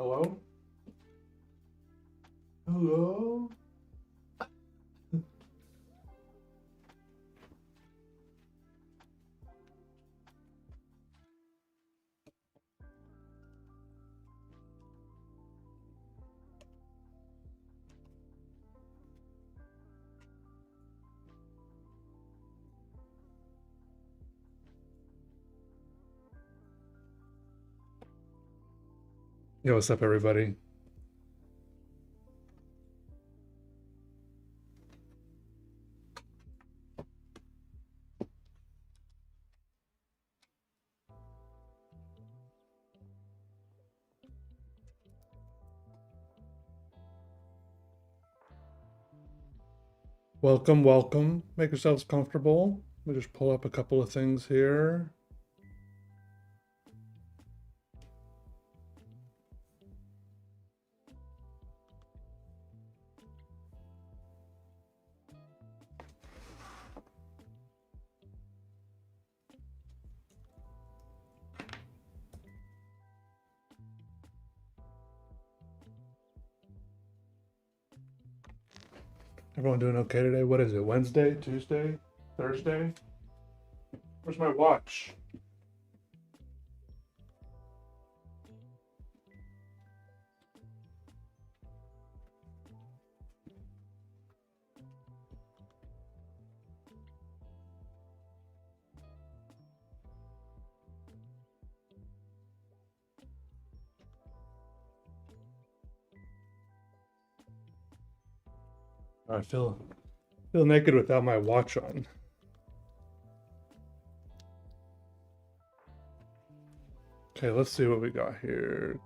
Hello? Hello? Yo, what's up, everybody? Welcome, welcome. Make yourselves comfortable. Let me just pull up a couple of things here. Everyone doing okay today? What is it? Wednesday? Tuesday? Thursday? Where's my watch? I feel naked without my watch on. Okay, let's see what we got here.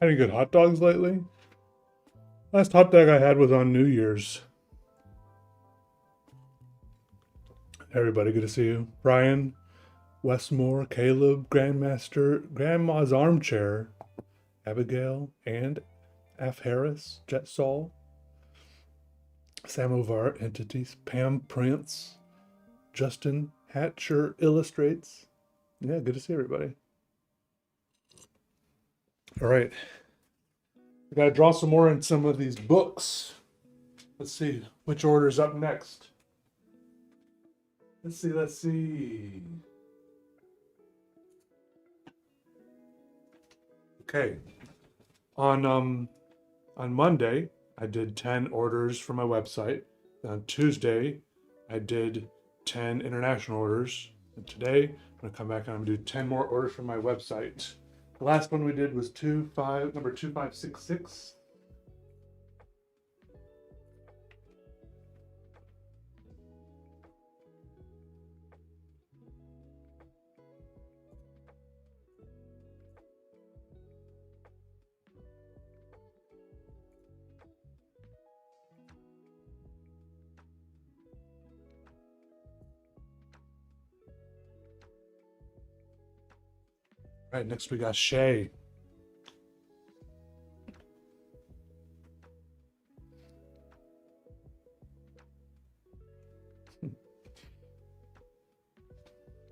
Any good hot dogs lately? Last hot dog I had was on New Year's. Everybody, good to see you. Brian, Westmore, Caleb, Grandmaster, Grandma's Armchair, Abigail, and F. Harris, Jet Sol, Samovar Entities, Pam Prince, Justin Hatcher Illustrates. Yeah, good to see everybody. All right. We got to draw some more in some of these books. Let's see which order's up next. Let's see. Okay. On Monday, I did 10 orders for my website. On Tuesday, I did 10 international orders. And today, I'm going to come back and I'm going to do 10 more orders for my website. The last one we did was number 2566. All right, next we got Shay.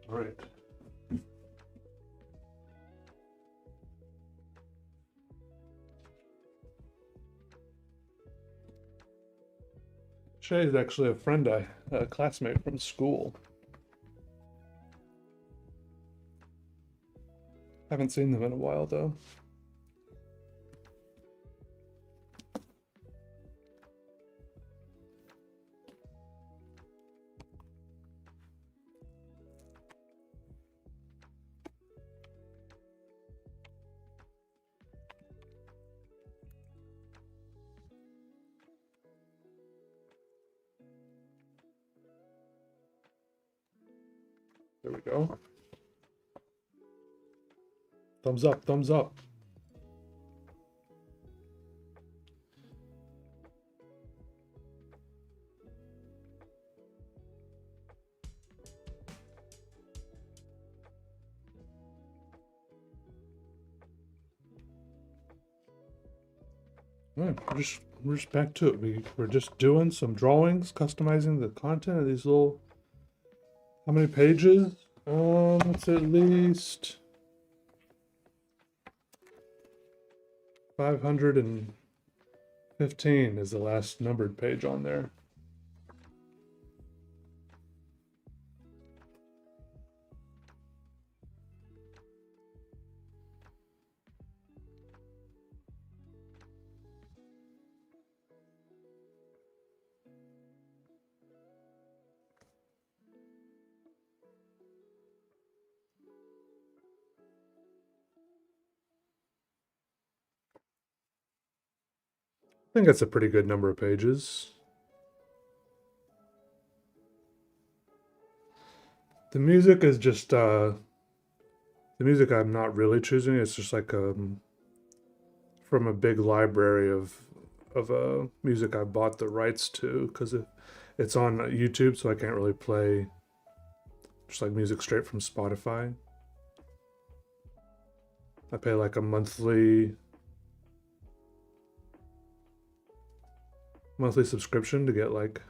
All right. Shay is actually a classmate from school. Haven't seen them in a while though. There we go. Thumbs up, thumbs up. All right, we're just back to it. We're just doing some drawings, customizing the content of these little. How many pages? It's at least 515 is the last numbered page on there. I think that's a pretty good number of pages. The music is just the music I'm not really choosing. It's just like from a big library of music I bought the rights to because it's on YouTube, so I can't really play just like music straight from Spotify. I pay like a monthly subscription to get like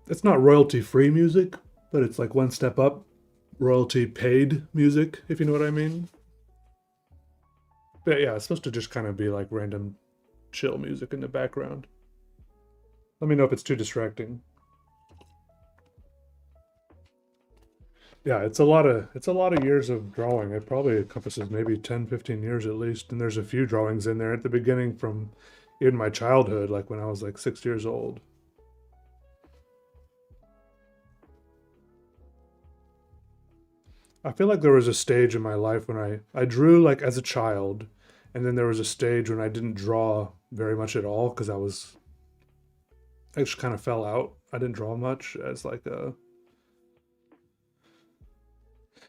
it's not royalty free music, but it's like one step up royalty paid music, if you know what I mean. But yeah, it's supposed to just kind of be like random chill music in the background. Let me know if it's too distracting. Yeah, it's a lot of years of drawing. It probably encompasses maybe 10, 15 years at least. And there's a few drawings in there at the beginning from even my childhood, like when I was like 6 years old. I feel like there was a stage in my life when I drew like as a child, and then there was a stage when I didn't draw very much at all because I just kind of fell out. I didn't draw much as like a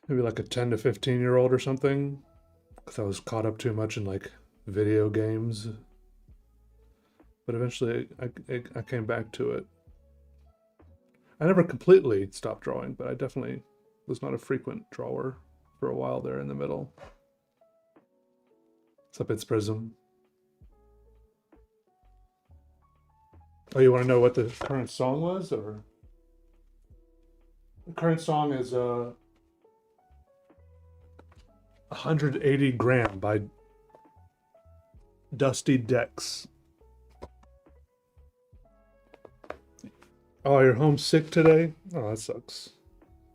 maybe like a 10 to 15-year old or something because I was caught up too much in like video games. But eventually I came back to it. I never completely stopped drawing, but I definitely was not a frequent drawer for a while there in the middle. What's up, it's Prism? Oh, you want to know what the current song was, or the current song is 180 Gram by Dusty Dex. Oh, you're homesick today? Oh, that sucks.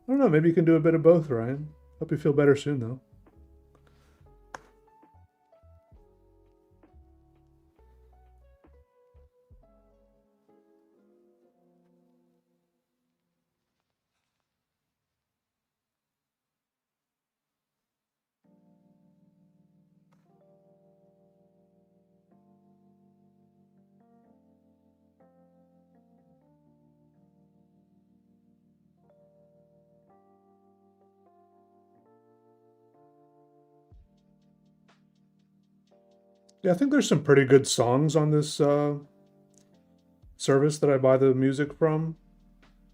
I don't know. Maybe you can do a bit of both, Ryan. Hope you feel better soon, though. Yeah, I think there's some pretty good songs on this service that I buy the music from.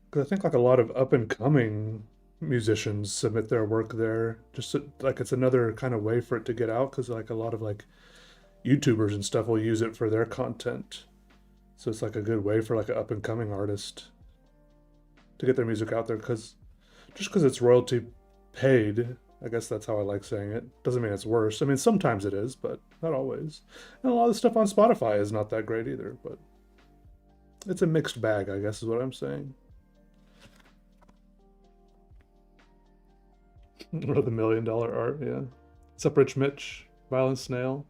Because I think like a lot of up and coming musicians submit their work there. Just like it's another kind of way for it to get out. Because like a lot of like YouTubers and stuff will use it for their content. So it's like a good way for like an up and coming artist to get their music out there. Because just because it's royalty paid, I guess that's how I like saying it. Doesn't mean it's worse. I mean, sometimes it is, but not always. And a lot of the stuff on Spotify is not that great either, but it's a mixed bag, I guess is what I'm saying. Or the $1 million art, yeah. What's up, Rich Mitch? Violent Snail?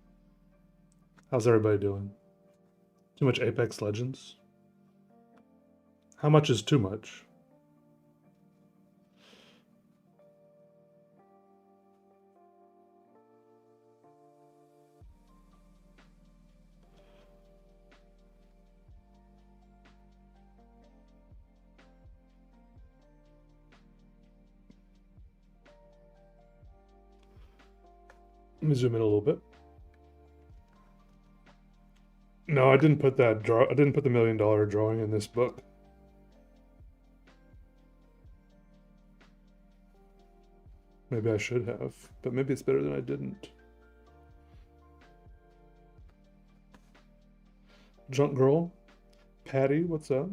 How's everybody doing? Too much Apex Legends? How much is too much? Let me zoom in a little bit. No, I didn't put that draw. I didn't put the $1 million drawing in this book. Maybe I should have, but maybe it's better than I didn't. Junk Girl. Patty, what's up?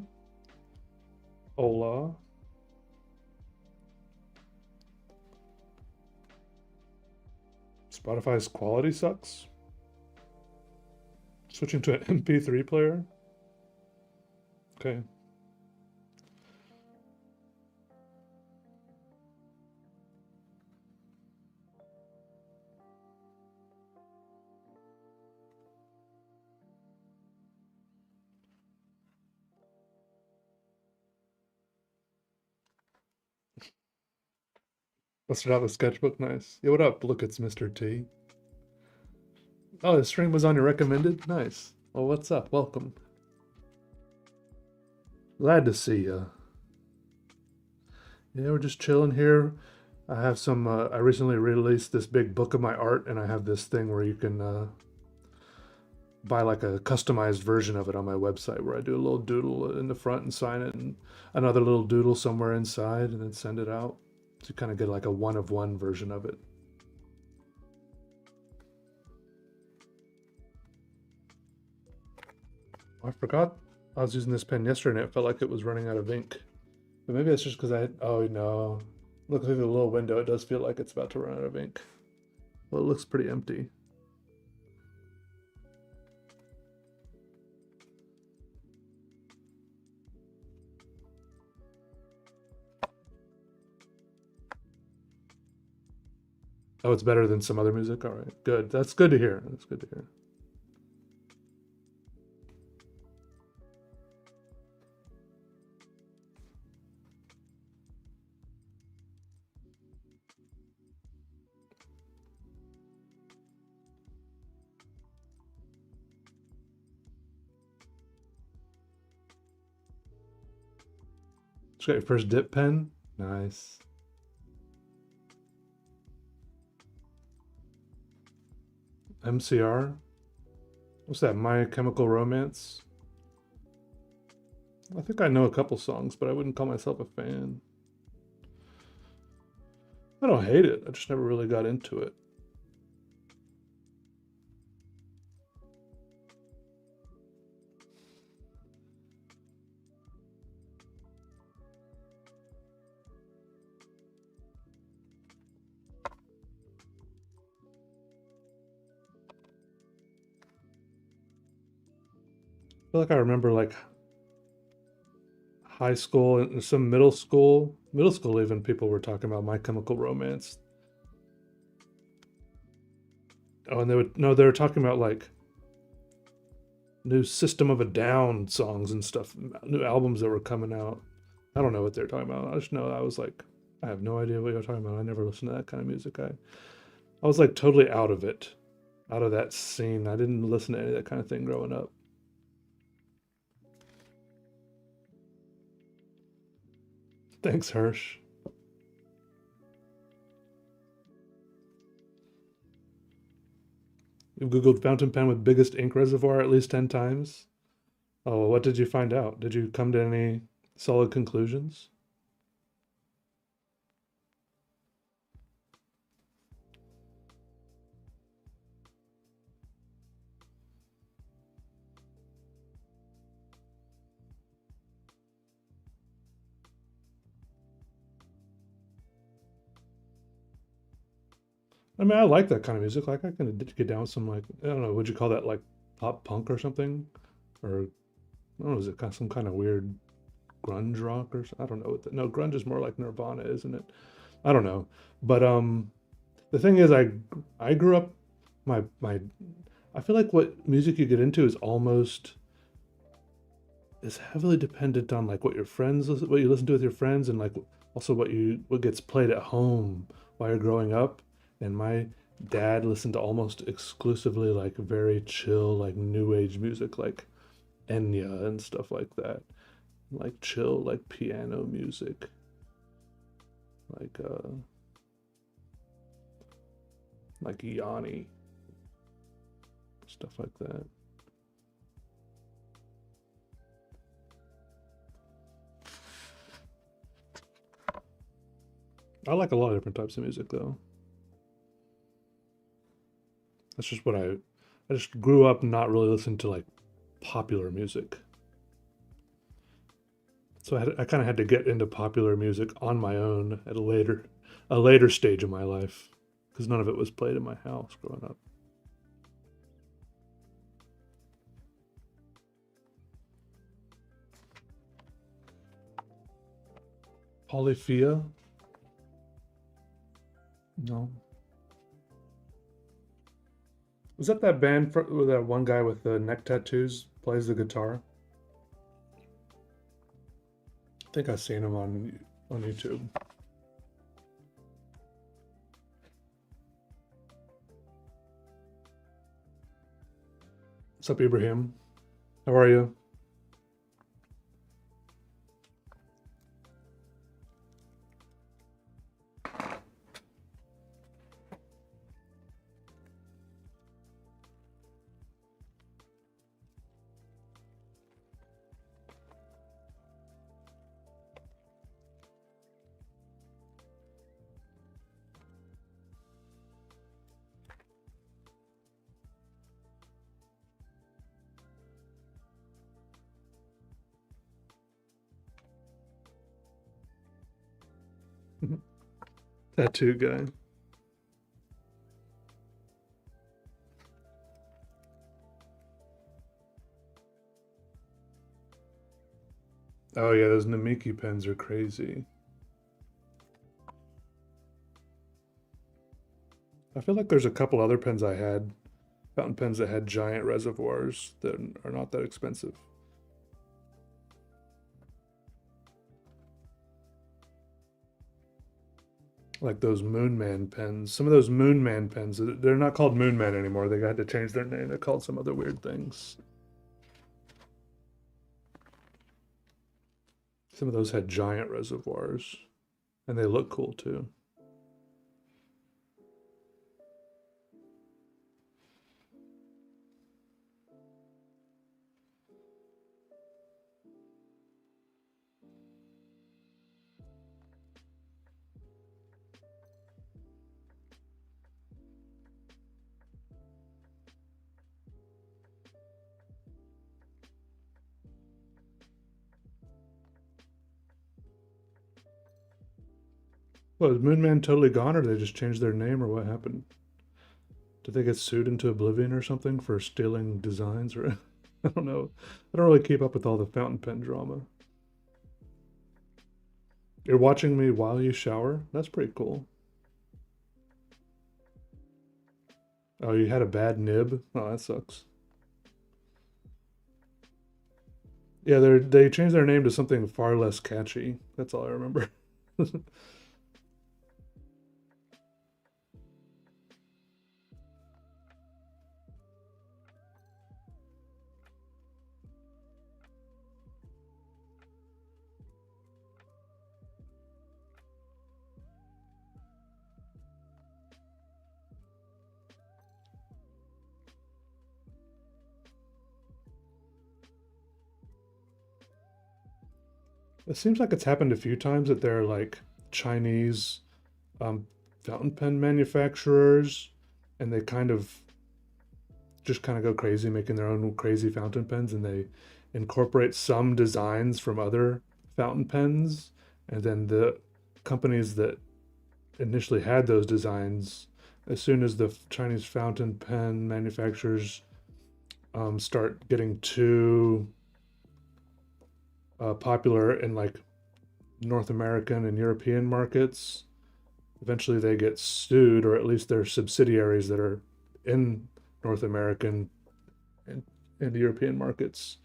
Hola. Spotify's quality sucks. Switching to an MP3 player. Okay. Busted out the sketchbook. Nice. Yo, what up? Look, it's Mr. T. Oh, the stream was on your recommended? Nice. Well, what's up? Welcome. Glad to see ya. Yeah, we're just chilling here. I have some, I recently released this big book of my art, and I have this thing where you can buy like a customized version of it on my website where I do a little doodle in the front and sign it, and another little doodle somewhere inside, and then send it out to kind of get like a one of one version of it. I forgot I was using this pen yesterday and it felt like it was running out of ink. But maybe it's just because I had, oh no. Look through the little window, it does feel like it's about to run out of ink. Well, it looks pretty empty. Oh, it's better than some other music? All right, good. That's good to hear. That's good to hear. Just got your first dip pen? Nice. MCR? What's that? My Chemical Romance? I think I know a couple songs, but I wouldn't call myself a fan. I don't hate it. I just never really got into it. I feel like I remember like high school and some middle school even, people were talking about My Chemical Romance. Oh, and they were talking about like new System of a Down songs and stuff, new albums that were coming out. I don't know what they're talking about. I just know I was like, I have no idea what you're talking about. I never listened to that kind of music. I was like totally out of it, out of that scene. I didn't listen to any of that kind of thing growing up. Thanks, Hirsch. You've Googled fountain pen with biggest ink reservoir at least 10 times. Oh, what did you find out? Did you come to any solid conclusions? I mean, I like that kind of music. Like, I can get down with some, like, I don't know, would you call that like pop punk or something? Or, I don't know, is it kind of some kind of weird grunge rock or I don't know. No, grunge is more like Nirvana, isn't it? I don't know. But the thing is, I grew up, my I feel like what music you get into is heavily dependent on like what your friends listen, what you listen to with your friends, and like also what gets played at home while you're growing up. And my dad listened to almost exclusively like very chill, like new age music, like Enya and stuff like that, like chill, like piano music, like like Yanni, stuff like that. I like a lot of different types of music though. That's just what I just grew up not really listening to like popular music. So I kind of had to get into popular music on my own at a later stage of my life, because none of it was played in my house growing up. Polyphia? No. Was that band where that one guy with the neck tattoos plays the guitar? I think I've seen him on YouTube. What's up, Ibrahim? How are you? Tattoo guy. Oh yeah, those Namiki pens are crazy. I feel like there's a couple other pens I had, fountain pens that had giant reservoirs that are not that expensive. Like those Moonman pens. Some of those Moonman pens, they're not called Moonman anymore. They had to change their name. They're called some other weird things. Some of those had giant reservoirs, and they look cool too. Well, is Moonman totally gone, or did they just change their name, or what happened? Did they get sued into oblivion or something for stealing designs, or I don't know. I don't really keep up with all the fountain pen drama. You're watching me while you shower? That's pretty cool. Oh, you had a bad nib? Oh, that sucks. Yeah, they changed their name to something far less catchy. That's all I remember. It seems like it's happened a few times that they're like Chinese um, fountain pen manufacturers, and they kind of go crazy making their own crazy fountain pens, and they incorporate some designs from other fountain pens, and then the companies that initially had those designs, as soon as the Chinese fountain pen manufacturers start getting too popular in like North American and European markets, eventually they get sued, or at least their subsidiaries that are in North American and European markets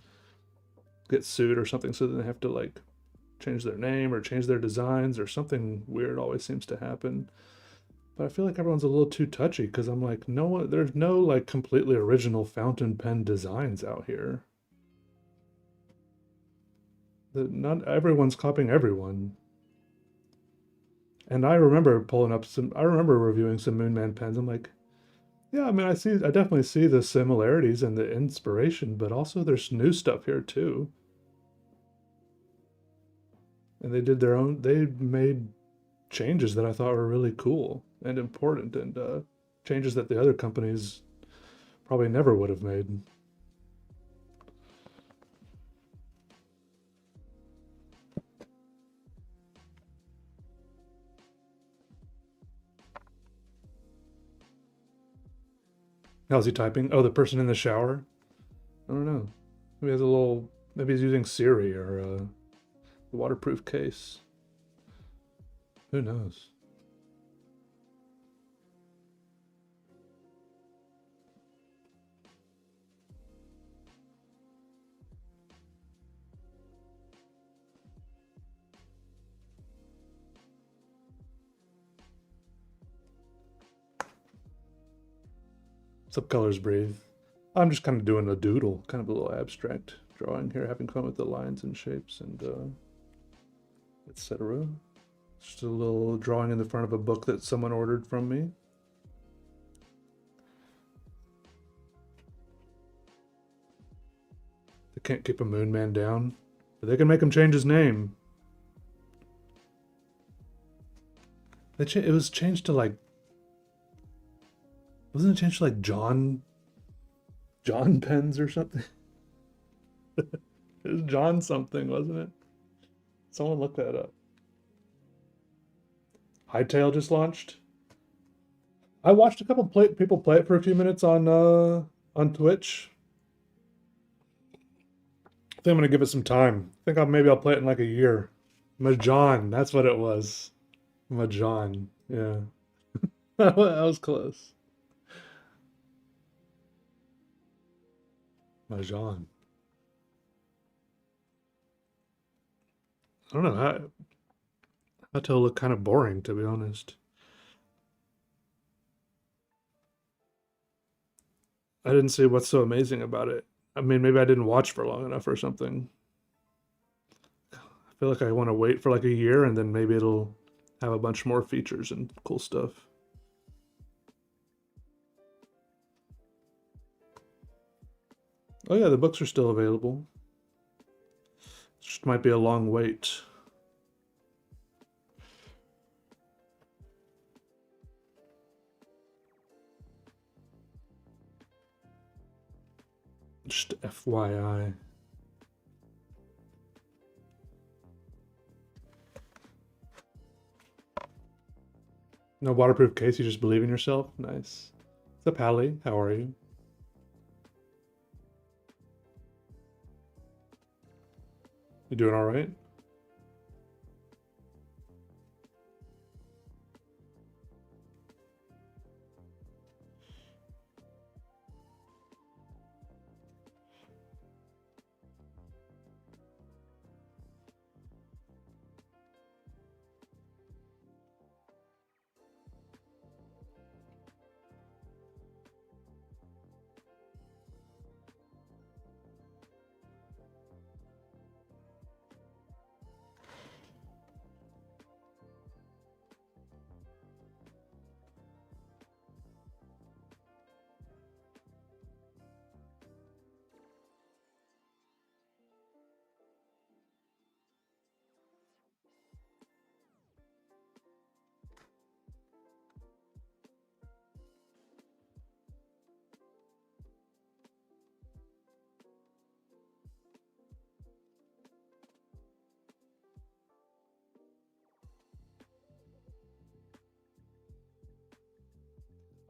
get sued or something. So then they have to like change their name or change their designs, or something weird always seems to happen. But I feel like everyone's a little too touchy, because I'm like, no one, there's no like completely original fountain pen designs out here. Not everyone's copying everyone. And I remember I remember reviewing some Moonman pens. I'm like, yeah, I mean, I definitely see the similarities and the inspiration, but also there's new stuff here too. And they made changes that I thought were really cool and important, and changes that the other companies probably never would have made. How's he typing? Oh, the person in the shower? I don't know. Maybe he has a little. Maybe he's using Siri or a waterproof case. Who knows? What's up, Colors Breathe? I'm just kind of doing a doodle, kind of a little abstract drawing here, having fun with the lines and shapes and etc. Just a little drawing in the front of a book that someone ordered from me. They can't keep a moon man down, but they can make him change his name. It was changed to like, wasn't it changed to like John Pens or something? It was John something, wasn't it? Someone look that up. Hightail just launched. I watched a couple people play it for a few minutes on Twitch. I think I'm gonna give it some time. I think maybe I'll play it in like a year. Mahjong, that's what it was. Mahjong, yeah. That was close. Mahjong. I don't know. Hightail looked kind of boring, to be honest. I didn't see what's so amazing about it. I mean, maybe I didn't watch for long enough or something. I feel like I want to wait for like a year and then maybe it'll have a bunch more features and cool stuff. Oh yeah, the books are still available. Just might be a long wait. Just FYI. No waterproof case, you just believe in yourself? Nice. What's up, Hallie? How are you? You doing all right?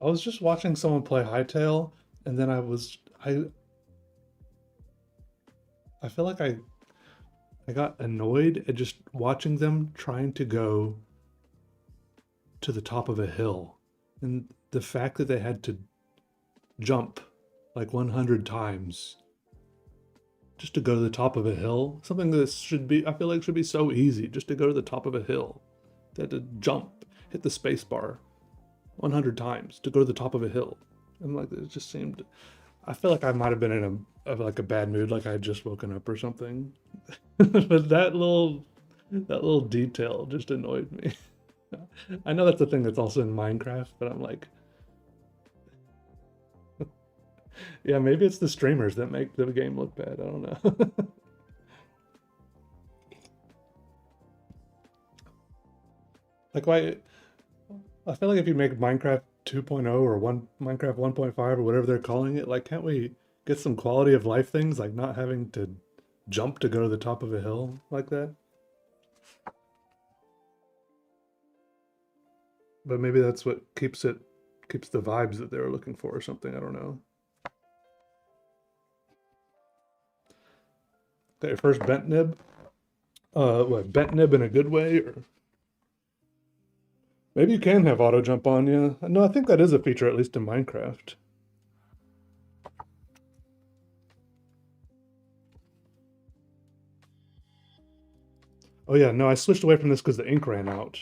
I was just watching someone play Hightail, and then I feel like I got annoyed at just watching them trying to go to the top of a hill. And the fact that they had to jump like 100 times just to go to the top of a hill, something that should be, I feel like should be so easy just to go to the top of a hill. They had to jump, hit the space bar 100 times to go to the top of a hill. And like, it just seemed, I feel like I might have been in like a bad mood, like I had just woken up or something. But that little detail just annoyed me. I know that's a thing that's also in Minecraft, but I'm like, yeah, maybe it's the streamers that make the game look bad. I don't know. Like, why? I feel like if you make Minecraft 2.0 or Minecraft 1.5 or whatever they're calling it, like, can't we get some quality of life things, like not having to jump to go to the top of a hill like that? But maybe that's what keeps Keeps the vibes that they were looking for or something. I don't know. Got your first bent nib? What, bent nib in a good way? Or maybe you can have auto jump on you. No, I think that is a feature, at least in Minecraft. Oh yeah, no, I switched away from this because the ink ran out.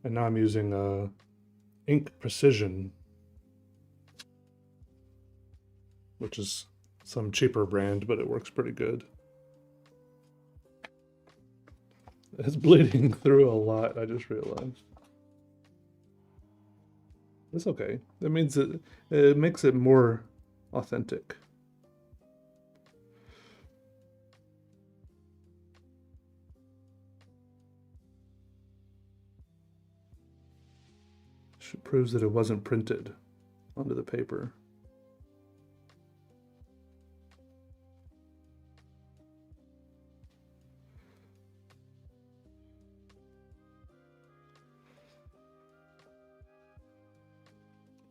And now I'm using Ink Precision, which is some cheaper brand, but it works pretty good. It's bleeding through a lot, I just realized. It's okay. That means it makes it more authentic. It proves that it wasn't printed onto the paper.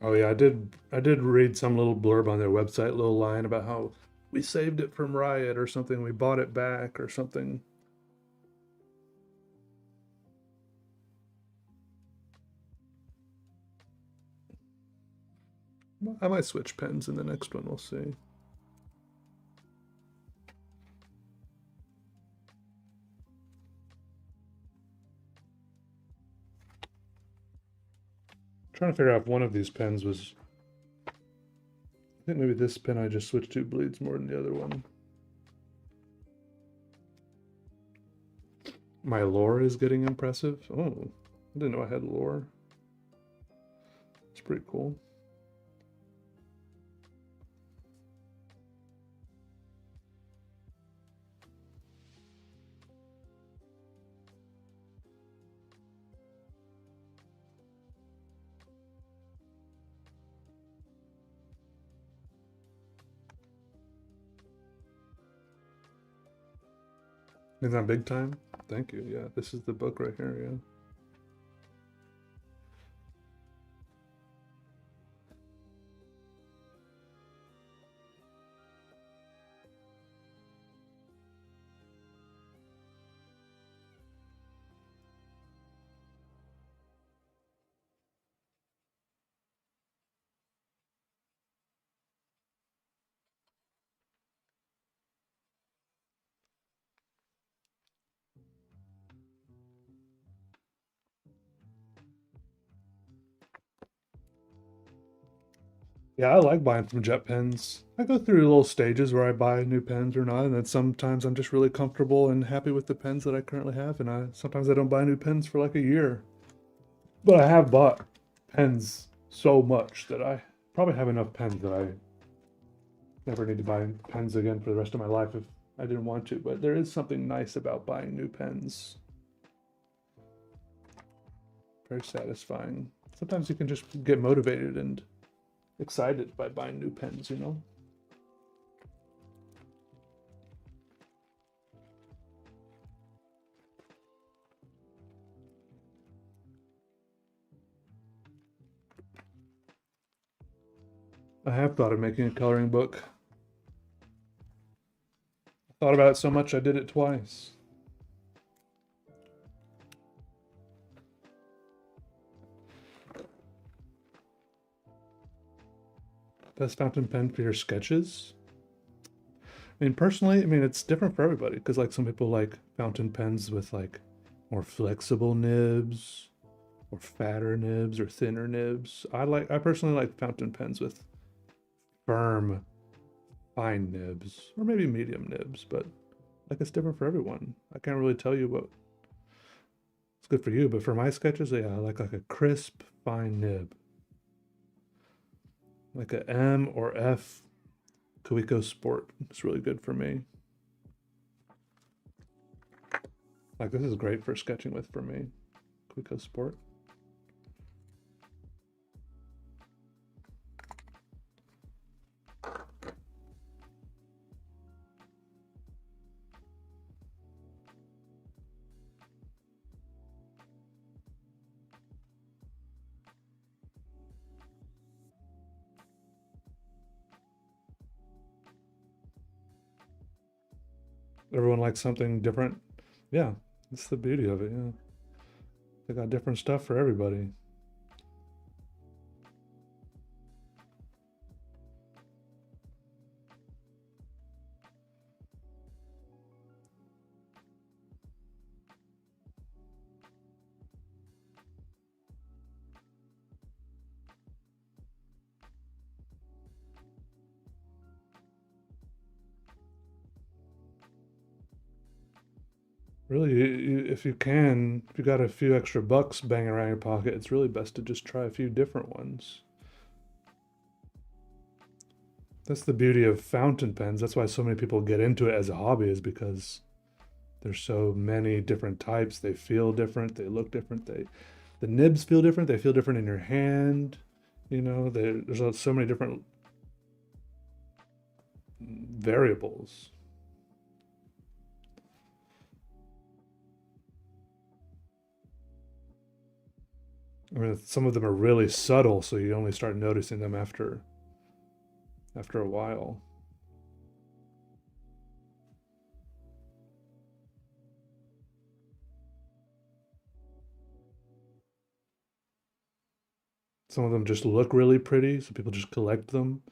Oh yeah, I did read some little blurb on their website, little line about how we saved it from Riot or something, we bought it back or something. I might switch pens in the next one, we'll see. Trying to figure out if one of these pens was. I think maybe this pen I just switched to bleeds more than the other one. My lore is getting impressive. Oh, I didn't know I had lore. It's pretty cool. Isn't that big time? Thank you. Yeah, this is the book right here. Yeah. Yeah, I like buying from Jet Pens. I go through little stages where I buy new pens or not, and then sometimes I'm just really comfortable and happy with the pens that I currently have, and sometimes I don't buy new pens for like a year. But I have bought pens so much that I probably have enough pens that I never need to buy pens again for the rest of my life if I didn't want to. But there is something nice about buying new pens. Very satisfying. Sometimes you can just get motivated and excited by buying new pens, you know? I have thought of making a coloring book. I thought about it so much I did it twice. Best fountain pen for your sketches? I mean, personally, it's different for everybody because, like, some people like fountain pens with like more flexible nibs, or fatter nibs, or thinner nibs. I personally like fountain pens with firm, fine nibs, or maybe medium nibs, but like it's different for everyone. I can't really tell you what it's good for you, but for my sketches, yeah, I like a crisp, fine nib, like a M or F Coeco Sport. It's really good for me. Like this is great for sketching with for me. Coeco Sport. Everyone likes something different. Yeah, that's the beauty of it. Yeah, they got different stuff for everybody. Really, if you can, if you got a few extra bucks banging around your pocket, it's really best to just try a few different ones. That's the beauty of fountain pens. That's why so many people get into it as a hobby, is because there's so many different types. They feel different. They look different. The nibs feel different. They feel different in your hand. You know, there's so many different variables. I mean, some of them are really subtle, so you only start noticing them after a while. Some of them just look really pretty, so people just collect them.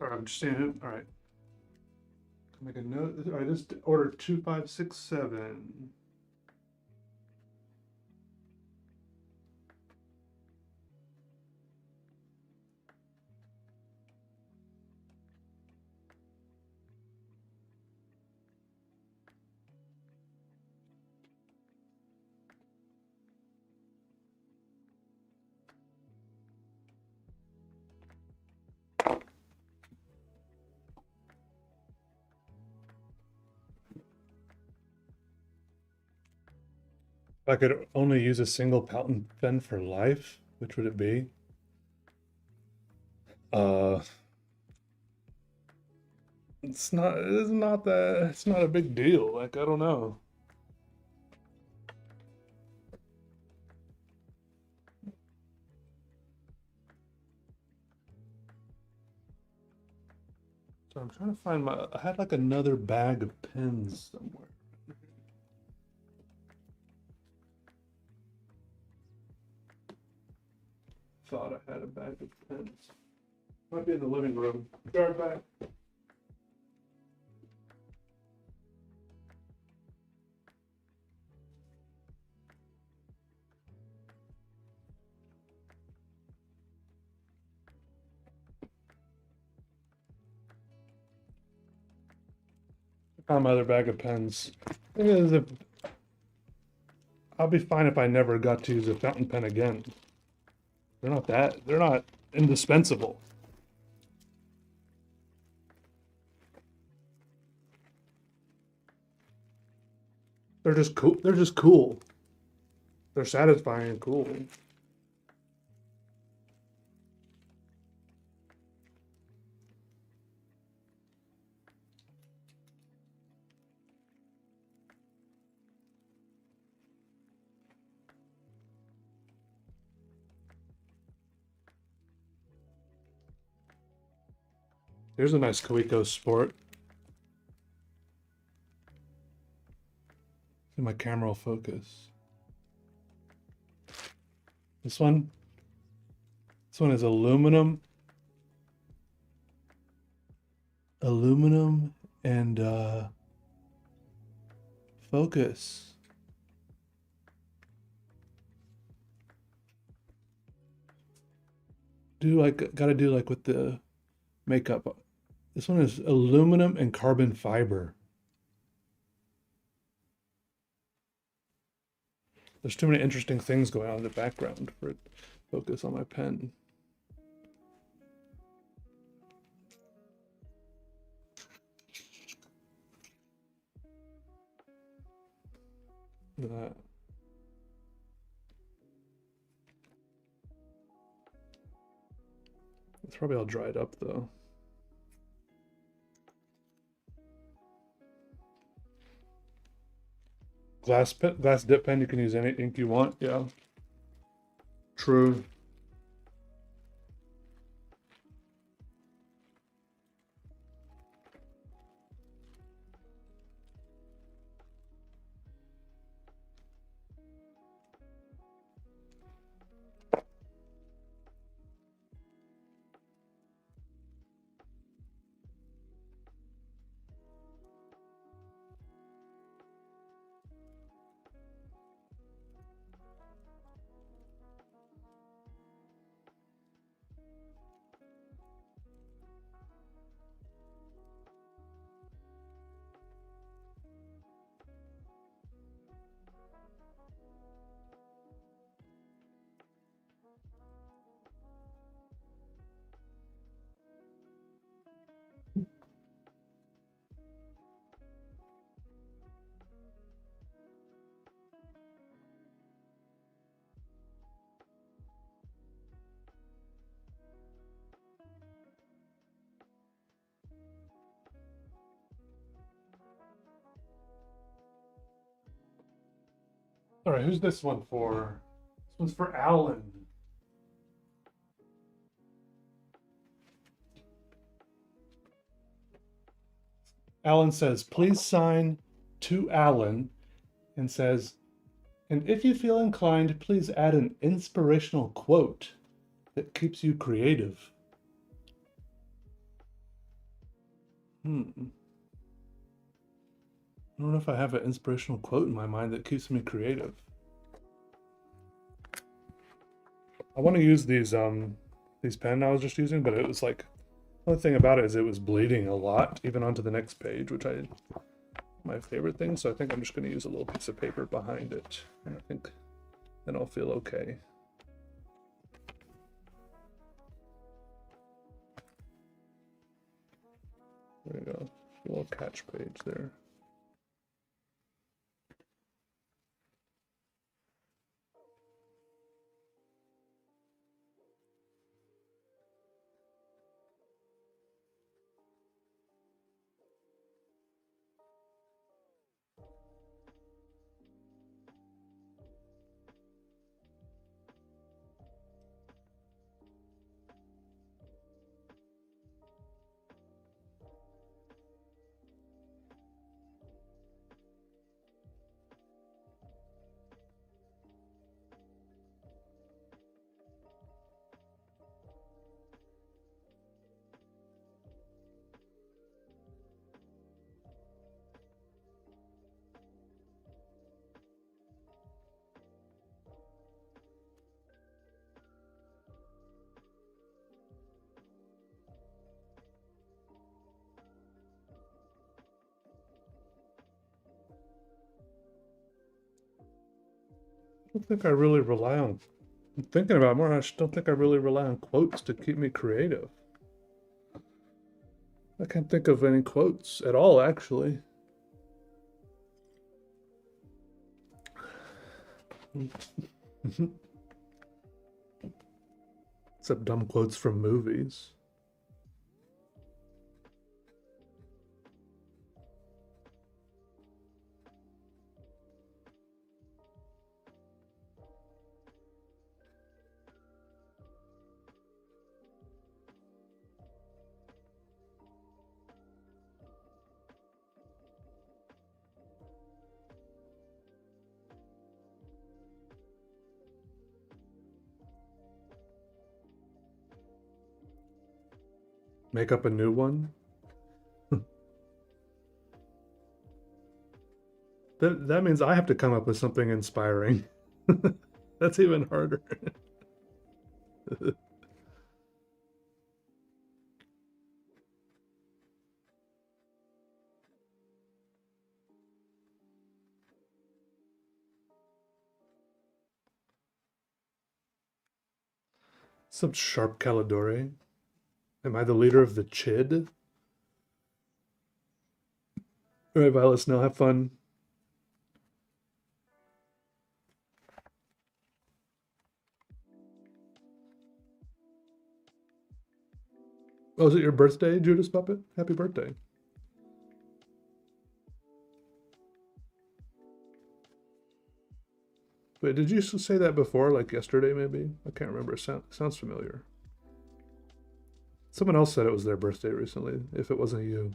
All right, I'm just seeing it. All right, make a note. All right, this order 2567. If I could only use a single fountain pen for life, which would it be? Uh, it's not a big deal. Like, I don't know. So I'm trying to find I had like another bag of pens somewhere. Thought I had a bag of pens. Might be in the living room. Be right back. I found my other bag of pens. Thing is, if I'll be fine if I never got to use a fountain pen again. They're not indispensable. They're just cool. They're just cool. They're satisfying and cool. Here's a nice Coeco Sport. See, my camera will focus. This one is aluminum and Focus. Do like gotta do like with the makeup. This one is aluminum and carbon fiber. There's too many interesting things going on in the background for it to focus on my pen. Look at that. It's probably all dried up though. Glass dip pen, you can use any ink you want. Yeah. True. All right, who's this one for? This one's for Alan. Alan says, please sign to Alan, and says, and if you feel inclined, please add an inspirational quote that keeps you creative. I don't know if I have an inspirational quote in my mind that keeps me creative. I want to use these pen I was just using, but it was like, the only thing about it is it was bleeding a lot, even onto the next page, which my favorite thing. So I think I'm just going to use a little piece of paper behind it, and I think then I'll feel okay. There you go, a little catch page there. I don't think I really rely on, I'm thinking about it more, I just don't think I really rely on quotes to keep me creative. I can't think of any quotes at all, actually. Except dumb quotes from movies. Make up a new one. That means I have to come up with something inspiring. That's even harder. Some sharp Caladore. Am I the leader of the Chid? All right, Violet Snow, have fun. Oh, is it your birthday, Judas Puppet? Happy birthday. Wait, did you say that before, like yesterday, maybe? I can't remember. It sounds familiar. Someone else said it was their birthday recently, if it wasn't you.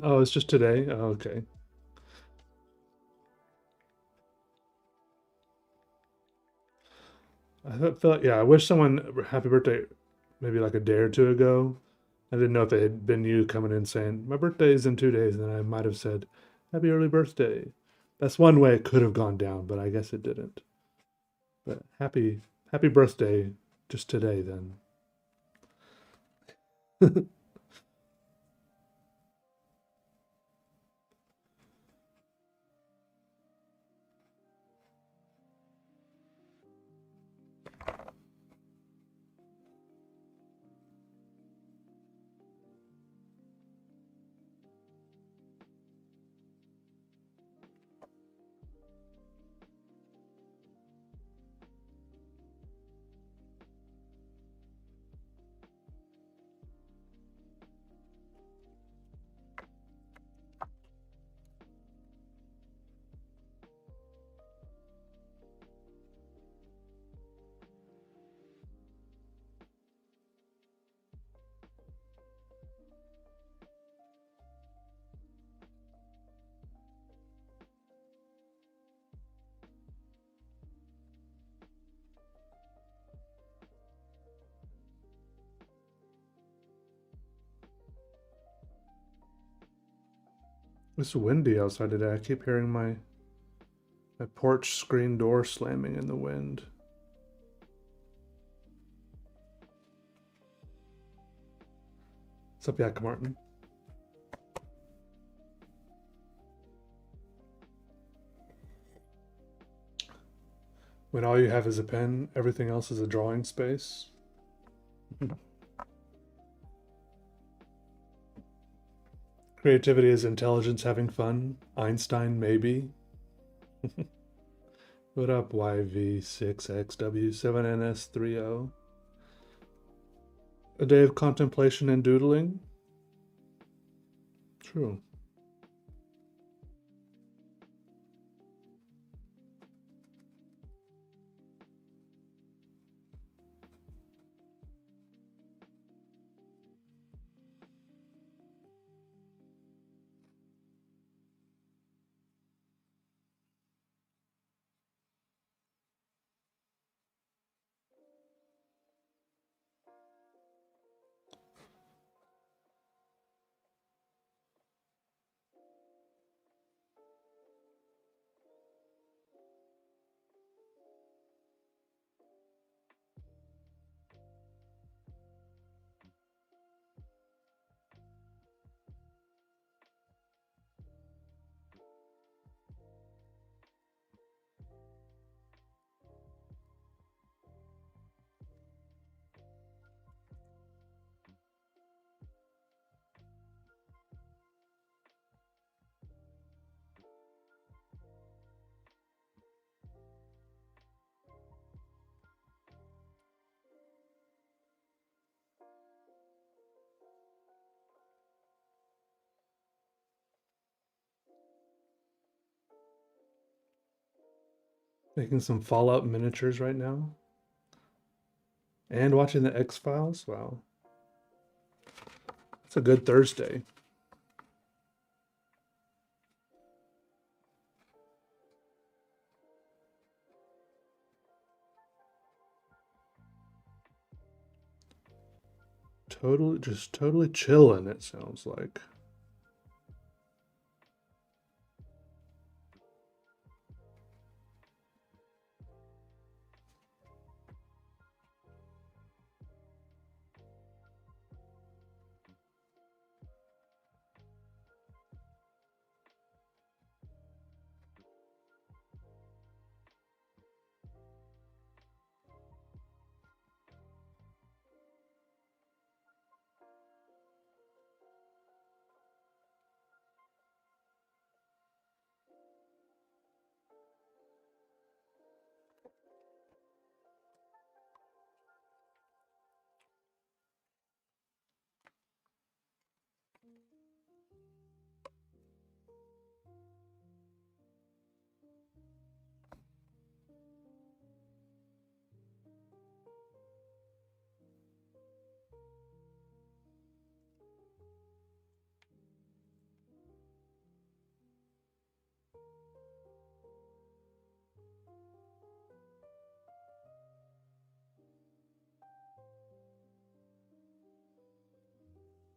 Oh, it's just today? Oh, okay. Yeah, I wish someone happy birthday maybe like a day or two ago. I didn't know if it had been you coming in saying, my birthday is in 2 days, and then I might have said, happy early birthday. That's one way it could have gone down, but I guess it didn't. But happy birthday just today then. It's windy outside today. I keep hearing my porch screen door slamming in the wind. What's up, Yak Martin? When all you have is a pen, everything else is a drawing space. Creativity is intelligence having fun. Einstein, maybe. What up, YV6XW7NS30? A day of contemplation and doodling? True. Making some Fallout miniatures right now. And watching the X-Files. Wow. It's a good Thursday. Totally chilling, it sounds like.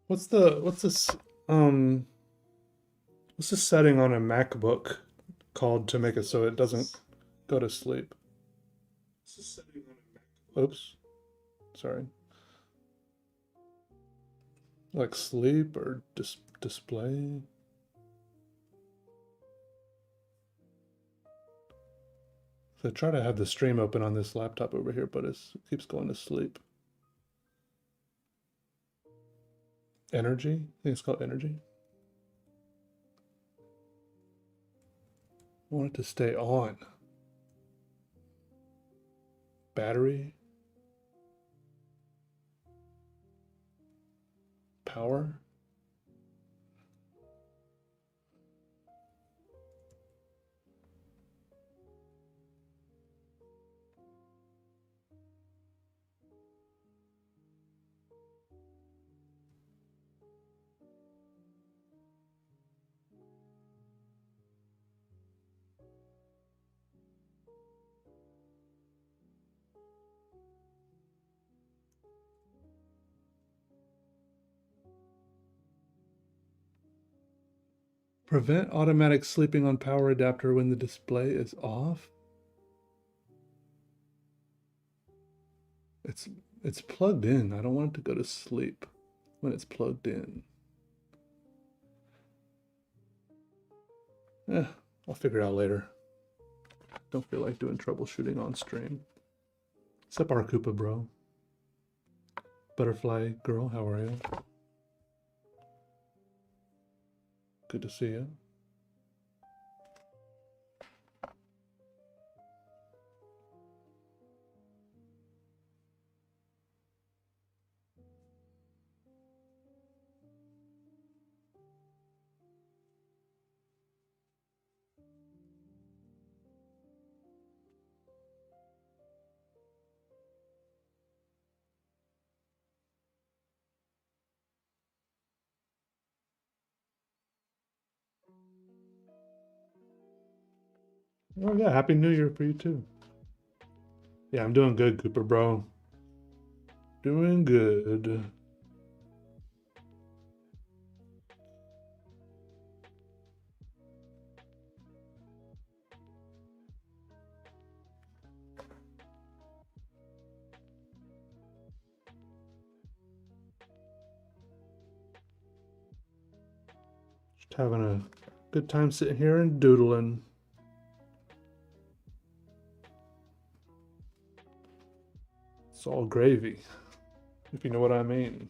What's this um what's the setting on a MacBook called to make it so it doesn't go to sleep? Oops, sorry. Like sleep or display? So I try to have the stream open on this laptop over here, but it keeps going to sleep. Energy? I think it's called energy. I want it to stay on. Battery? Power? Prevent automatic sleeping on power adapter when the display is off? It's it's plugged in. I don't want it to go to sleep when it's plugged in. I'll figure it out later. Don't feel like doing troubleshooting on stream. Sup, our Koopa bro. Butterfly girl, how are you? Good to see you. Oh yeah, Happy New Year for you too. Yeah, I'm doing good, Cooper bro. Doing good. Just having a good time sitting here and doodling. It's all gravy, if you know what I mean.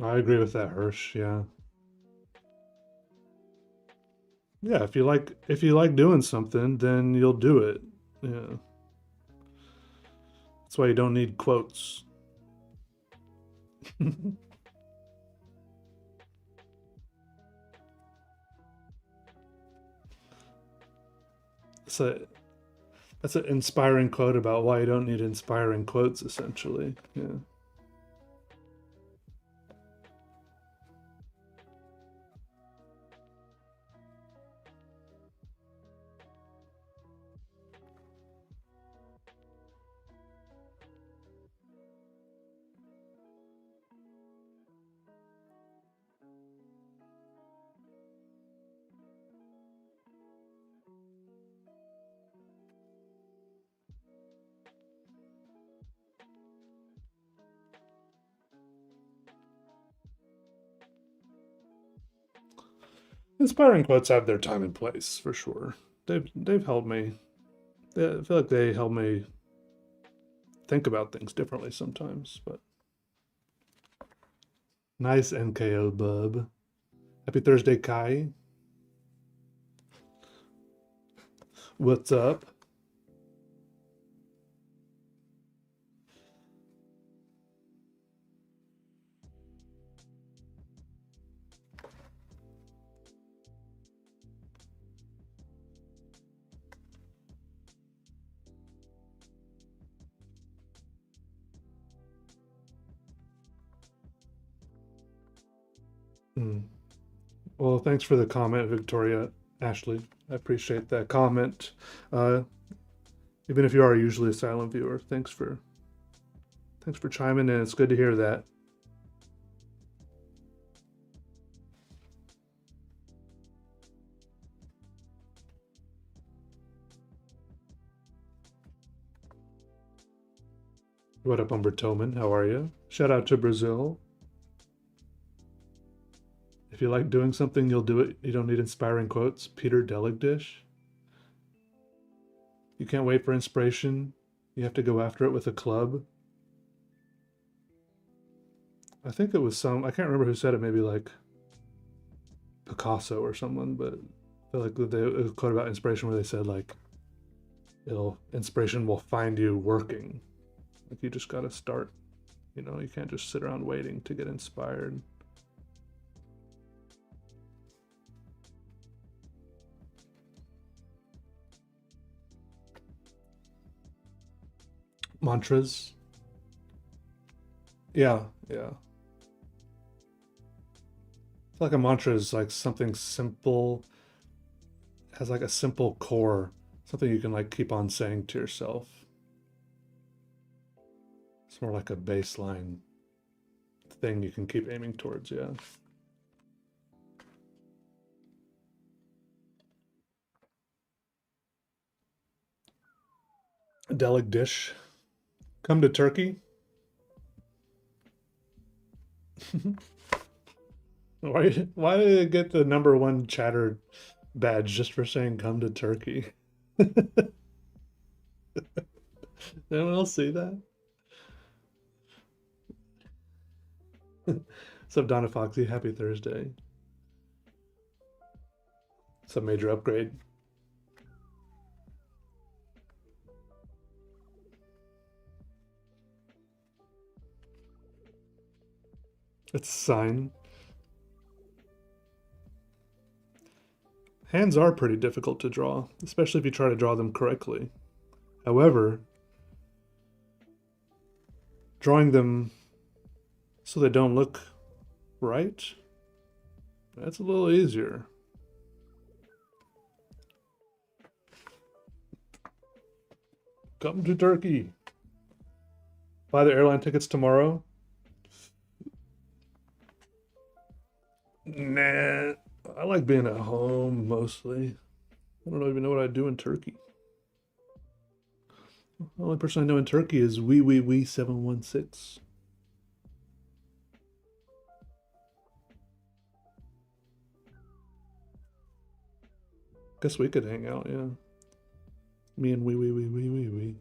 I agree with that, Hirsch, yeah. Yeah, if you like doing something, then you'll do it. Yeah. That's why you don't need quotes. So that's an inspiring quote about why you don't need inspiring quotes, essentially. Yeah. Inspiring quotes have their time and place for sure. They've helped me. I feel like they help me think about things differently sometimes. But nice NKO, bub. Happy Thursday, Kai. What's up? Mm. Well, thanks for the comment, Victoria Ashley. I appreciate that comment. Uh, Even if you are usually a silent viewer, thanks for chiming in. It's good to hear that. What up, Umbertoman? How are you? Shout out to Brazil. If you like doing something, you'll do it. You don't need inspiring quotes. Peter Deligdish. You can't wait for inspiration. You have to go after it with a club. I think it was I can't remember who said it, maybe like Picasso or someone, but I feel like there was a quote about inspiration where they said like inspiration will find you working. Like you just gotta start. You can't just sit around waiting to get inspired. Mantras. Yeah, yeah. I feel like a mantra is like something simple, has like a simple core, something you can like keep on saying to yourself. It's more like a baseline thing you can keep aiming towards, yeah. A Delig dish. Come to Turkey. Why did it get the number one chatter badge just for saying come to Turkey? Did anyone else see that? What's up, Donna Foxy? Happy Thursday. It's a major upgrade. It's a sign. Hands are pretty difficult to draw, especially if you try to draw them correctly. However, drawing them so they don't look right, that's a little easier. Come to Turkey. Buy the airline tickets tomorrow. Nah, I like being at home mostly. I don't even know what I'd do in Turkey. The only person I know in Turkey is Wee 716. Guess we could hang out, yeah. Me and Wee.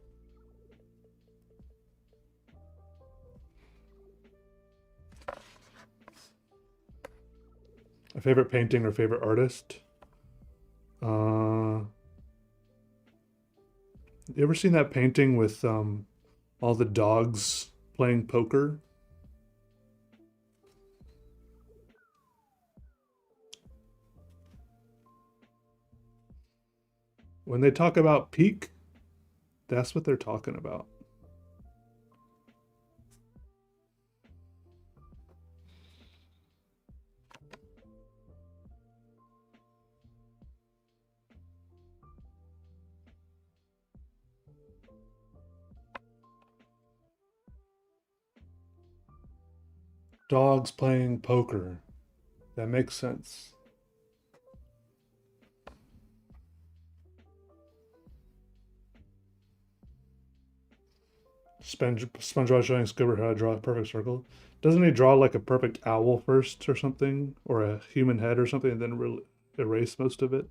A favorite painting or favorite artist? You ever seen that painting with all the dogs playing poker? When they talk about peak, that's what they're talking about. Dogs playing poker. That makes sense. SpongeBob showing Squidward how to draw a perfect circle. Doesn't he draw like a perfect owl first or something, or a human head or something, and then erase most of it?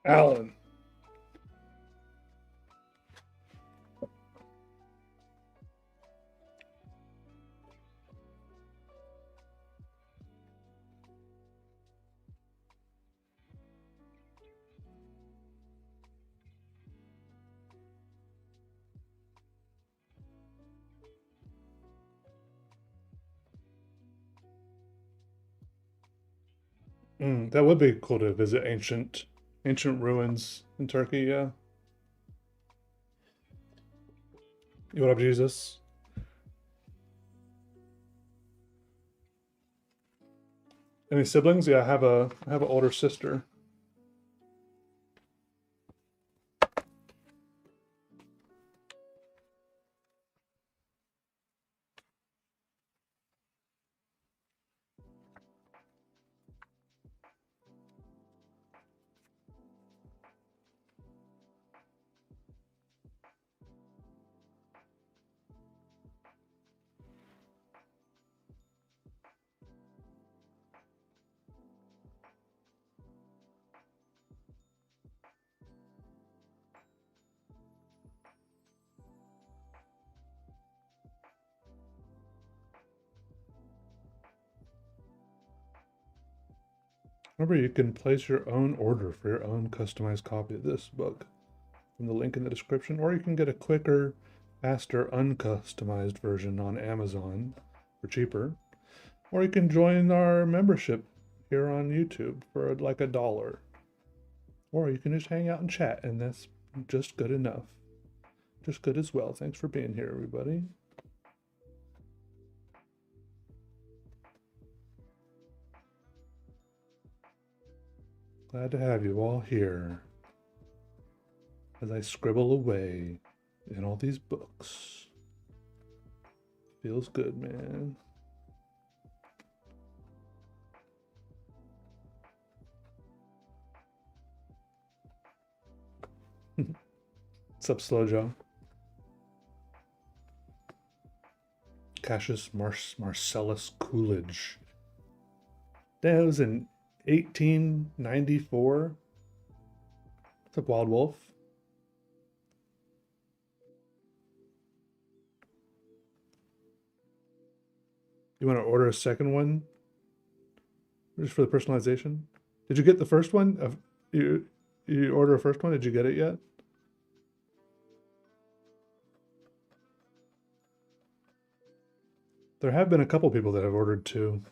Alan. That would be cool to visit ancient ruins in Turkey. Yeah. What up, Jesus? Any siblings? Yeah, I have an older sister. Remember, you can place your own order for your own customized copy of this book from the link in the description, or you can get a quicker, faster, uncustomized version on Amazon for cheaper. Or you can join our membership here on YouTube for like $1. Or you can just hang out and chat, and that's just good enough. Just good as well. Thanks for being here, everybody. Glad to have you all here as I scribble away in all these books. Feels good, man. What's up, Slow Joe? Cassius Marcellus Coolidge. That was in 1894. What's up, Wild Wolf? You want to order a second one? Just for the personalization? Did you get the first one? You order a first one? Did you get it yet? There have been a couple people that have ordered two.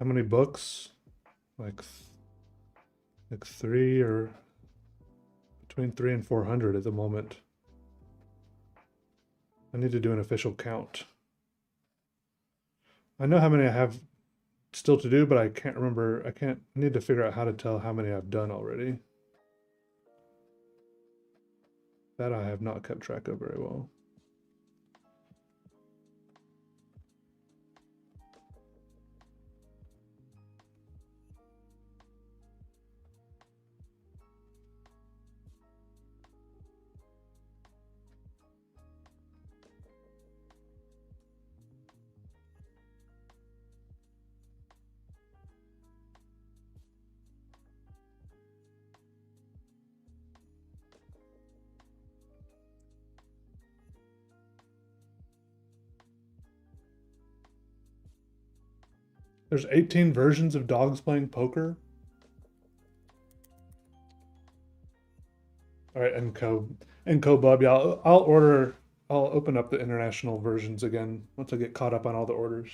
How many books? Like three, or between 300 and 400 at the moment. I need to do an official count. I know how many I have still to do, but I can't remember. I need to figure out how to tell how many I've done already. That I have not kept track of very well. There's 18 versions of dogs playing poker. All right, Enco Bub. Yeah, I'll open up the international versions again once I get caught up on all the orders.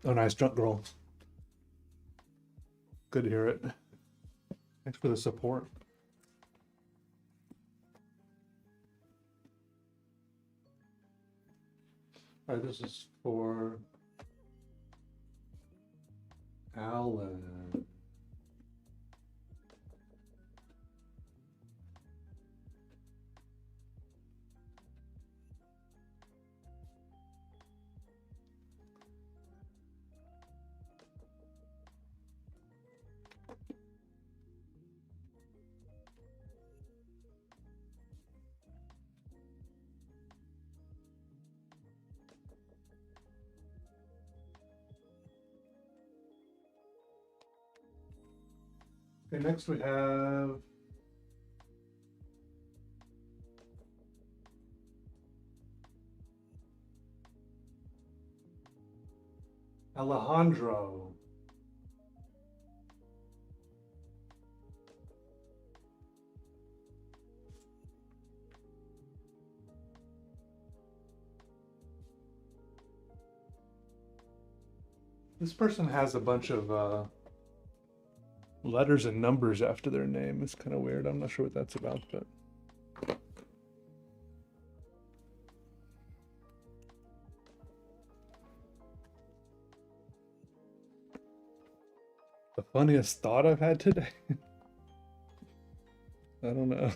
Oh, nice, drunk girl. Good to hear it. Thanks for the support. All right, this is for Alan. Okay, next we have Alejandro. This person has a bunch of letters and numbers after their name. It's kind of weird. I'm not sure what that's about, but the funniest thought I've had today. I don't know.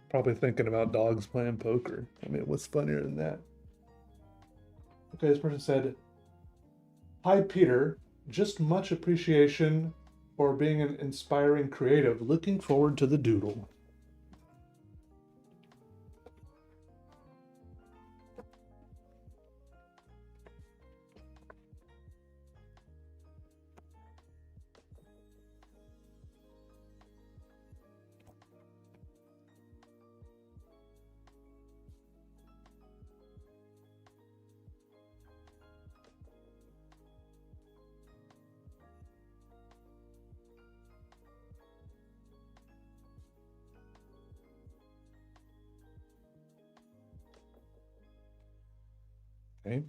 Probably thinking about dogs playing poker. I mean, what's funnier than that? Okay, this person said, "Hi, Peter. Just much appreciation for being an inspiring creative. Looking forward to the doodle." Okay.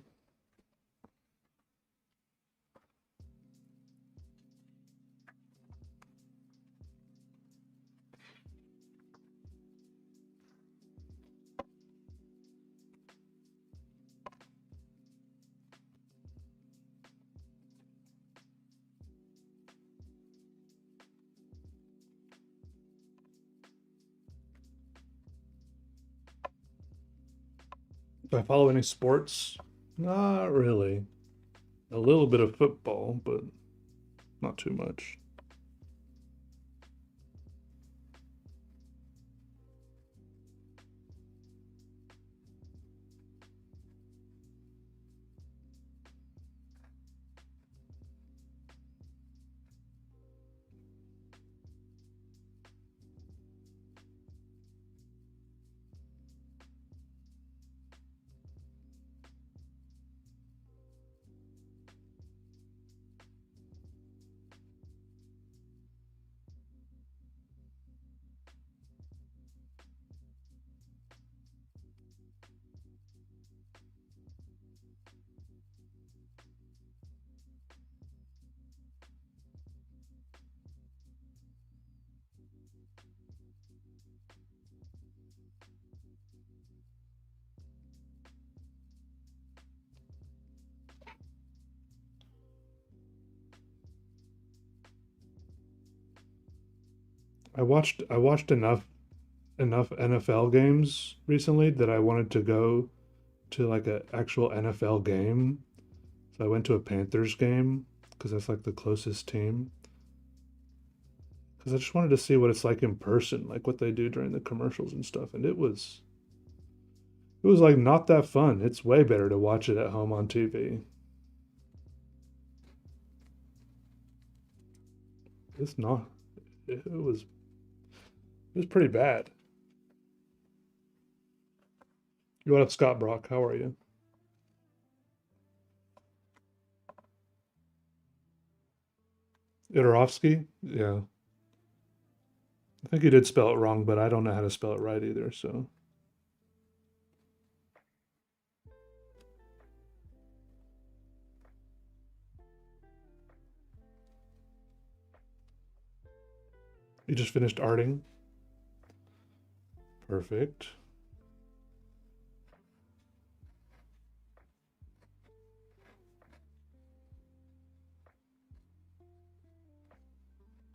Do I follow any sports? Not really. A little bit of football, but not too much. I watched enough NFL games recently that I wanted to go to like an actual NFL game. So I went to a Panthers game because that's like the closest team. Because I just wanted to see what it's like in person, like what they do during the commercials and stuff. And it was like not that fun. It's way better to watch it at home on TV. It's not. It was pretty bad. What up, Scott Brock? How are you? Idarovsky? Yeah. I think you did spell it wrong, but I don't know how to spell it right either. So you just finished arting. Perfect.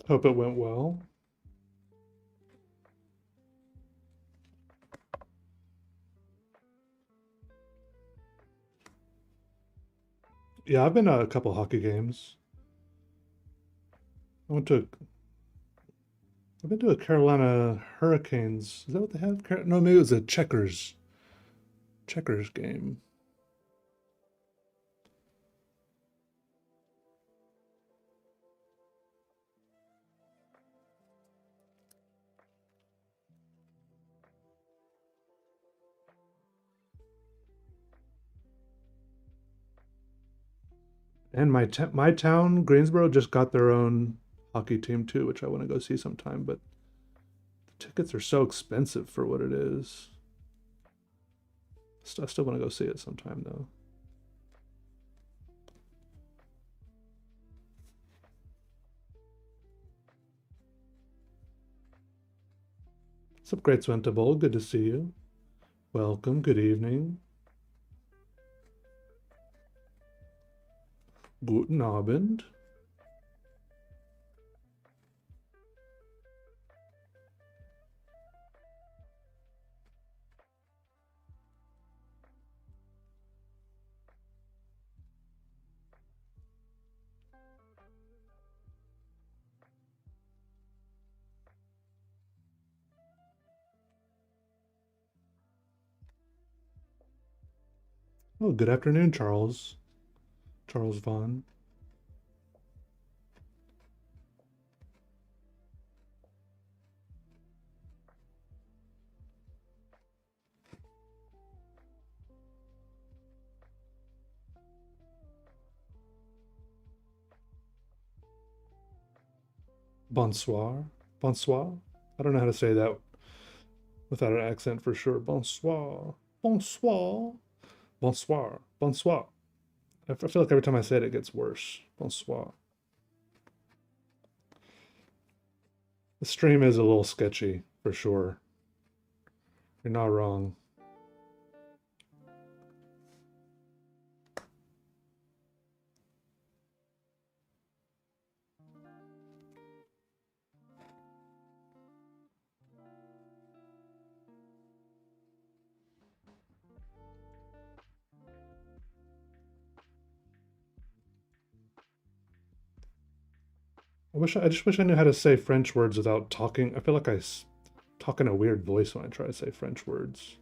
Hope it went well. Yeah, I've been to a couple hockey games. I went to. I've been to a Carolina Hurricanes. Is that what they have? No, maybe it was a Checkers game. And my town, Greensboro, just got their own hockey team too, which I want to go see sometime. But the tickets are so expensive for what it is. I still want to go see it sometime though. What's up, Great Swentable? Good to see you. Welcome. Good evening. Guten Abend. Oh, good afternoon, Charles. Charles Vaughn. Bonsoir. Bonsoir. I don't know how to say that without an accent for sure. Bonsoir. Bonsoir. Bonsoir. Bonsoir. I feel like every time I say it, it gets worse. Bonsoir. The stream is a little sketchy, for sure. You're not wrong. I just wish I knew how to say French words without talking. I feel like I talk in a weird voice when I try to say French words.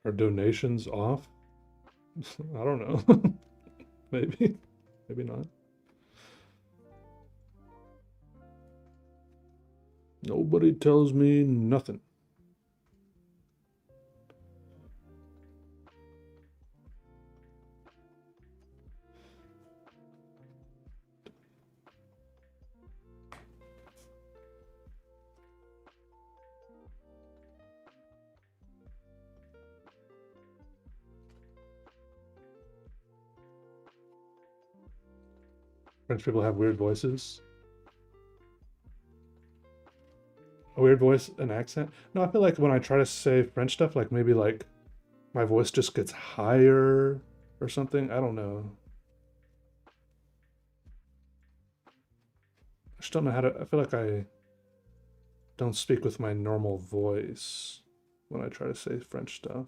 Are donations off? I don't know. Maybe. Maybe not. Nobody tells me nothing. French people have weird voices. A weird voice, an accent? No, I feel like when I try to say French stuff, like maybe like my voice just gets higher or something. I don't know. I just don't know how to. I feel like I don't speak with my normal voice when I try to say French stuff.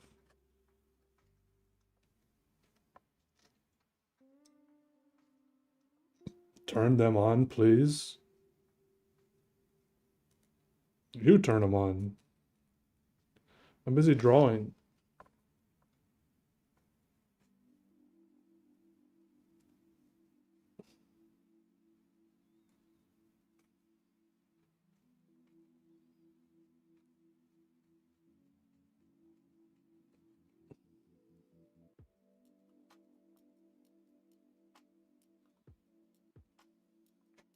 Turn them on, please. You turn them on. I'm busy drawing.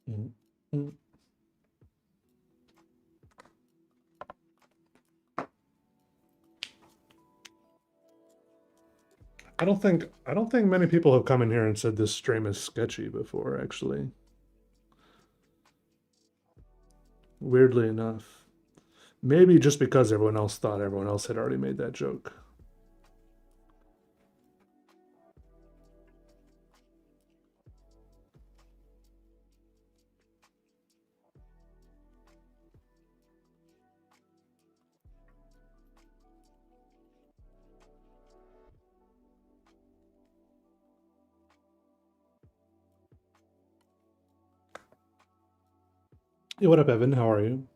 Mm -hmm. I don't think many people have come in here and said this stream is sketchy before, actually. Weirdly enough. Maybe just because everyone else thought everyone else had already made that joke. Hey, what up, Evan? How are you?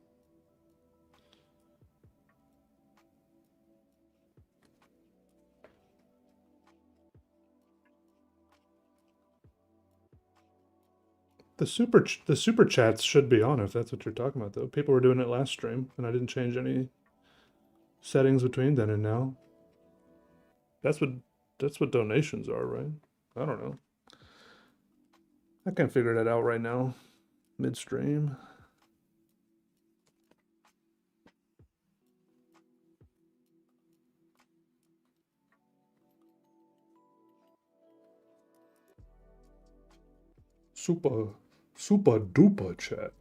The super chats should be on if that's what you're talking about, though. People were doing it last stream, and I didn't change any settings between then and now. That's what donations are, right? I don't know. I can't figure that out right now, midstream. Super duper chat.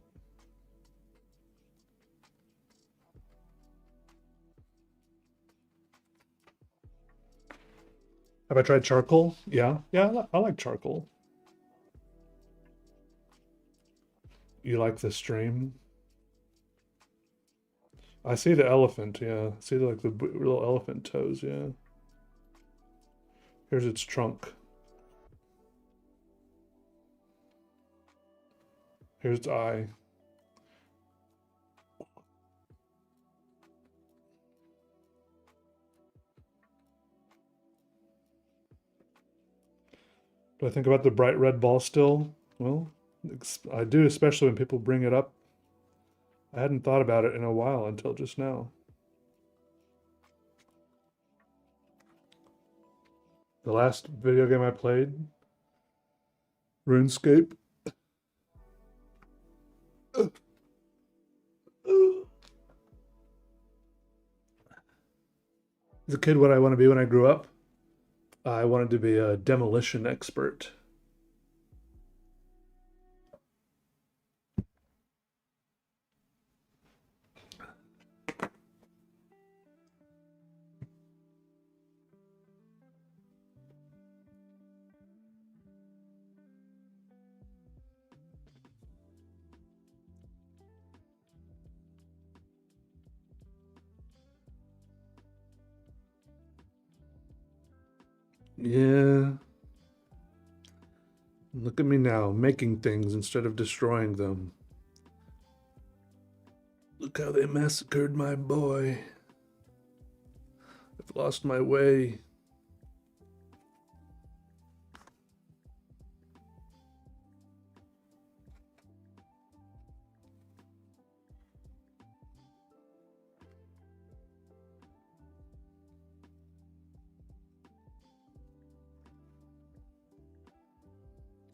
Have I tried charcoal? Yeah, I like charcoal. You like the stream? I see the elephant, yeah. I see like the little elephant toes, yeah. Here's its trunk. Here's its eye. Do I think about the bright red ball still? Well, I do, especially when people bring it up. I hadn't thought about it in a while until just now. The last video game I played, RuneScape. As a kid, what I want to be when I grew up, I wanted to be a demolition expert. Yeah. Look at me now, making things instead of destroying them. Look how they massacred my boy. I've lost my way.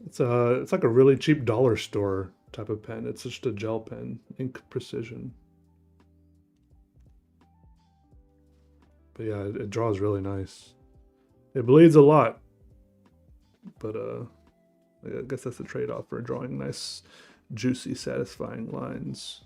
It's like a really cheap dollar store type of pen. It's just a gel pen, ink precision. But yeah, it draws really nice. It bleeds a lot, but I guess that's the trade-off for drawing nice, juicy, satisfying lines.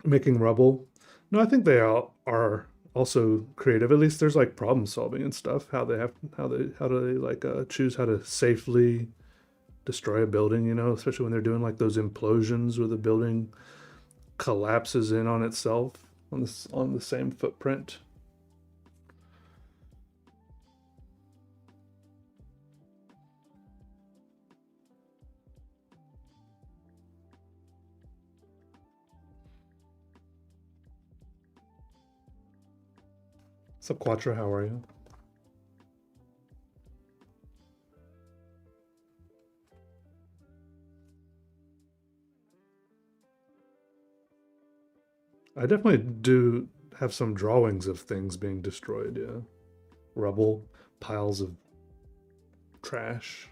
Making rubble. No, I think they all are also creative. At least there's like problem solving and stuff. How do they like choose how to safely destroy a building, especially when they're doing like those implosions where the building collapses in on itself on the same footprint. What's up, Quattro? How are you? I definitely do have some drawings of things being destroyed, yeah. Rubble, piles of trash.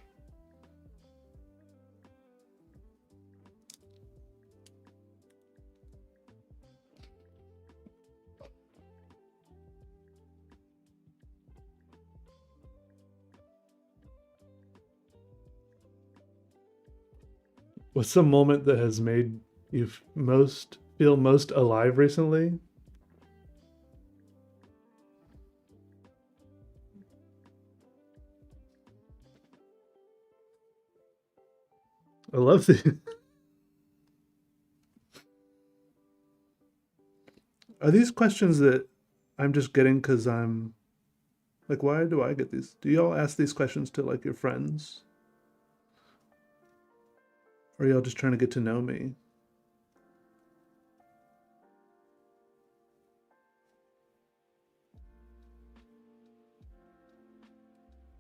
What's the moment that has made you feel most alive recently? I love the. Are these questions that I'm just getting because I'm like, why do I get these? Do y'all ask these questions to like your friends? Or are y'all just trying to get to know me?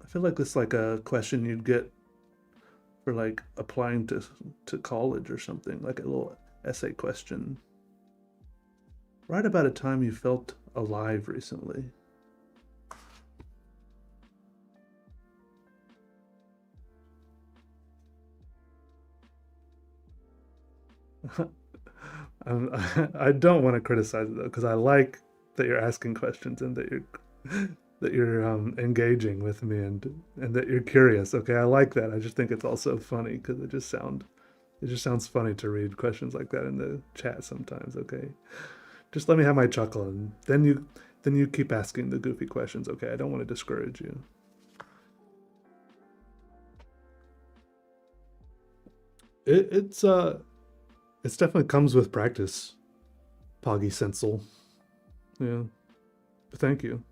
I feel like this like a question you'd get for like applying to college or something, like a little essay question. Write about a time you felt alive recently. I don't want to criticize it though, because I like that you're asking questions and that you're engaging with me and that you're curious. Okay, I like that. I just think it's also funny because it just sounds funny to read questions like that in the chat sometimes. Okay, just let me have my chuckle, and then you keep asking the goofy questions. Okay, I don't want to discourage you. It's definitely comes with practice, Poggy Sensel. Yeah, thank you.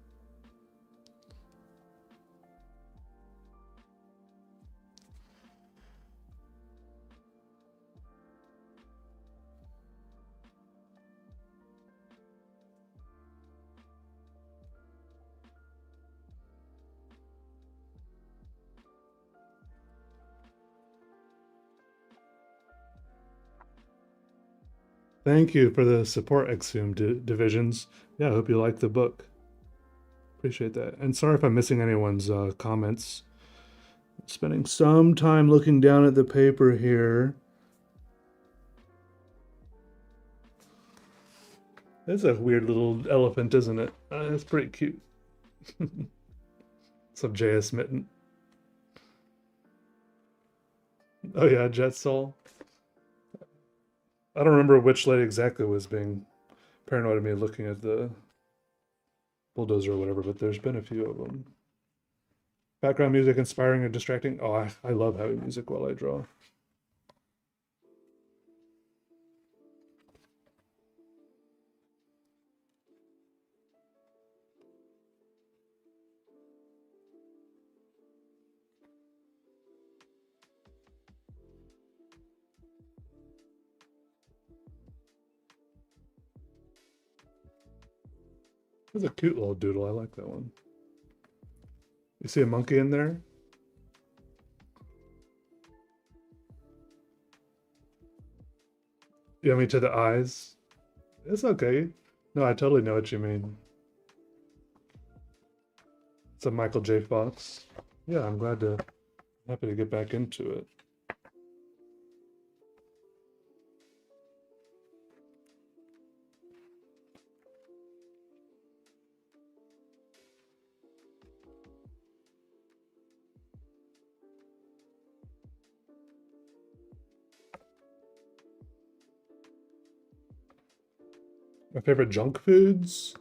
Thank you for the support, Exhumed Divisions. Yeah, I hope you like the book. Appreciate that. And sorry if I'm missing anyone's comments. Spending some time looking down at the paper here. That's a weird little elephant, isn't it? It's pretty cute. Some J.S. Mitten. Oh yeah, Jet Soul. I don't remember which lady exactly was being paranoid of me looking at the bulldozer or whatever, but there's been a few of them. Background music inspiring and distracting. Oh, I love having music while I draw. It's a cute little doodle. I like that one. You see a monkey in there? You want me to the eyes? It's okay. No, I totally know what you mean. It's a Michael J. Fox. Yeah, happy to get back into it. My favorite junk foods?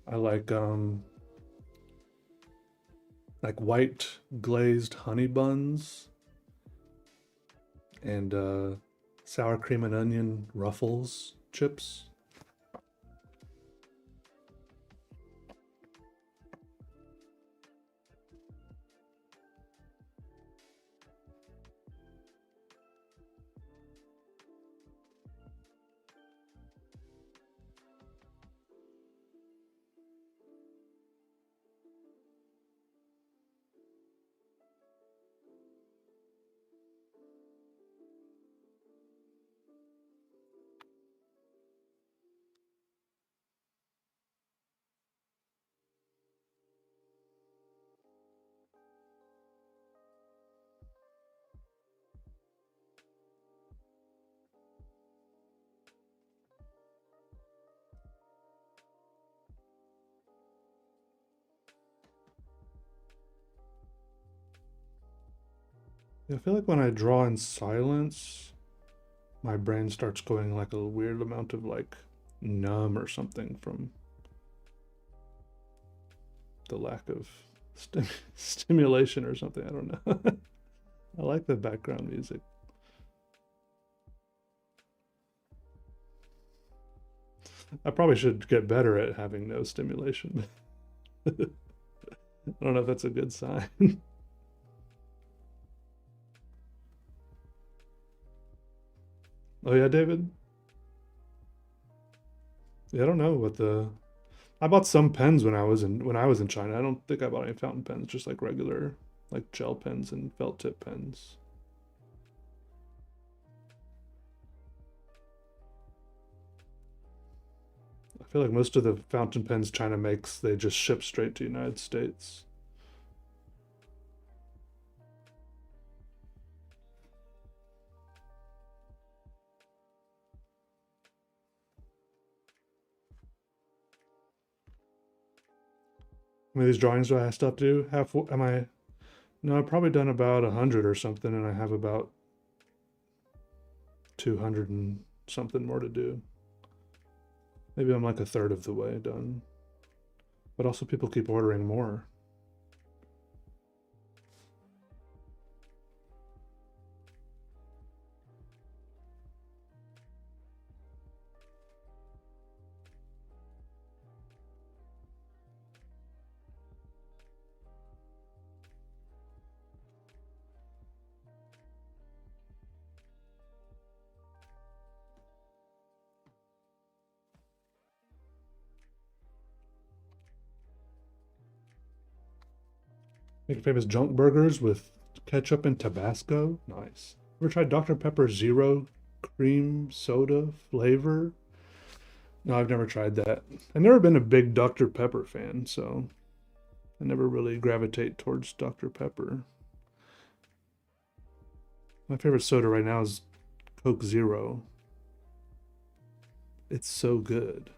I like white glazed honey buns and sour cream and onion Ruffles chips. I feel like when I draw in silence, my brain starts going like a weird amount of like numb or something from the lack of stimulation or something. I don't know. I like the background music. I probably should get better at having no stimulation. I don't know if that's a good sign. Oh yeah, David? Yeah, I don't know what the I bought some pens when I was in China. I don't think I bought any fountain pens, just like regular like gel pens and felt tip pens. I feel like most of the fountain pens China makes, they just ship straight to the United States. How many of these drawings do I still have to do? Am I? No, I've probably done about 100 or something, and I have about 200 and something more to do. Maybe I'm like a third of the way done. But also people keep ordering more. Make famous junk burgers with ketchup and Tabasco. Nice. Ever tried Dr. Pepper Zero cream soda flavor? No, I've never tried that. I've never been a big Dr. Pepper fan, so I never really gravitate towards Dr. Pepper. My favorite soda right now is Coke Zero. It's so good.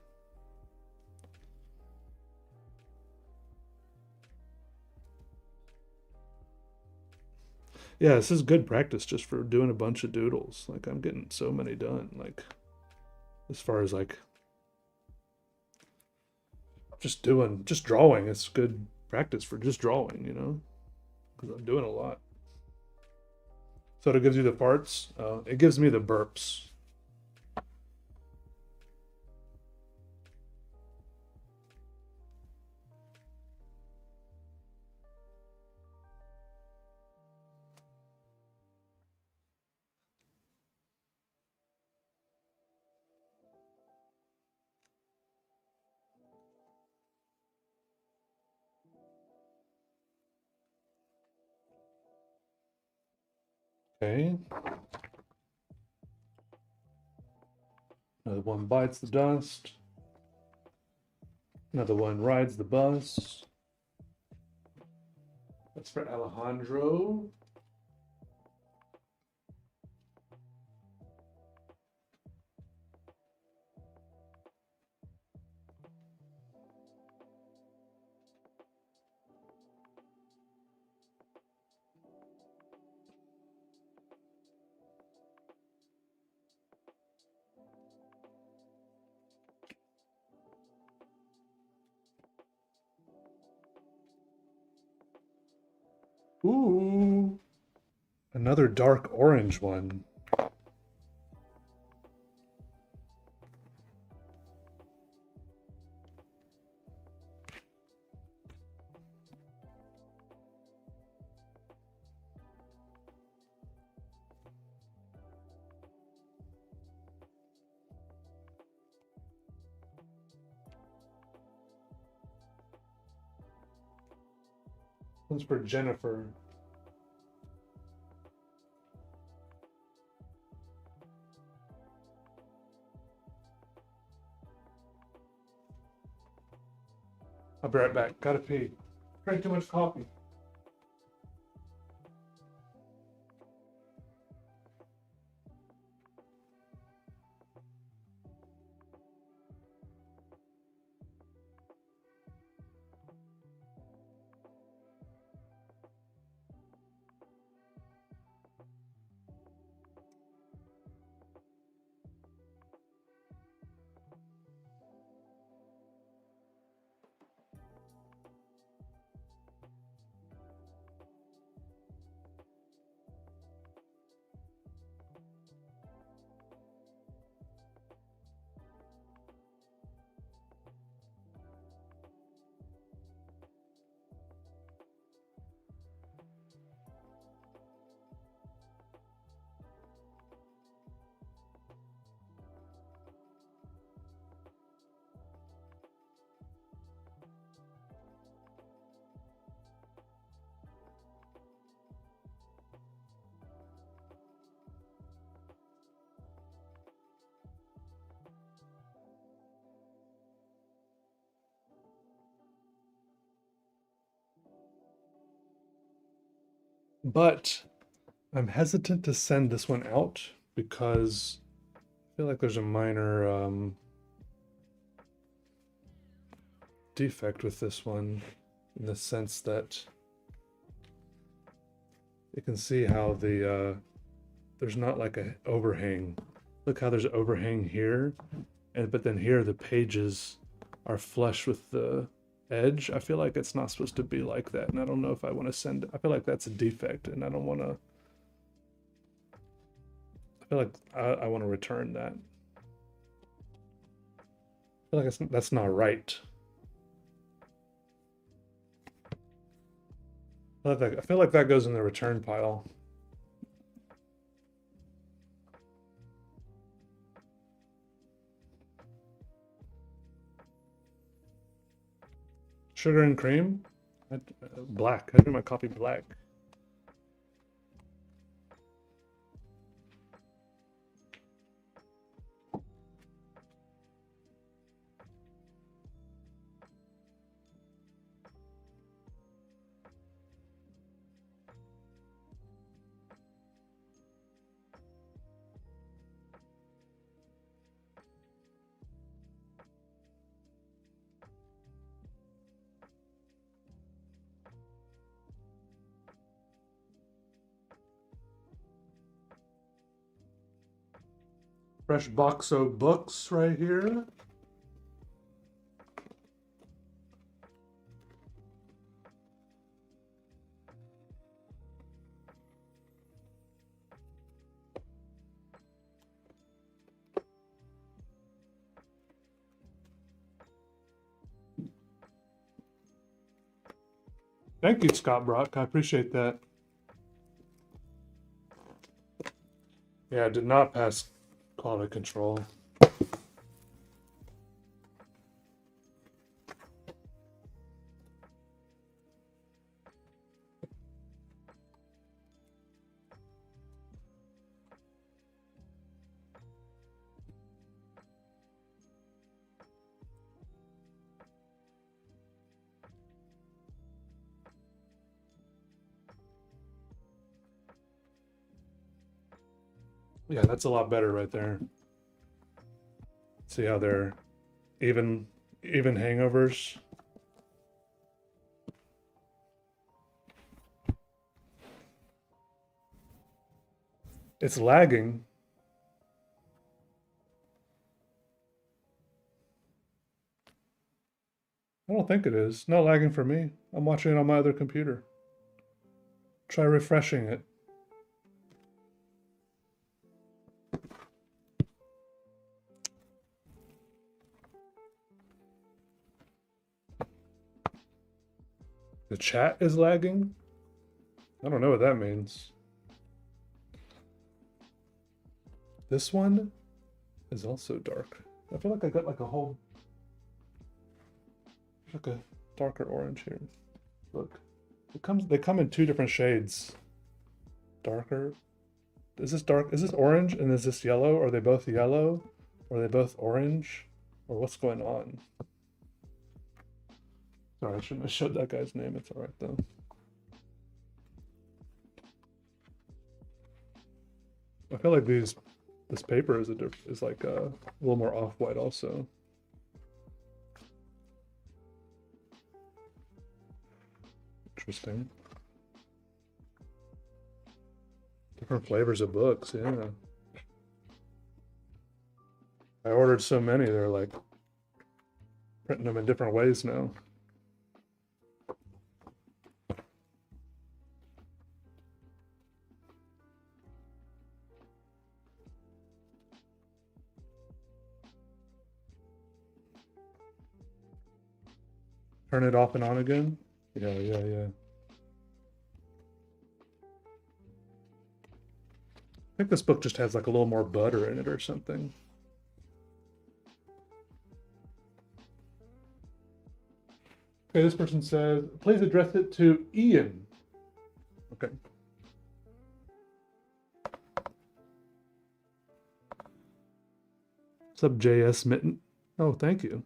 Yeah, this is good practice just for doing a bunch of doodles. Like I'm getting so many done. Like as far as like just drawing, it's good practice for just drawing, you know, because I'm doing a lot. So it gives you the farts. It gives me the burps. Okay. Another one bites the dust. Another one rides the bus. That's for Alejandro. Ooh. Another dark orange one. One's for Jennifer. I'll be right back. Gotta pee. Drank too much coffee. But I'm hesitant to send this one out because I feel like there's a minor defect with this one in the sense that you can see how there's not like a overhang. Look how there's an overhang here, and but then here the pages are flush with the edge. I feel like it's not supposed to be like that, and I don't know if I want to send. I feel like that's a defect, and I don't want to. I feel like I want to return that. I feel like that's not right. I feel like that goes in the return pile. Sugar and cream? Black. I do my coffee black. Fresh box of books right here. Thank you, Scott Brock. I appreciate that. Yeah, I did not pass quality control. Yeah, that's a lot better right there. See how they're even hangovers. It's lagging. I don't think it is. Not lagging for me. I'm watching it on my other computer. Try refreshing it. The chat is lagging? I don't know what that means. This one is also dark. I feel like I got like a whole, like a darker orange here. Look, they come in two different shades. Darker. Is this dark? Is this orange and is this yellow? Are they both yellow? Or are they both orange? Or what's going on? Sorry, I shouldn't have showed that guy's name. It's all right though. I feel like this paper is like a little more off-white also. Interesting. Different flavors of books, yeah. I ordered so many, they're like printing them in different ways now. Turn it off and on again? Yeah. I think this book just has like a little more butter in it or something. Okay, this person says, please address it to Ian. Okay. What's up, JS Mitten? Oh, thank you.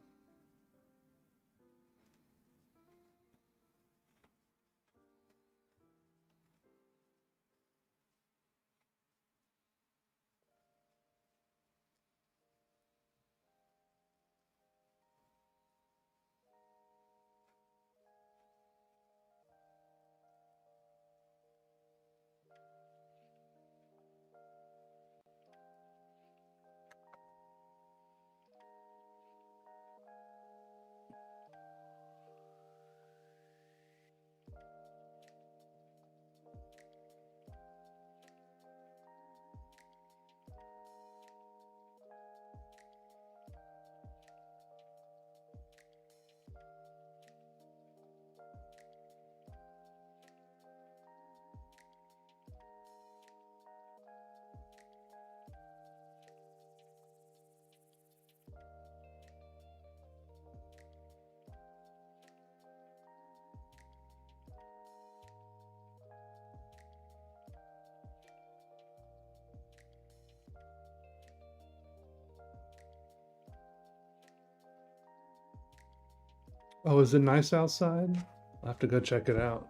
Oh, is it nice outside? I'll have to go check it out.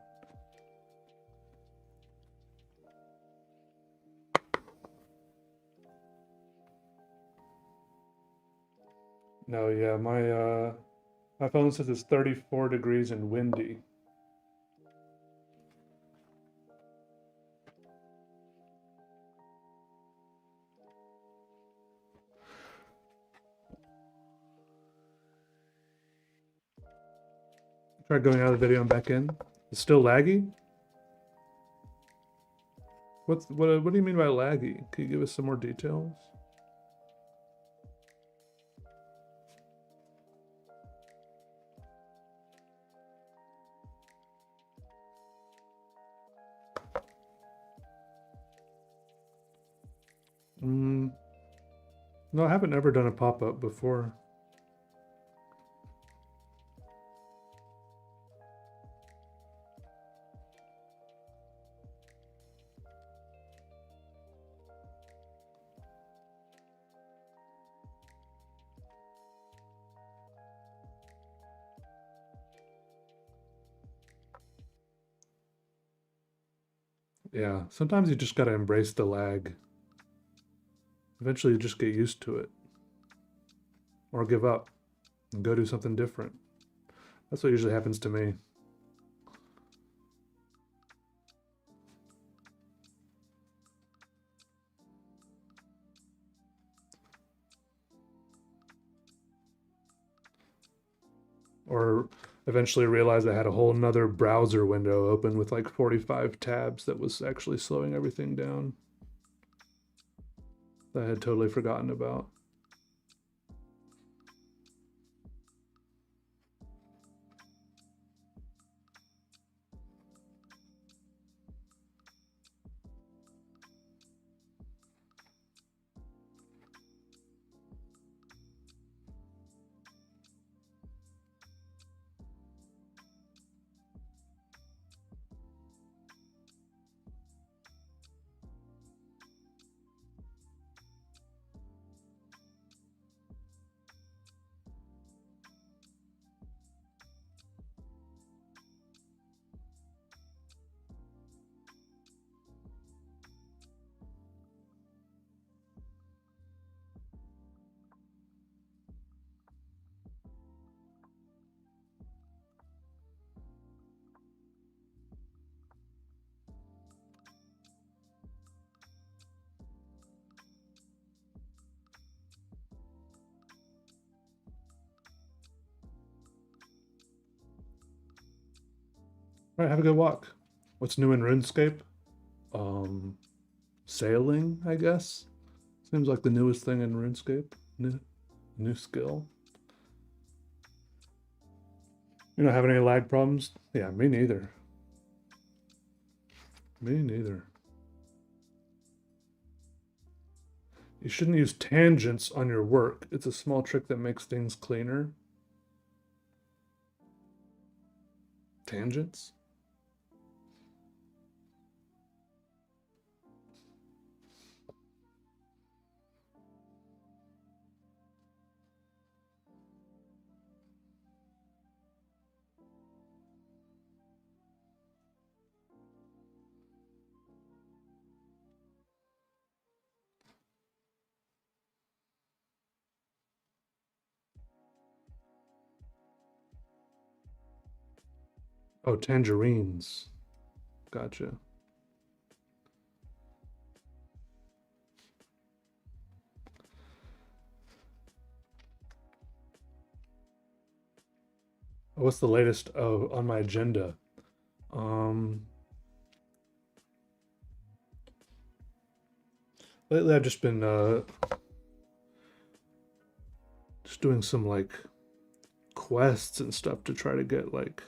No, yeah, my phone says it's 34 degrees and windy. Try going out of the video and back in. It's still laggy? What do you mean by laggy? Can you give us some more details? No, I haven't ever done a pop-up before. Yeah, sometimes you just gotta embrace the lag. Eventually you just get used to it. Or give up and go do something different. That's what usually happens to me. Or eventually realize I had a whole nother browser window open with like 45 tabs that was actually slowing everything down that I had totally forgotten about. All right, have a good walk. What's new in RuneScape? Sailing, I guess. Seems like the newest thing in RuneScape. New skill. You don't have any lag problems? Yeah, me neither. Me neither. You shouldn't use tangents on your work. It's a small trick that makes things cleaner. Tangents? Oh, tangerines. Gotcha. What's the latest on my agenda? Lately I've just been just doing some like quests and stuff to try to get like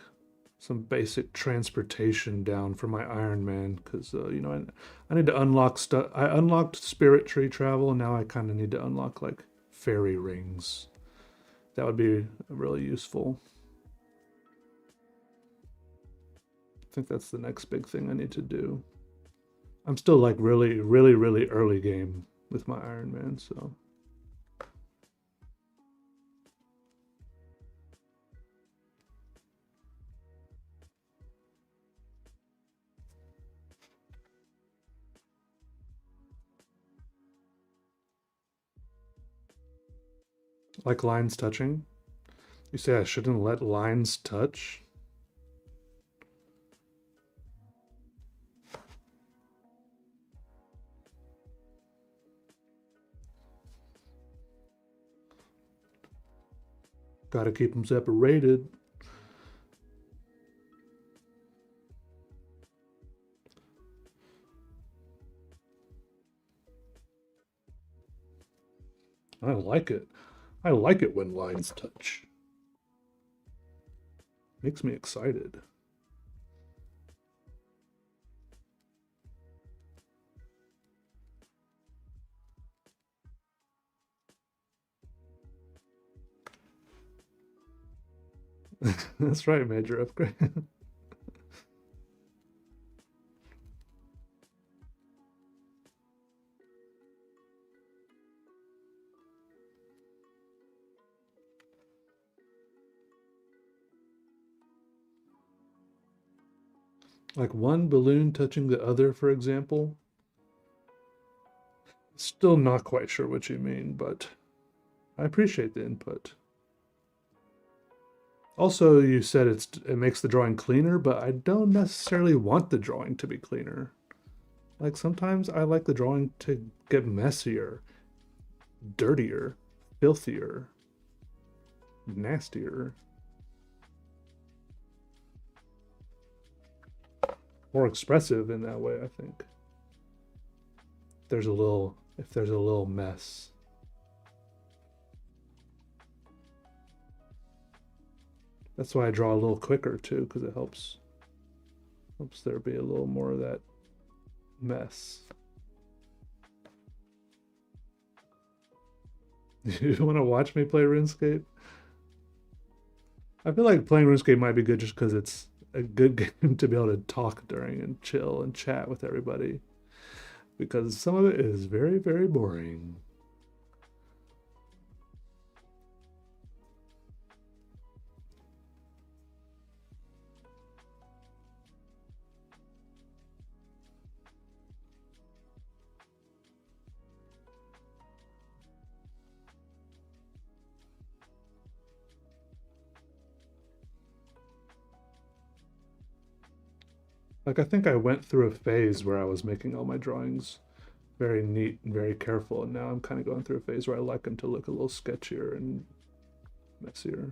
some basic transportation down for my Iron Man because you know I need to unlock stuff. I unlocked Spirit Tree travel and now I kind of need to unlock like fairy rings. That would be really useful. I think that's the next big thing I need to do. I'm still like really early game with my Iron Man, so. Like lines touching? You say I shouldn't let lines touch? Gotta keep them separated. I like it. I like it when lines touch. Makes me excited. That's right, major upgrade. Like one balloon touching the other, for example. Still not quite sure what you mean, but I appreciate the input. Also, you said it makes the drawing cleaner, but I don't necessarily want the drawing to be cleaner. Like sometimes I like the drawing to get messier, dirtier, filthier, nastier, more expressive in that way, I think. If there's a little mess. That's why I draw a little quicker too, because it helps there be a little more of that mess. You want to watch me play RuneScape? I feel like playing RuneScape might be good just because it's a good game to be able to talk during and chill and chat with everybody. Because some of it is very, very boring. Like I think I went through a phase where I was making all my drawings very neat and very careful, and now I'm kind of going through a phase where I like them to look a little sketchier and messier.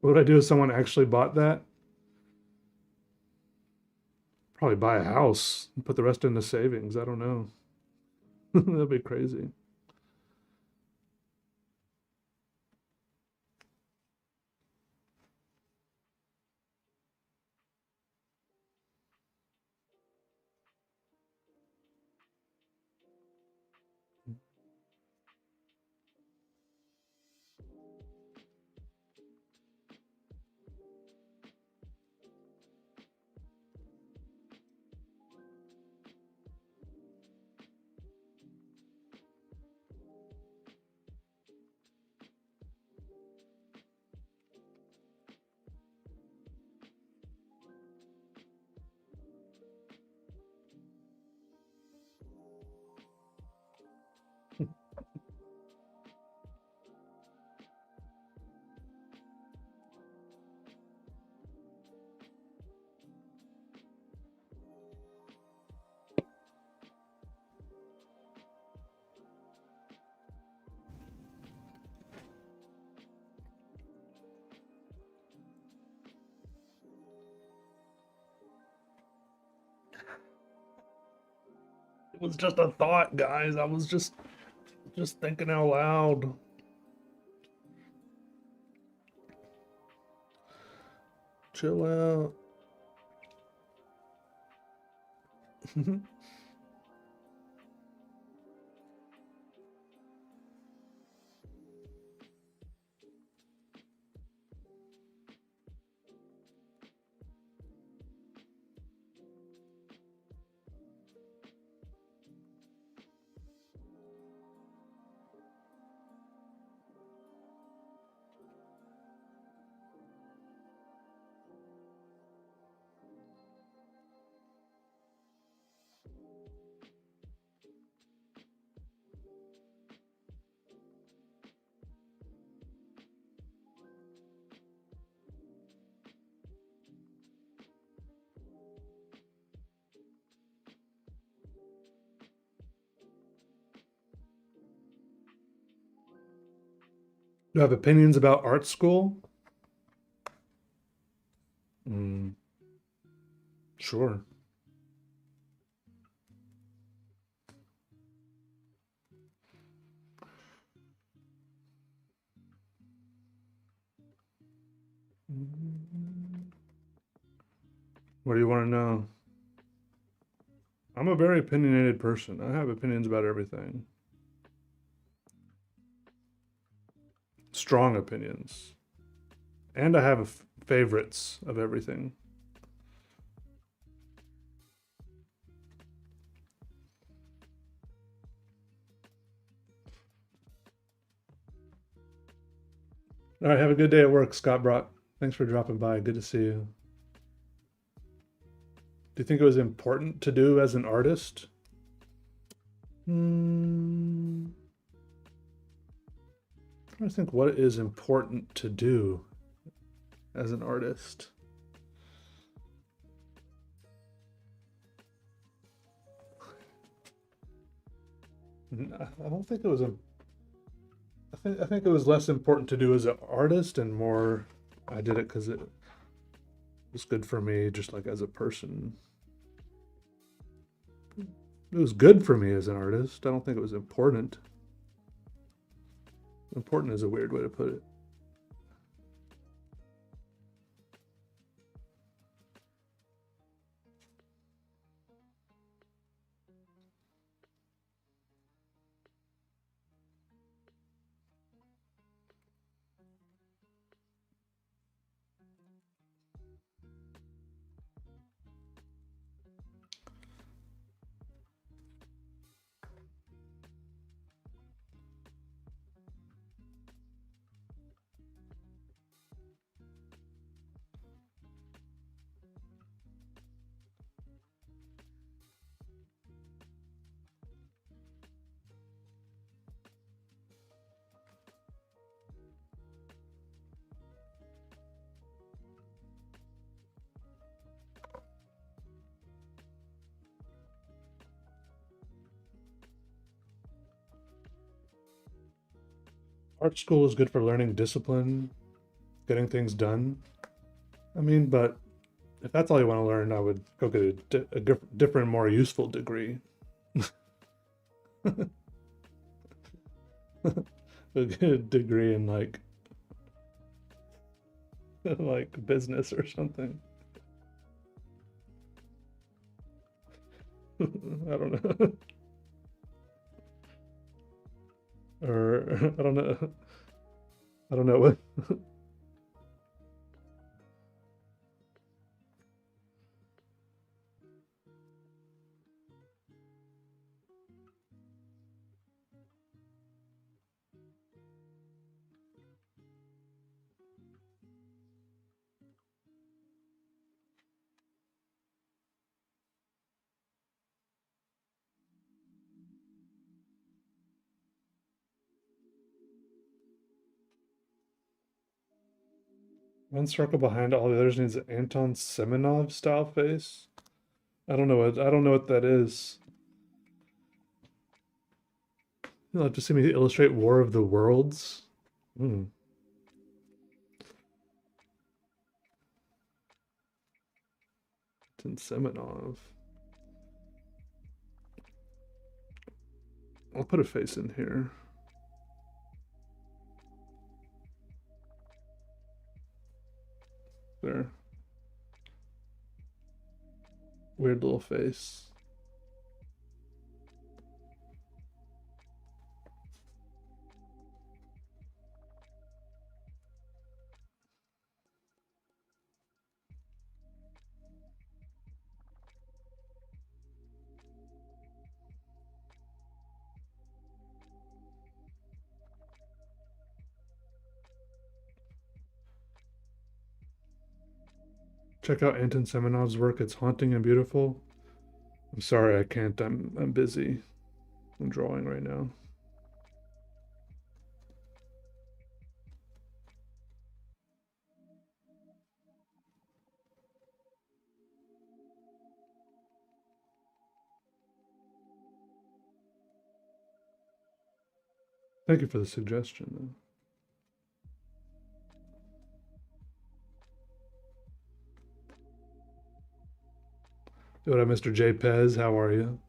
What would I do if someone actually bought that? Probably buy a house and put the rest into savings. I don't know. That'd be crazy. It was just a thought, guys. I was just thinking out loud. Chill out. Do I have opinions about art school? Mm, sure. What do you want to know? I'm a very opinionated person. I have opinions about everything. Strong opinions. And I have favorites of everything. All right, have a good day at work, Scott Brock. Thanks for dropping by. Good to see you. Do you think it was important to do as an artist? Hmm. I'm trying to think what is important to do as an artist. I don't think it was a. I think it was less important to do as an artist and more. I did it because it was good for me, just like as a person. It was good for me as an artist. I don't think it was important. Important is a weird way to put it. Art school is good for learning discipline, getting things done. I mean, but if that's all you want to learn, I would go get a different, more useful degree. A good degree in like business or something. I don't know. Or I don't know. I don't know what. One circle behind all the others needs an Anton Semenov style face. I don't know what that is. You'll have to see me illustrate War of the Worlds. Hmm. Anton Semenov. I'll put a face in here. There. Weird little face. Check out Anton Semenov's work. It's haunting and beautiful. I'm sorry I can't. I'm busy. I'm drawing right now. Thank you for the suggestion, though. What up, Mr. J. Pez? How are you?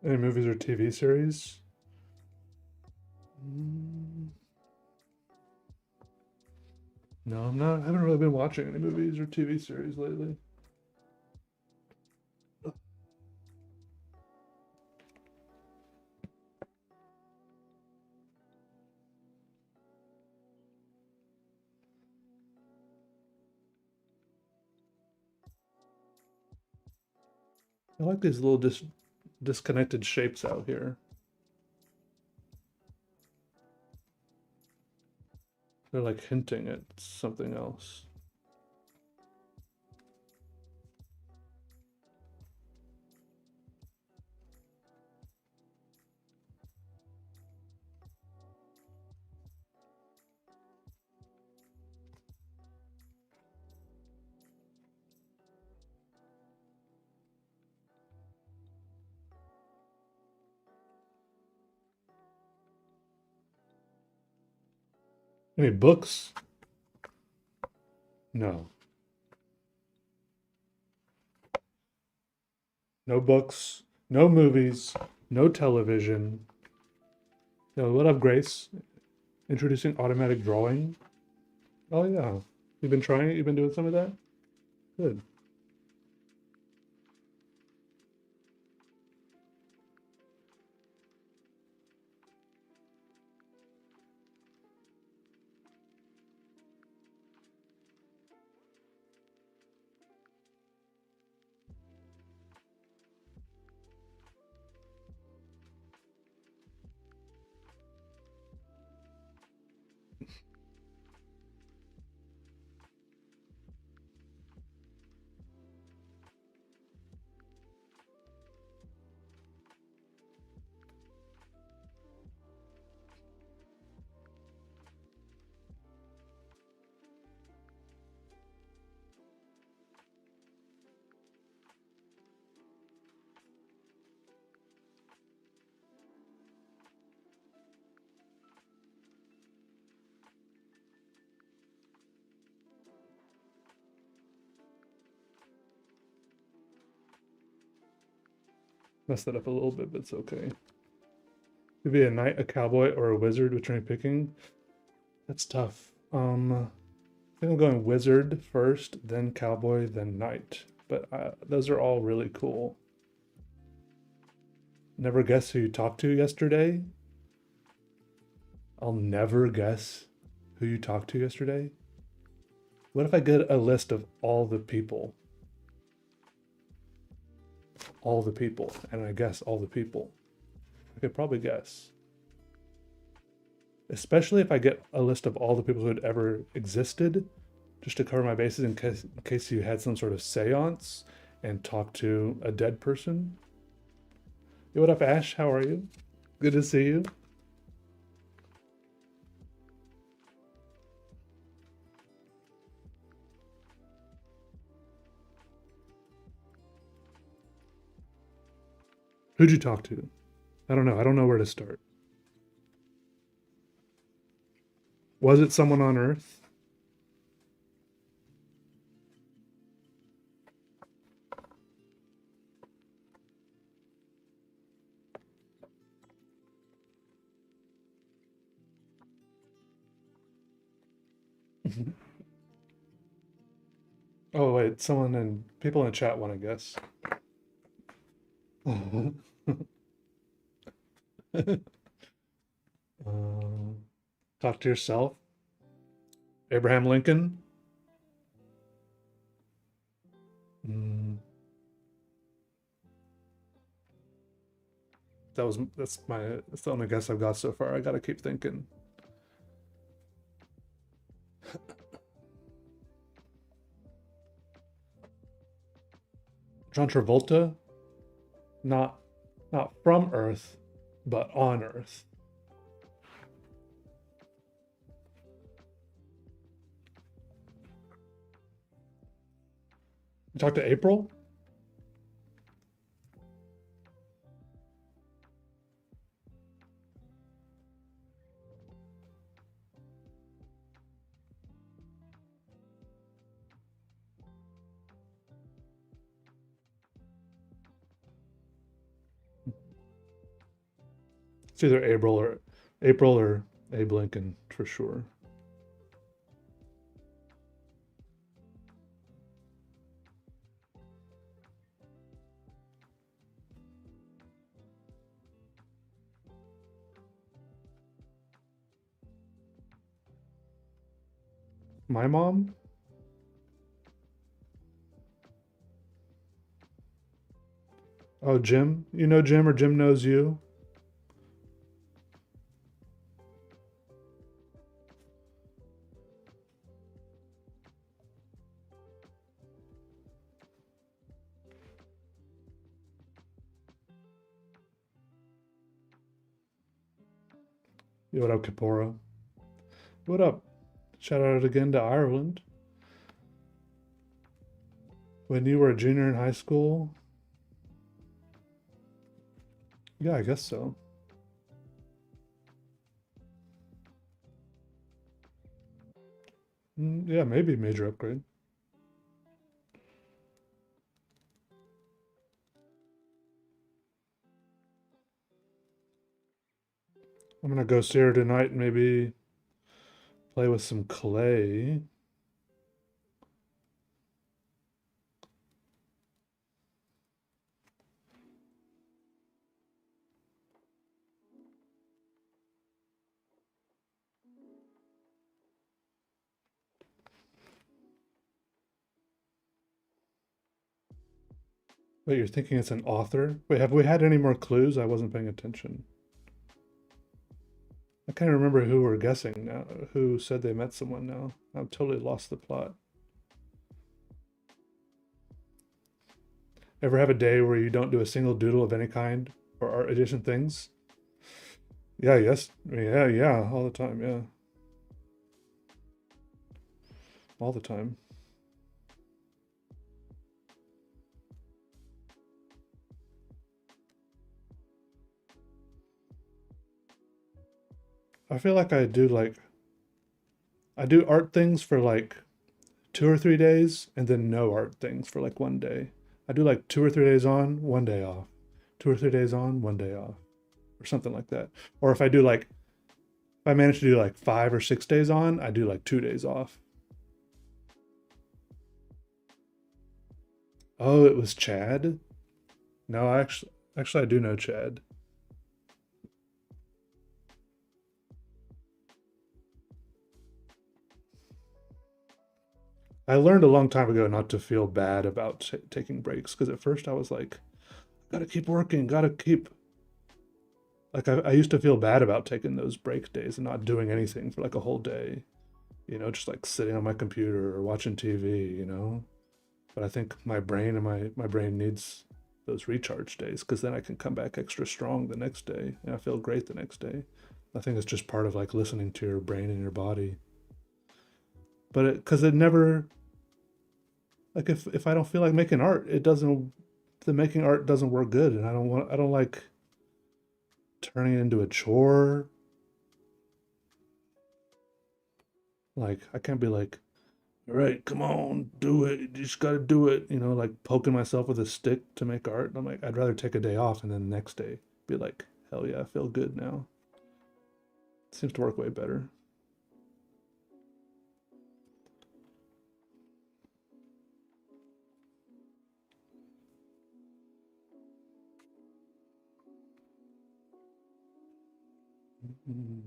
Any movies or TV series? Mm, no, I'm not. I haven't really been watching any movies or TV series lately. I like these little disconnected shapes out here. They're like hinting at something else. Any books? No. No books, no movies, no television. Yo, what up, Grace? Introducing automatic drawing. Oh yeah. You've been trying it? You've been doing some of that? Good. Messed that up a little bit, but it's okay. Could be a knight, a cowboy, or a wizard. Which one are you picking? That's tough. I think I'm going wizard first, then cowboy, then knight. But those are all really cool. Never guess who you talked to yesterday? I'll never guess who you talked to yesterday. What if I get a list of all the people? All the people, and I guess all the people. I could probably guess. Especially if I get a list of all the people who had ever existed, just to cover my bases in case you had some sort of seance and talked to a dead person. Hey, what up, Ash? How are you? Good to see you. Who'd you talk to? I don't know. I don't know where to start. Was it someone on Earth? Oh wait, people in the chat want to guess. Um, talk to yourself. Abraham Lincoln. Mm, that's the only guess I've got so far. I gotta keep thinking. John Travolta, not not from Earth, but on Earth. You talk to April? It's either April or Abe Lincoln for sure. My mom? Oh, Jim? You know Jim or Jim knows you? Yo, what up, Kapora? What up? Shout out again to Ireland. When you were a junior in high school? Yeah, I guess so. Yeah, maybe major upgrade. I'm gonna go see her tonight and maybe play with some clay. Wait, you're thinking it's an author? Wait, have we had any more clues? I wasn't paying attention. I can't remember who we're guessing now. Who said they met someone now? I've totally lost the plot. Ever have a day where you don't do a single doodle of any kind or art edition things? Yeah, yes. Yeah, all the time, yeah. All the time. I feel like I do art things for like 2 or 3 days and then no art things for like one day. I do like 2 or 3 days on, one day off. 2 or 3 days on, one day off. Or something like that. Or if I manage to do like 5 or 6 days on, I do like 2 days off. Oh, it was Chad? No, actually I do know Chad. I learned a long time ago not to feel bad about taking breaks because at first I was like, gotta keep working, gotta keep. Like, I used to feel bad about taking those break days and not doing anything for like a whole day, just like sitting on my computer or watching TV. But I think my brain and my brain needs those recharge days because then I can come back extra strong the next day and I feel great the next day. I think it's just part of like listening to your brain and your body. But because it never, like, if I don't feel like making art, the making art doesn't work good, and I don't like turning it into a chore. Like, I can't be like, all right, come on, do it. You just got to do it. Like poking myself with a stick to make art. I'm like, I'd rather take a day off and then the next day be like, hell yeah, I feel good now. It seems to work way better. Mm.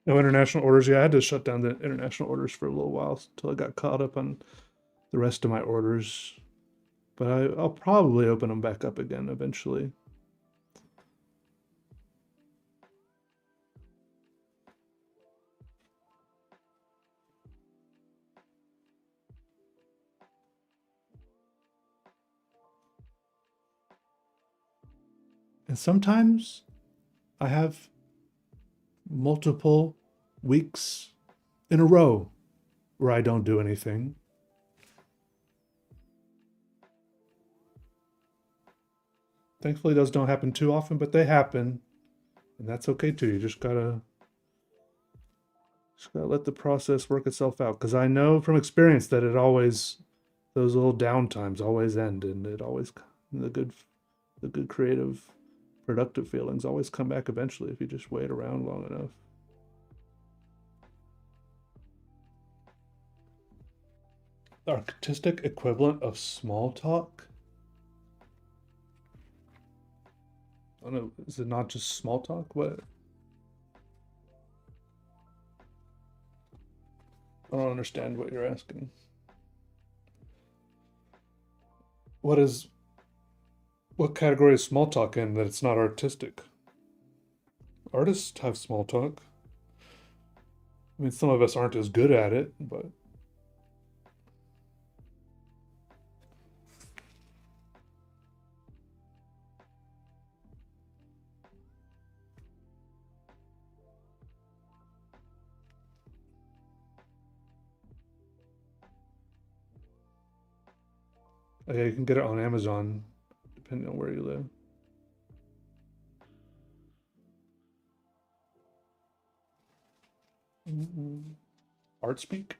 No international orders. Yeah, I had to shut down the international orders for a little while until I got caught up on the rest of my orders. But I'll probably open them back up again eventually. And sometimes I have multiple weeks in a row where I don't do anything. Thankfully, those don't happen too often, but they happen, and that's okay too. You just gotta let the process work itself out. Because I know from experience that those little downtimes always end, and it always the good creative, productive feelings always come back eventually if you just wait around long enough. The artistic equivalent of small talk? I don't know. Is it not just small talk? What? I don't understand what you're asking. What is what category is small talk in that it's not artistic? Artists have small talk. I mean, some of us aren't as good at it, but yeah, you can get it on Amazon, depending on where you live. Art speak.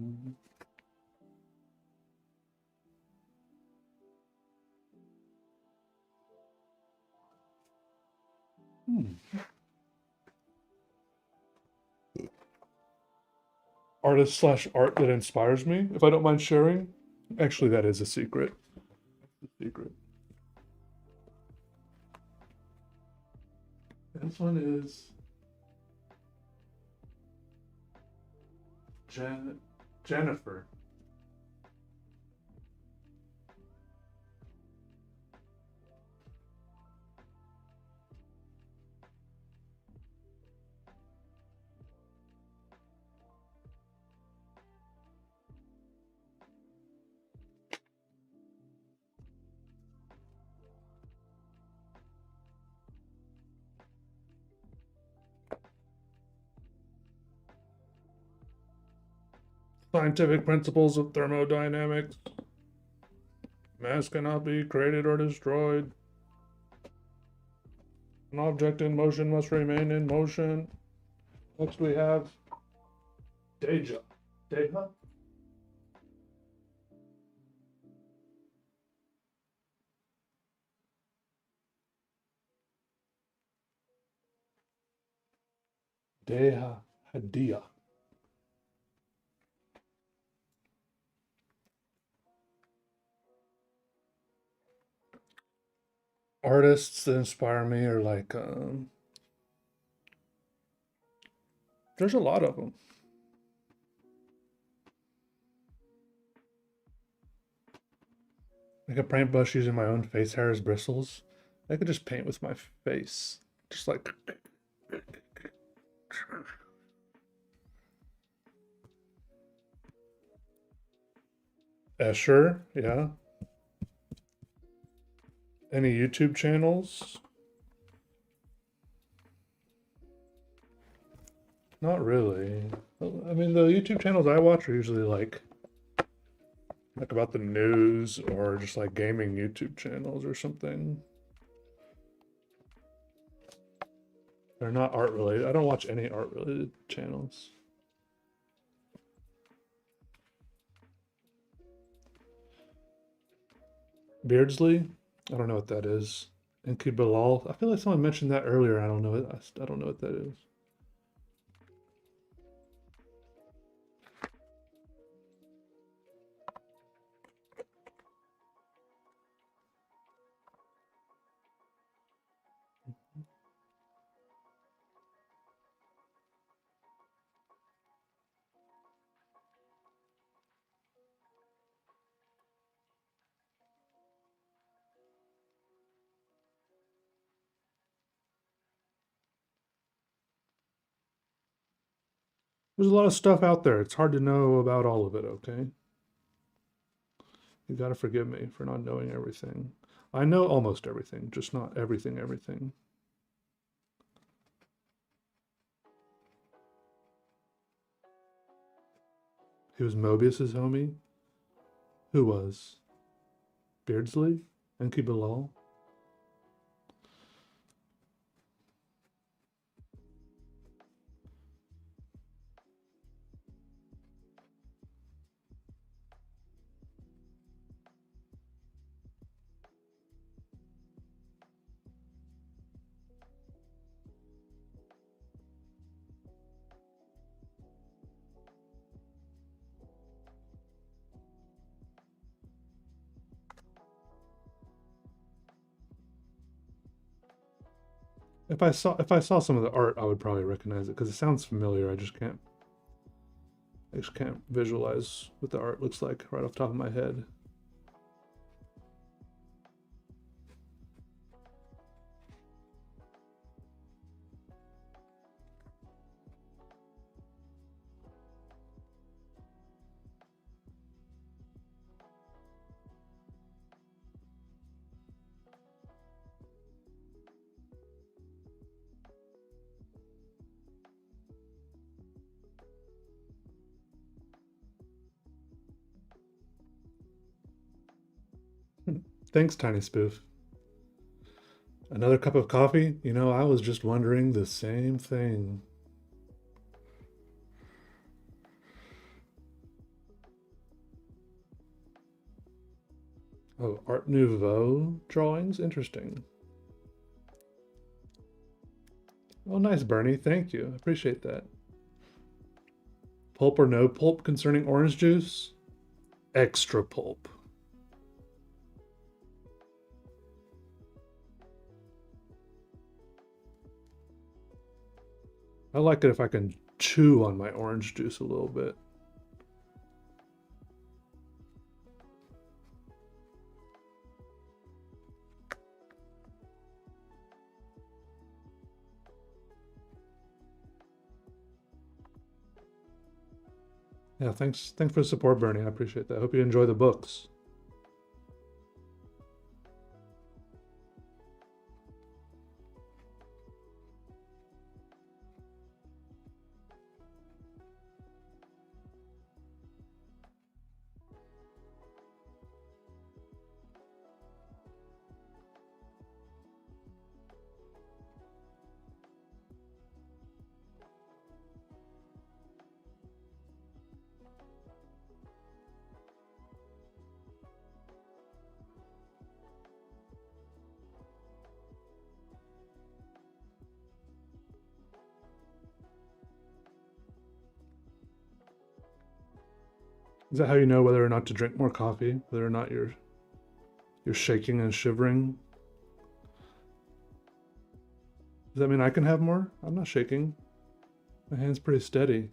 Mhm. Hmm. Artist slash art that inspires me, if I don't mind sharing. Actually, that is a secret. Secret. This one is Jennifer. Scientific principles of thermodynamics. Mass cannot be created or destroyed. An object in motion must remain in motion. Next we have Deja. Deja? Deha Hadia. Artists that inspire me are like, there's a lot of them. I could paintbrush using my own face hair as bristles. I could just paint with my face. Just like. Escher, yeah. Any YouTube channels? Not really. I mean, the YouTube channels I watch are usually like Like about the news or just like gaming YouTube channels or something. They're not art related. I don't watch any art related channels. Beardsley? I don't know what that is. Enki Bilal? I feel like someone mentioned that earlier. I don't know it. I don't know what that is. There's a lot of stuff out there. It's hard to know about all of it, okay? You gotta forgive me for not knowing everything. I know almost everything, just not everything. He was Mobius's homie? Who was? Beardsley? Enki Bilal? If I saw some of the art, I would probably recognize it because it sounds familiar. I just can't visualize what the art looks like right off the top of my head. Thanks, Tiny Spoof. Another cup of coffee? You know, I was just wondering the same thing. Oh, Art Nouveau drawings? Interesting. Oh, nice, Bernie. Thank you. I appreciate that. Pulp or no pulp concerning orange juice? Extra pulp. I like it if I can chew on my orange juice a little bit. Yeah, thanks for the support, Bernie. I appreciate that. I hope you enjoy the books. Is that how you know whether or not to drink more coffee? Whether or not you're shaking and shivering? Does that mean I can have more? I'm not shaking. My hand's pretty steady.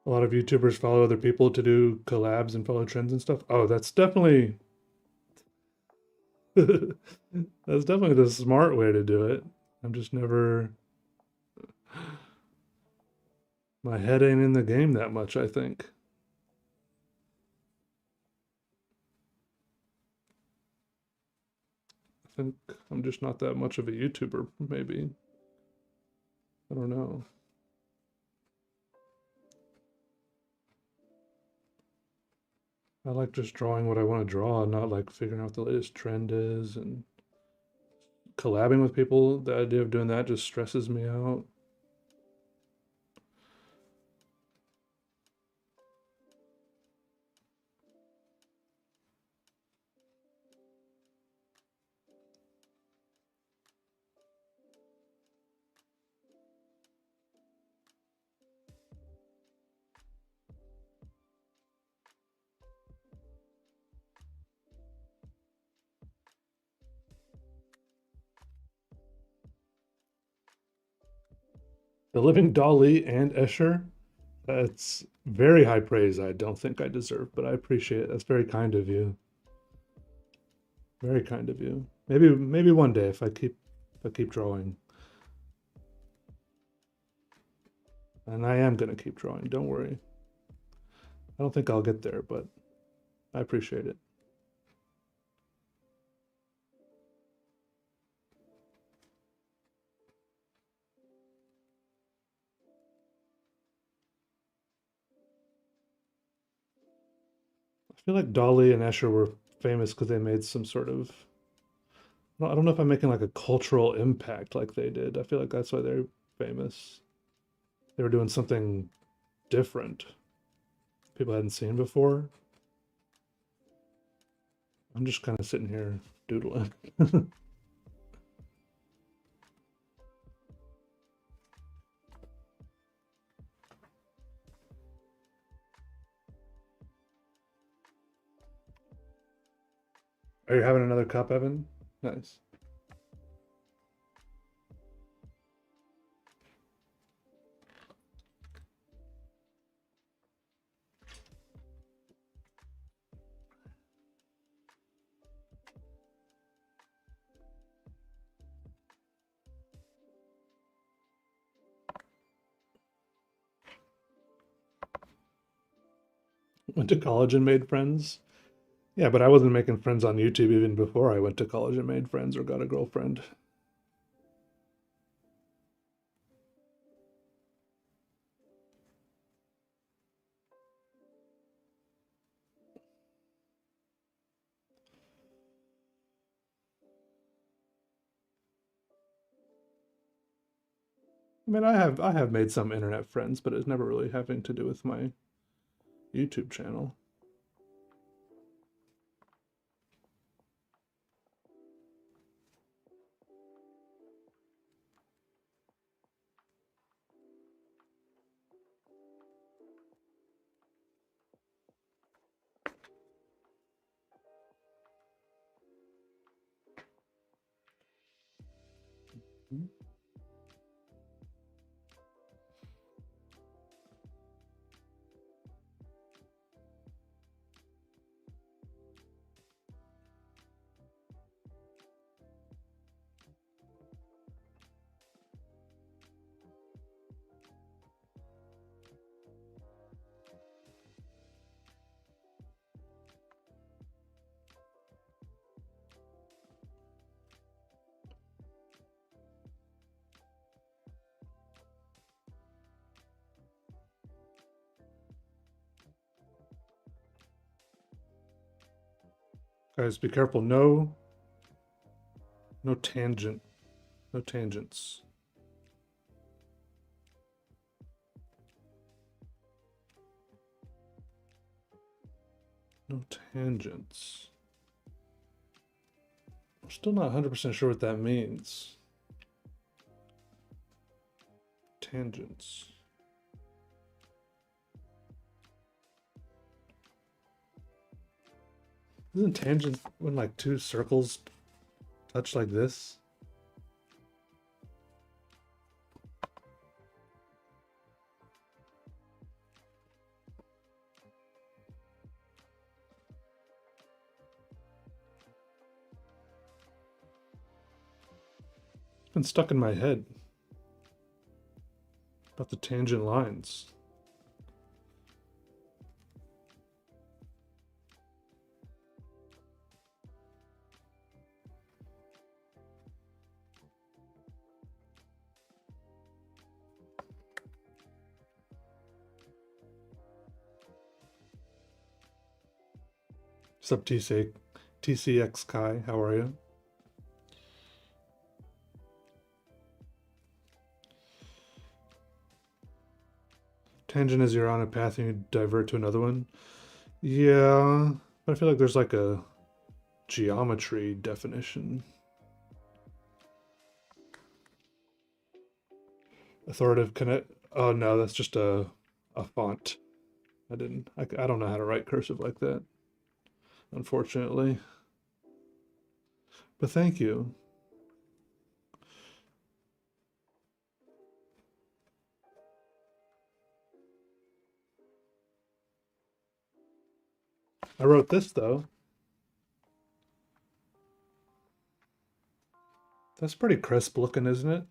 A lot of YouTubers follow other people to do collabs and follow trends and stuff. Oh, that's definitely that's definitely the smart way to do it. I'm just never my head ain't in the game that much, I think. think I'm just not that much of a YouTuber, maybe. I don't know. I like just drawing what I want to draw, not like figuring out what the latest trend is, and collabing with people. The idea of doing that just stresses me out. The Living Dolly and Escher, that's very high praise. I don't think I deserve, but I appreciate it. That's very kind of you. Very kind of you. Maybe one day if I keep drawing. And I am gonna keep drawing, don't worry. I don't think I'll get there, but I appreciate it. I feel like Dolly and Escher were famous because they made some sort of, I don't know if I'm making like a cultural impact like they did. I feel like that's why they're famous. They were doing something different people hadn't seen before. I'm just kind of sitting here doodling. Are you having another cup, Evan? Nice. Went to college and made friends. Yeah, but I wasn't making friends on YouTube even before I went to college and made friends or got a girlfriend. I mean, I have made some internet friends, but it's never really having to do with my YouTube channel. Guys, be careful. No tangent. No tangents. No tangents. I'm still not 100% sure what that means. Tangents. Isn't tangent when like two circles touch like this? It's been stuck in my head about the tangent lines. Sub TCX Kai, how are you? Tangent is you're on a path and you divert to another one. Yeah, but I feel like there's like a geometry definition. Authoritative connect. Oh no, that's just a font. I don't know how to write cursive like that, unfortunately. But thank you. I wrote this though. That's pretty crisp looking, isn't it?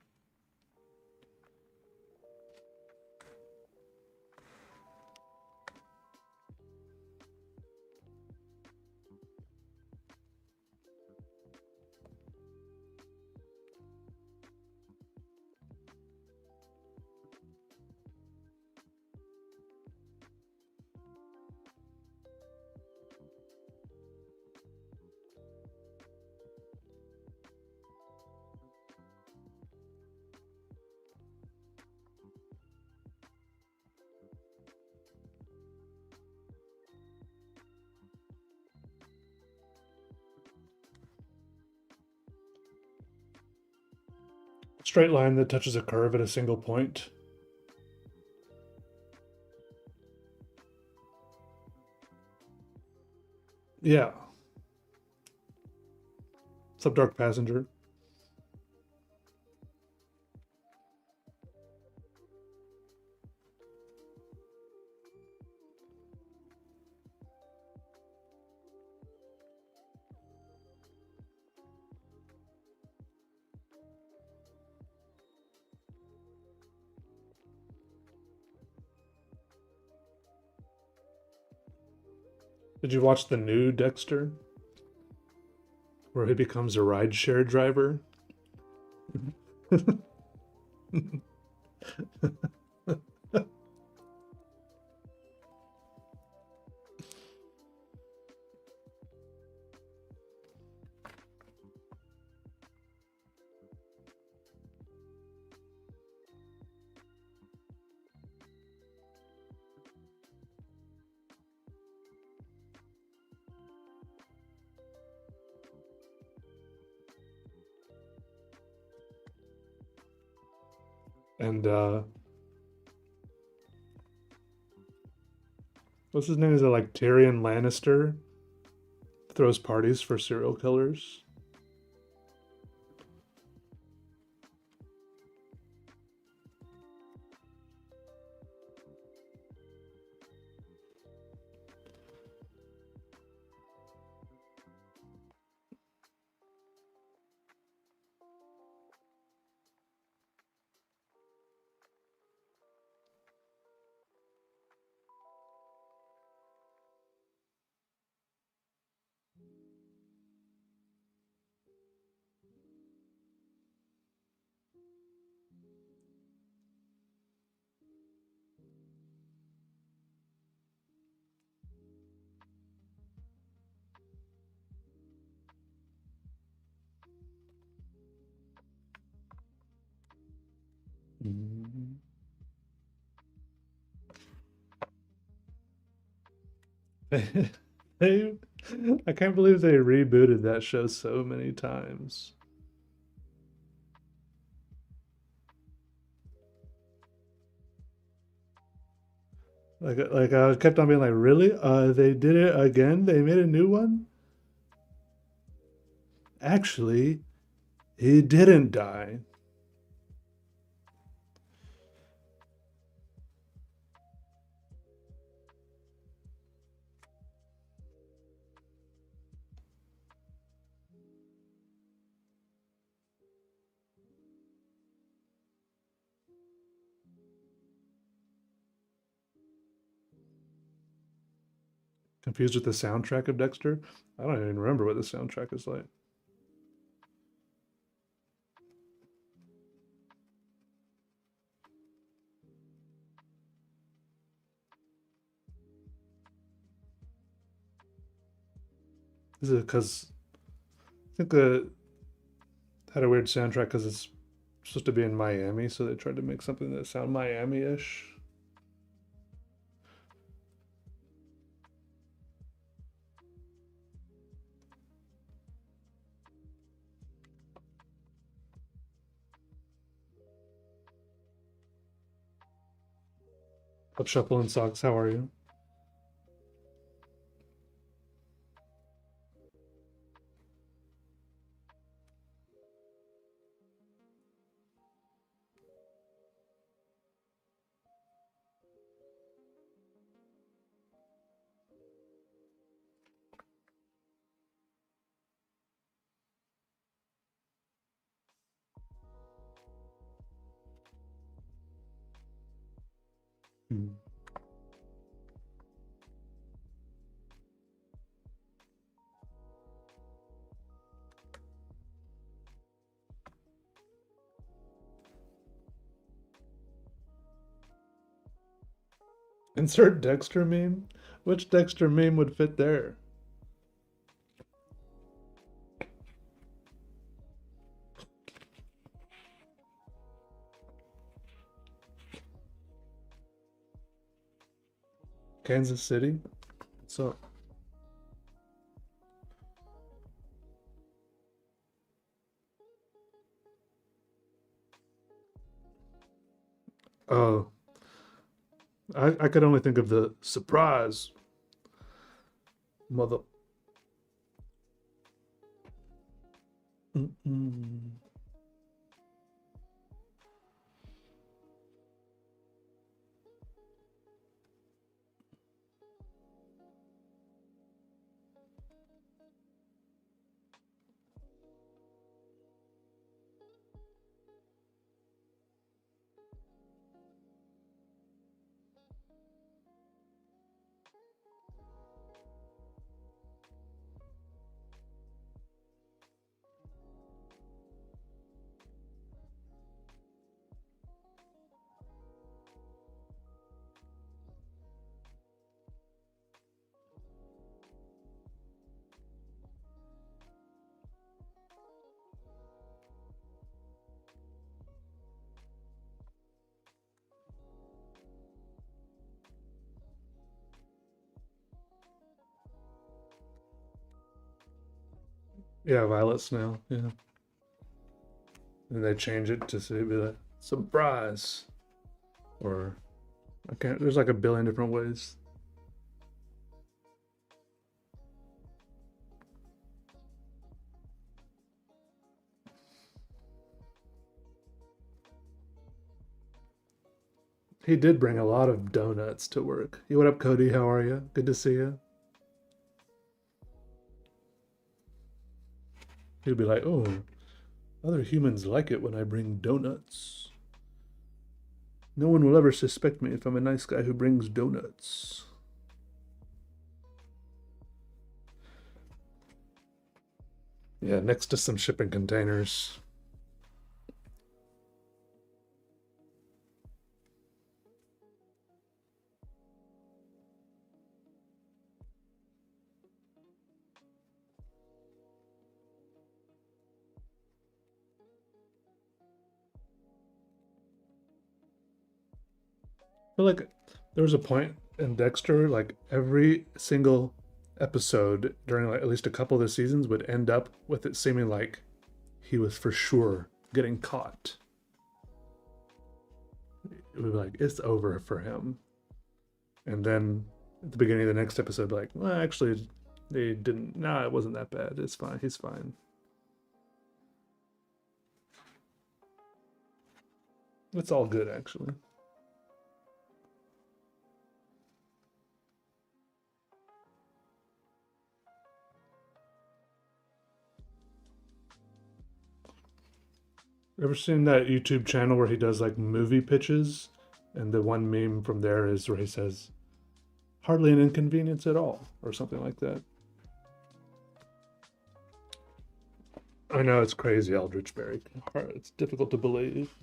Straight line that touches a curve at a single point. Yeah. Subdark Passenger. Did you watch the new Dexter? Where he becomes a rideshare driver? And what's his name? Is it like Tyrion Lannister? Throws parties for serial killers. Mm. They, I can't believe they rebooted that show so many times. Like I kept on being like, really? They did it again? They made a new one? Actually, he didn't die. Confused with the soundtrack of Dexter? I don't even remember what the soundtrack is like. Is it because I think the had a weird soundtrack because it's supposed to be in Miami, so they tried to make something that sound Miami-ish. Up Shuffle and Socks, how are you? Hmm. Insert Dexter meme? Which Dexter meme would fit there? Kansas City? So, oh, I could only think of the surprise mother. Mm-mm. Yeah, Violet Snail. Yeah, and they change it to say be like surprise, or I can't. There's like a billion different ways. He did bring a lot of donuts to work. Hey, what up, Cody? How are you? Good to see you. He'd be like, "Oh, other humans like it when I bring donuts. No one will ever suspect me if I'm a nice guy who brings donuts." Yeah, next to some shipping containers. I feel like there was a point in Dexter, like every single episode during like at least a couple of the seasons would end up with it seeming like he was for sure getting caught. It would be like it's over for him, and then at the beginning of the next episode, like, well, actually, they didn't. Nah, it wasn't that bad. It's fine. He's fine. It's all good actually. Ever seen that YouTube channel where he does like movie pitches? And the one meme from there is where he says, hardly an inconvenience at all, or something like that. I know it's crazy, Eldritch Berry. It's difficult to believe.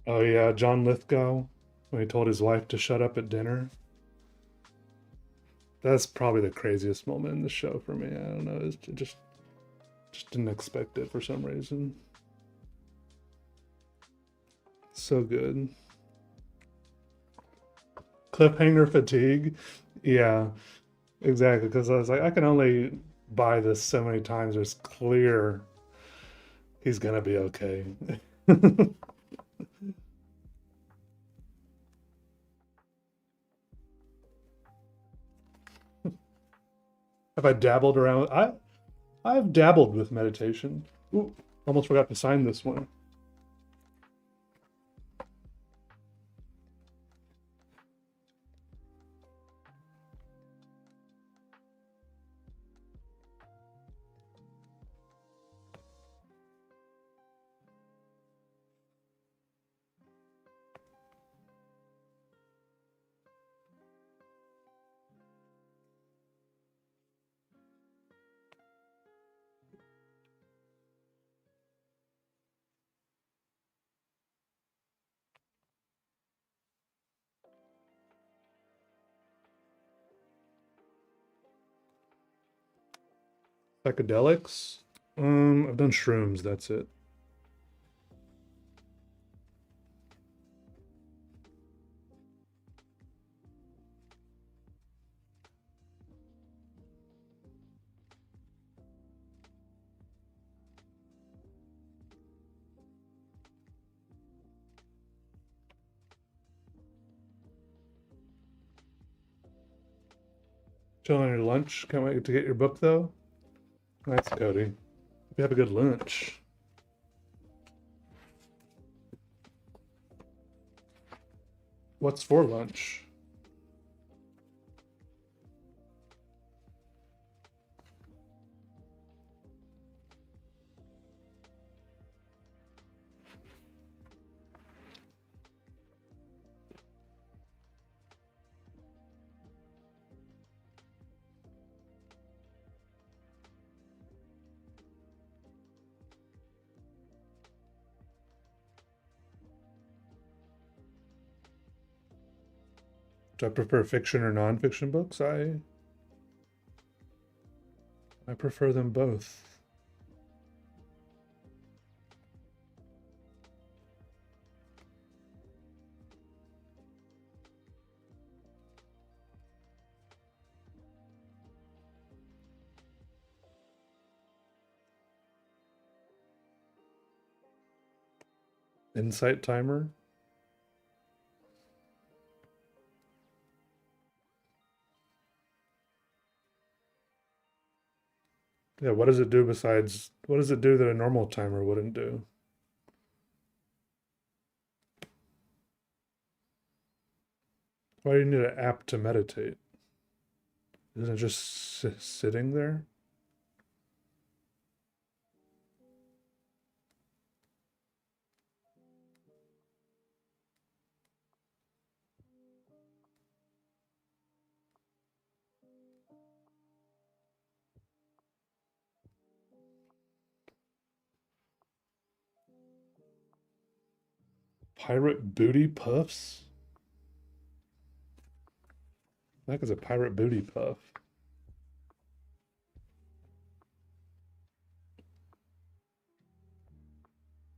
Oh yeah, John Lithgow, when he told his wife to shut up at dinner. That's probably the craziest moment in the show for me. I don't know. It's just didn't expect it for some reason. So good. Cliffhanger fatigue. Yeah, exactly. Because I was like, I can only buy this so many times. It's clear he's gonna be okay. Have I dabbled around? I've dabbled with meditation. Ooh, almost forgot to sign this one. Psychedelics. I've done shrooms. That's it. Chilling on your lunch. Can't wait to get your book though. Nice, Cody. Hope you have a good lunch. What's for lunch? Do I prefer fiction or nonfiction books? I prefer them both. Insight timer. Yeah, what does it do besides what does it do that a normal timer wouldn't do? Why do you need an app to meditate? Isn't it just sitting there? Pirate booty puffs? That is a pirate booty puff.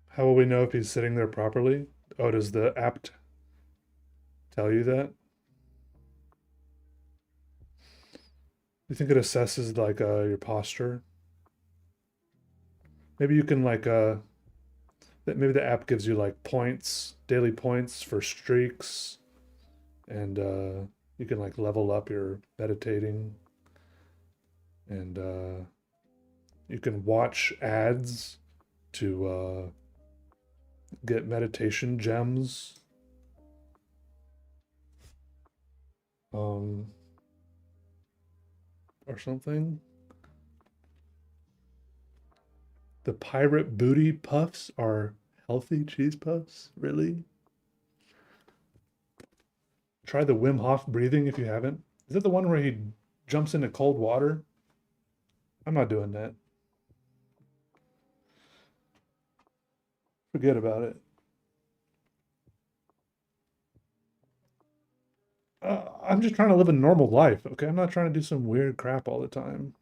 How will we know if he's sitting there properly? Oh, does the app tell you that? You think it assesses like your posture? Maybe you can like that maybe the app gives you like points, daily points for streaks, and you can like level up your meditating, and you can watch ads to get meditation gems. Um, or something. The pirate booty puffs are healthy cheese puffs? Really? Try the Wim Hof breathing if you haven't. Is that the one where he jumps into cold water? I'm not doing that. Forget about it. I'm just trying to live a normal life, okay? I'm not trying to do some weird crap all the time.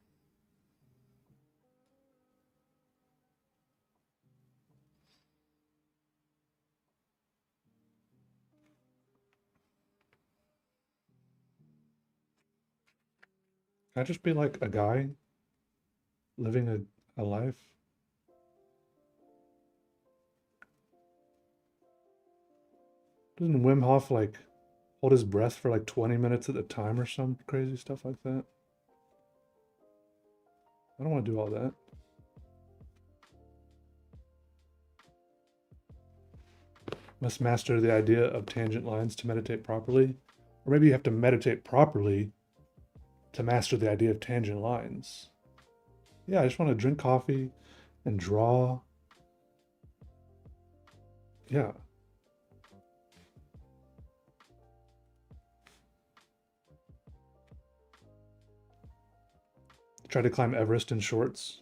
Can I just be like a guy living a life? Doesn't Wim Hof like hold his breath for like 20 minutes at a time or some crazy stuff like that? I don't want to do all that. Must master the idea of tangent lines to meditate properly. Or maybe you have to meditate properly to master the idea of tangent lines. Yeah, I just want to drink coffee and draw. Yeah. Try to climb Everest in shorts.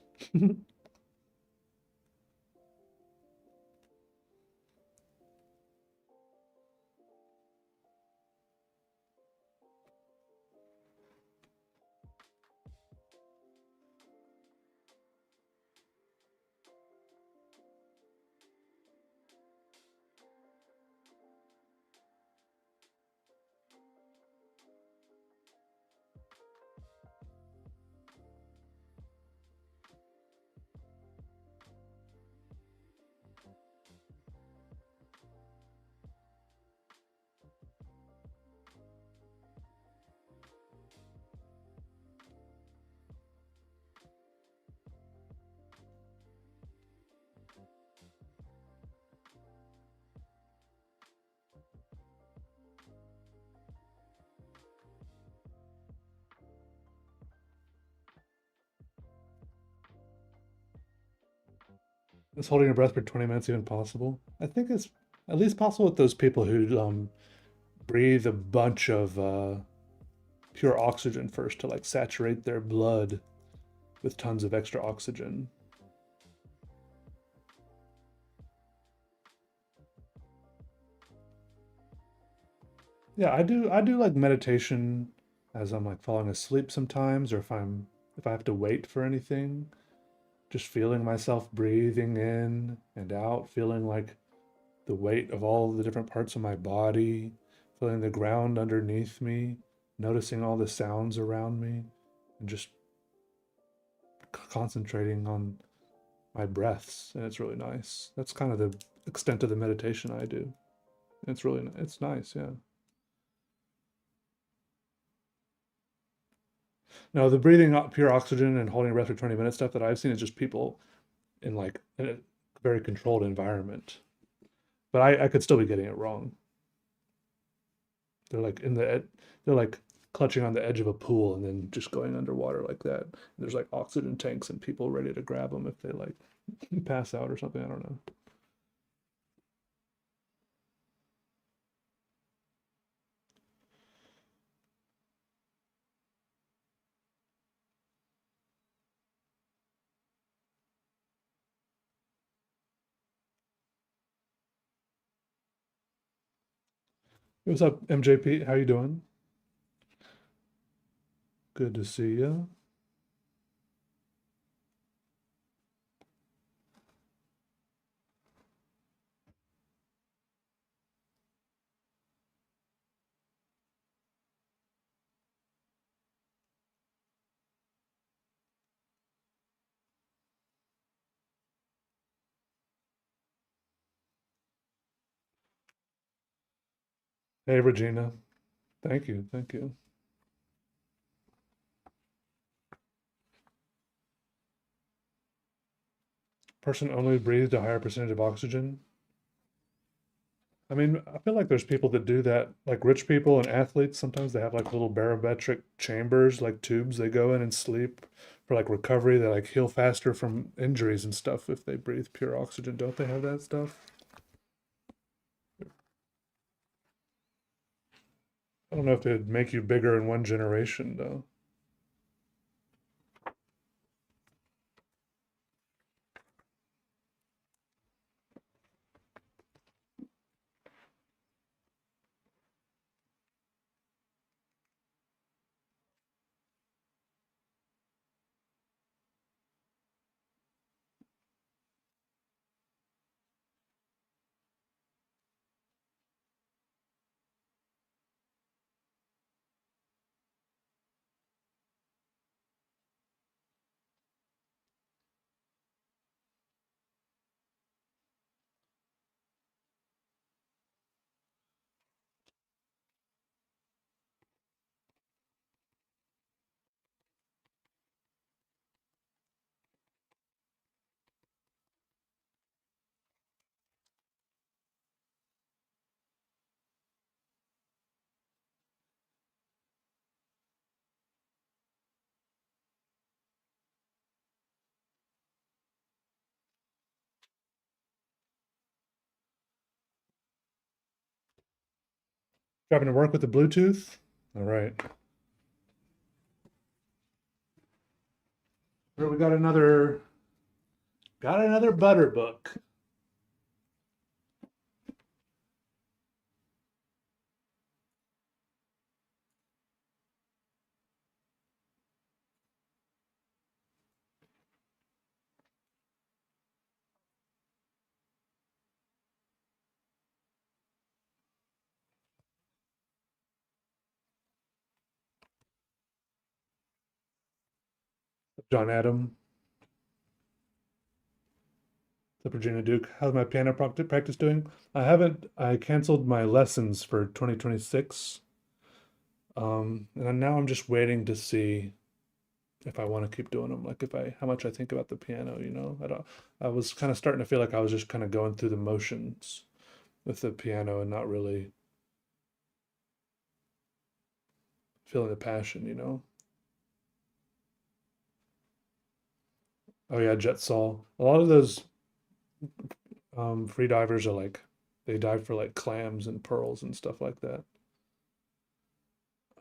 Is holding your breath for 20 minutes even possible? I think it's at least possible with those people who breathe a bunch of pure oxygen first to like saturate their blood with tons of extra oxygen. Yeah, I do like meditation as I'm like falling asleep sometimes, or if I have to wait for anything, just feeling myself breathing in and out, feeling like the weight of all the different parts of my body, feeling the ground underneath me, noticing all the sounds around me, and just concentrating on my breaths. And it's really nice. That's kind of the extent of the meditation I do. It's nice, yeah. No, the breathing pure oxygen and holding your breath for 20 minutes stuff that I've seen is just people in like in a very controlled environment. But I could still be getting it wrong. They're like they're like clutching on the edge of a pool and then just going underwater like that. There's like oxygen tanks and people ready to grab them if they like pass out or something. I don't know. What's up, MJP? How you doing? Good to see you. Hey, Regina. Thank you. Thank you. Person only breathed a higher percentage of oxygen. I mean, I feel like there's people that do that, like rich people and athletes. Sometimes they have like little barometric chambers, like tubes they go in and sleep for like recovery. They like heal faster from injuries and stuff if they breathe pure oxygen. Don't they have that stuff? I don't know if it'd make you bigger in one generation though. Driving to work with the Bluetooth? All right. Here we got another butter book. John Adam, the Virginia Duke. How's my piano practice doing? I canceled my lessons for 2026. And now I'm just waiting to see if I want to keep doing them. Like how much I think about the piano, I was kind of starting to feel like I was just kind of going through the motions with the piano and not really feeling the passion. Oh yeah, jet sail. A lot of those free divers are like they dive for like clams and pearls and stuff like that.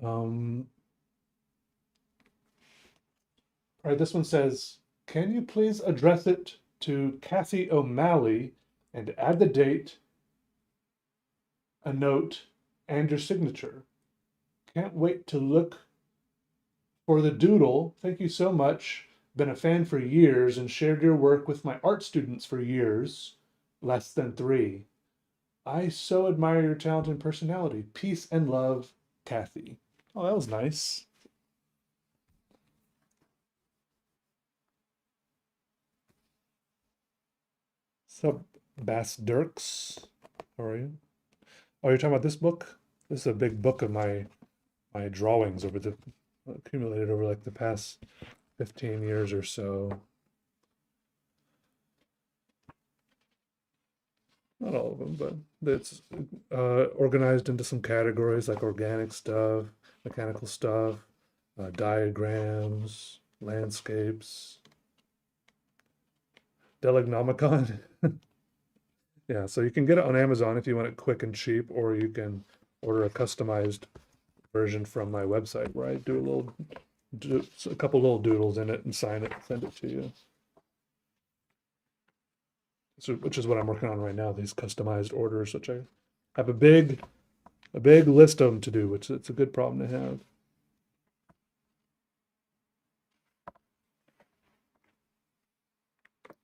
Um, all right, this one says, "Can you please address it to Cassie O'Malley and add the date, a note, and your signature? Can't wait to look for the doodle. Thank you so much. Been a fan for years and shared your work with my art students for years, less than 3. I so admire your talent and personality. Peace and love, Kathy." Oh, that was nice. So, Bass Dirks, how are you? Oh, you're talking about this book? This is a big book of my drawings over the accumulated over like the past 15 years or so. Not all of them, but it's organized into some categories like organic stuff, mechanical stuff, diagrams, landscapes, Delegnomicon. Yeah, so you can get it on Amazon if you want it quick and cheap, or you can order a customized version from my website where I do a couple little doodles in it and sign it, send it to you. So, which is what I'm working on right now, these customized orders, which I have a big list of them to do, which it's a good problem to have.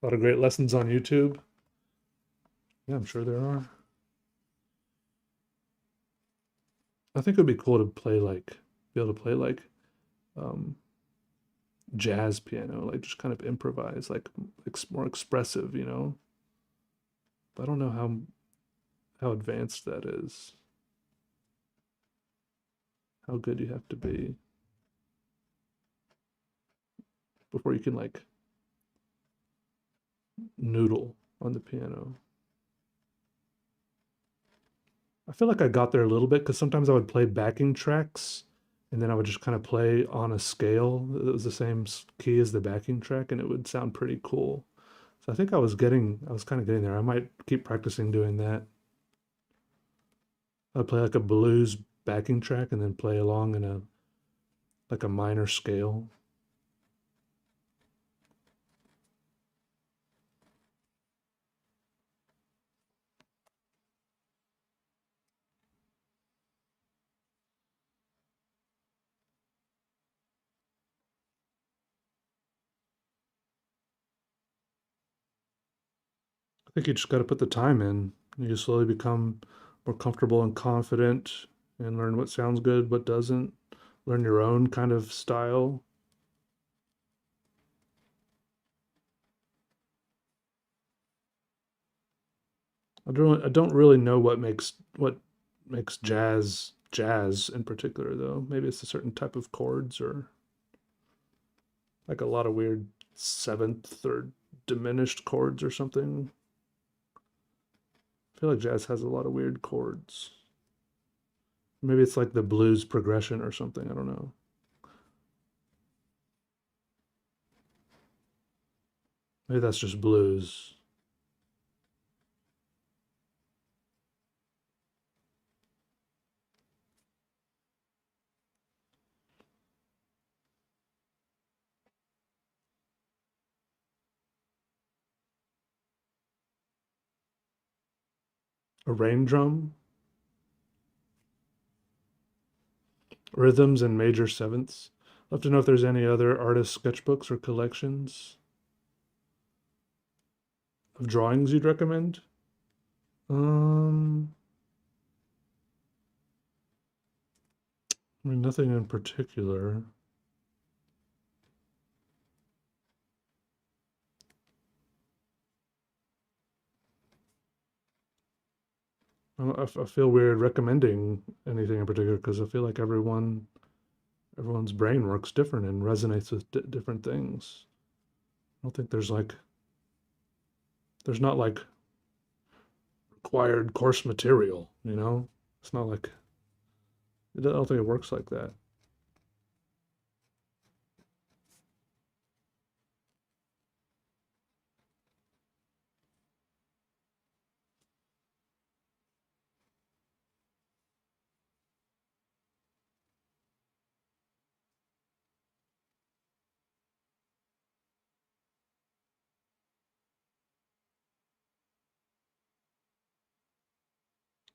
A lot of great lessons on YouTube. Yeah, I'm sure there are. I think it would be cool to be able to play like um, jazz piano, like just kind of improvise, like more expressive. But I don't know how advanced that is, how good you have to be before you can like noodle on the piano. I feel like I got there a little bit because sometimes I would play backing tracks and then I would just kind of play on a scale that was the same key as the backing track and it would sound pretty cool. So I think I was kind of getting there. I might keep practicing doing that. I'd play like a blues backing track and then play along in a minor scale. I think you just got to put the time in. You slowly become more comfortable and confident and learn what sounds good, what doesn't. Learn your own kind of style. I don't really know what makes jazz in particular though. Maybe it's a certain type of chords or like a lot of weird seventh or diminished chords or something. I feel like jazz has a lot of weird chords. Maybe it's like the blues progression or something. I don't know. Maybe that's just blues. A rain drum. Rhythms and major sevenths. I'd love to know if there's any other artist sketchbooks or collections of drawings you'd recommend. Um, I mean, nothing in particular. I feel weird recommending anything in particular because I feel like everyone's brain works different and resonates with different things. I don't think there's not like required course material, you know? It's not like I don't think it works like that.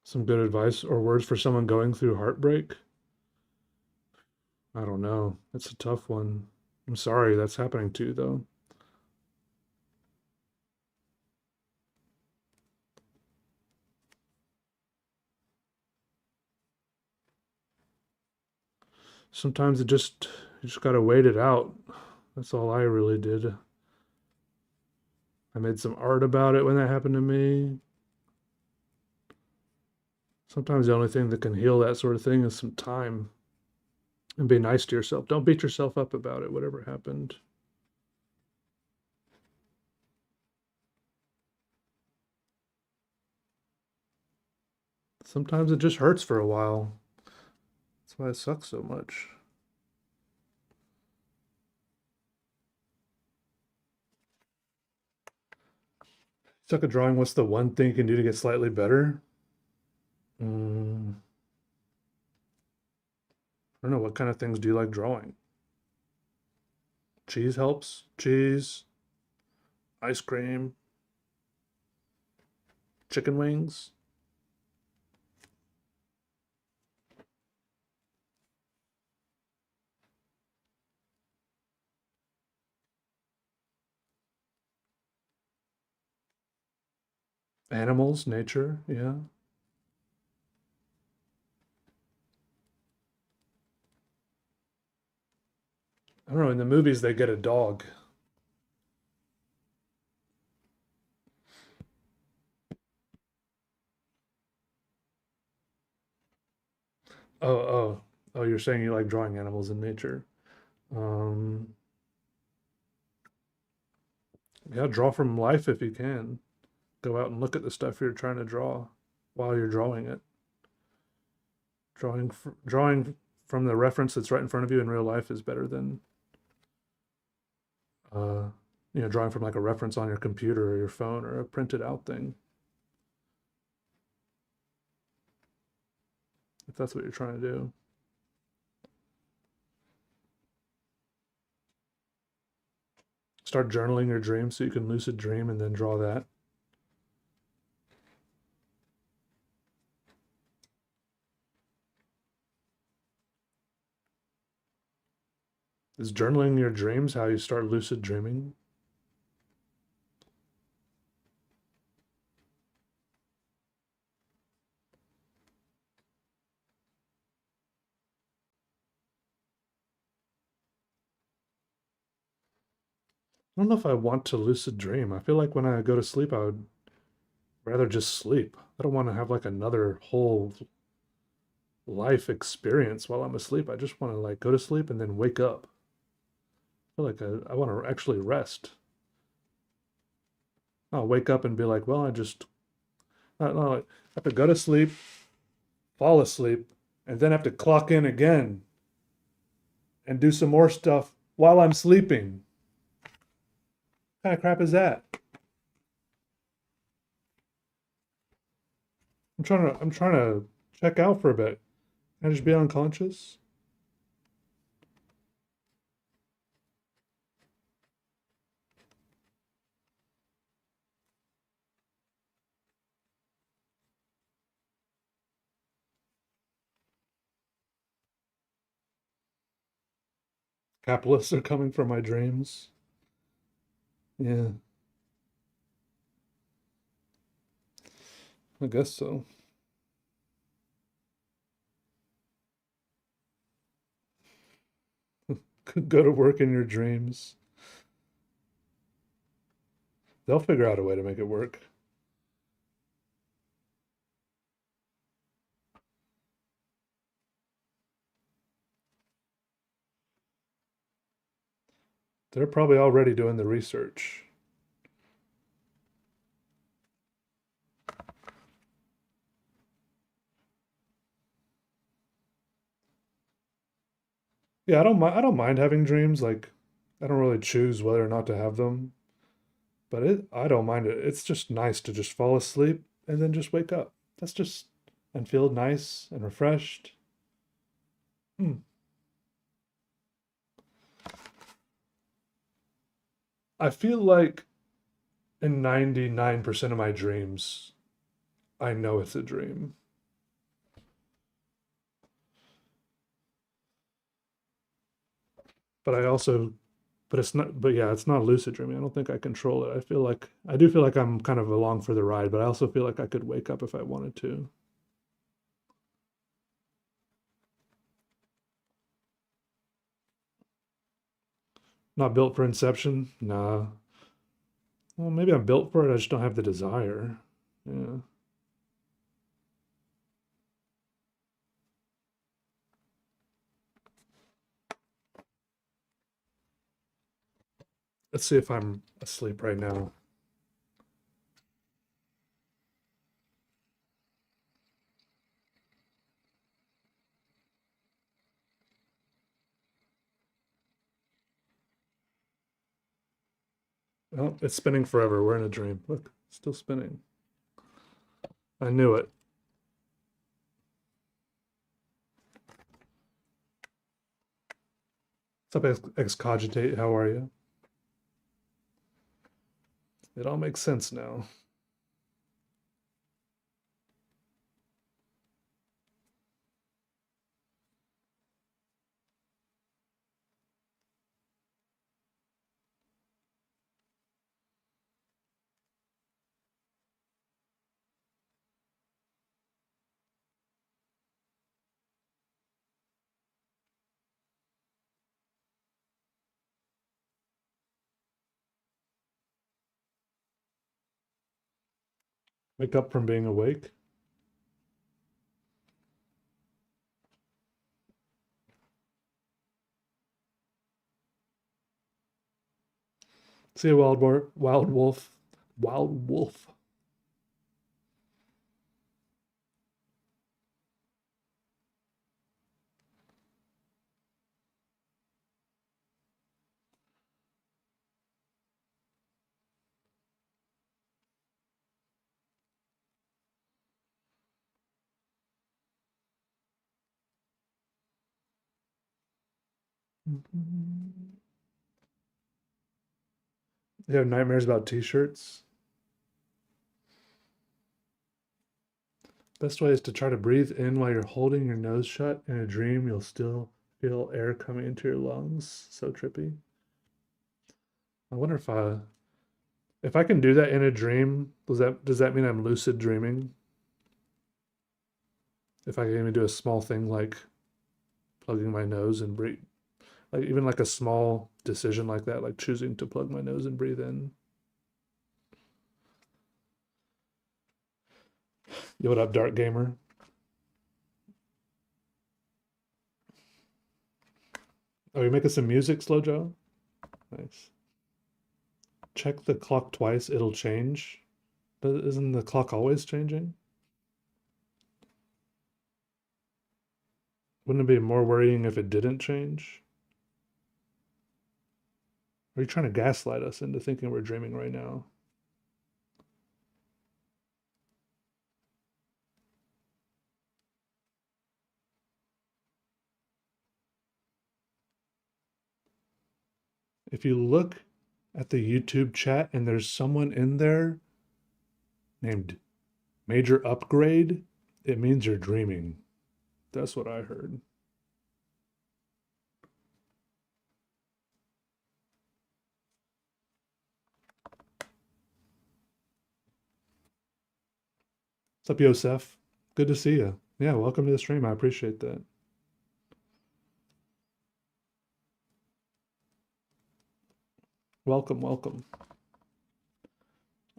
Some good advice or words for someone going through heartbreak? I don't know. It's a tough one. I'm sorry that's happening to you though. Sometimes you just gotta wait it out. That's all I really did. I made some art about it when that happened to me. Sometimes the only thing that can heal that sort of thing is some time and be nice to yourself. Don't beat yourself up about it, whatever happened. Sometimes it just hurts for a while. That's why it sucks so much. Suck at drawing. What's the one thing you can do to get slightly better? Mm, I don't know. What kind of things do you like drawing? Cheese helps. Cheese, ice cream, chicken wings, animals, nature. Yeah. I don't know. In the movies, they get a dog. Oh, oh, oh, you're saying you like drawing animals in nature. Um, yeah, draw from life if you can. Go out and look at the stuff you're trying to draw while you're drawing it. Drawing from the reference that's right in front of you in real life is better than uh, drawing from like a reference on your computer or your phone or a printed out thing. If that's what you're trying to do. Start journaling your dreams so you can lucid dream and then draw that. Is journaling your dreams how you start lucid dreaming? I don't know if I want to lucid dream. I feel like when I go to sleep, I would rather just sleep. I don't want to have like another whole life experience while I'm asleep. I just want to like go to sleep and then wake up. I feel like I want to actually rest. I'll wake up and be like, well, I have to go to sleep, fall asleep, and then have to clock in again and do some more stuff while I'm sleeping. What kind of crap is that? I'm trying to check out for a bit. Can I just be unconscious? Capitalists are coming for my dreams. Yeah, I guess so. Go to work in your dreams. They'll figure out a way to make it work. They're probably already doing the research. Yeah, I don't mind having dreams. Like, I don't really choose whether or not to have them, but I don't mind it. It's just nice to just fall asleep and then just wake up. That's just and feel nice and refreshed. Hmm. I feel like in 99% of my dreams, I know it's a dream. But I also, but it's not, but yeah, it's not lucid dreaming. I don't think I control it. I do feel like I'm kind of along for the ride, but I also feel like I could wake up if I wanted to. Not built for Inception? Nah. Well, maybe I'm built for it. I just don't have the desire. Yeah. Let's see if I'm asleep right now. Oh, it's spinning forever. We're in a dream. Look, it's still spinning. I knew it. What's up, Excogitate? How are you? It all makes sense now. Wake up from being awake. See a wild wolf, wild wolf. You have nightmares about t-shirts? Best way is to try to breathe in while you're holding your nose shut. In a dream, you'll still feel air coming into your lungs. So trippy. I wonder if I can do that in a dream, does that mean I'm lucid dreaming? If I can even do a small thing like plugging my nose and breathe, like even like a small decision like that, like choosing to plug my nose and breathe in. Yo, what up, Dark Gamer? Oh, you making some music, Slow Joe? Nice. Check the clock twice, it'll change. But isn't the clock always changing? Wouldn't it be more worrying if it didn't change? Or are you trying to gaslight us into thinking we're dreaming right now? If you look at the YouTube chat and there's someone in there named Major Upgrade, it means you're dreaming. That's what I heard. What's up, Yosef? Good to see you. Yeah, welcome to the stream. I appreciate that. Welcome, welcome.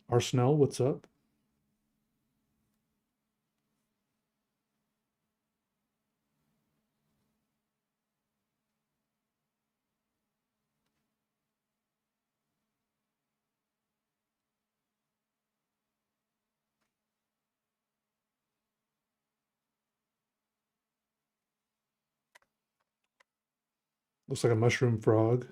Arsenal, what's up? Looks like a mushroom frog.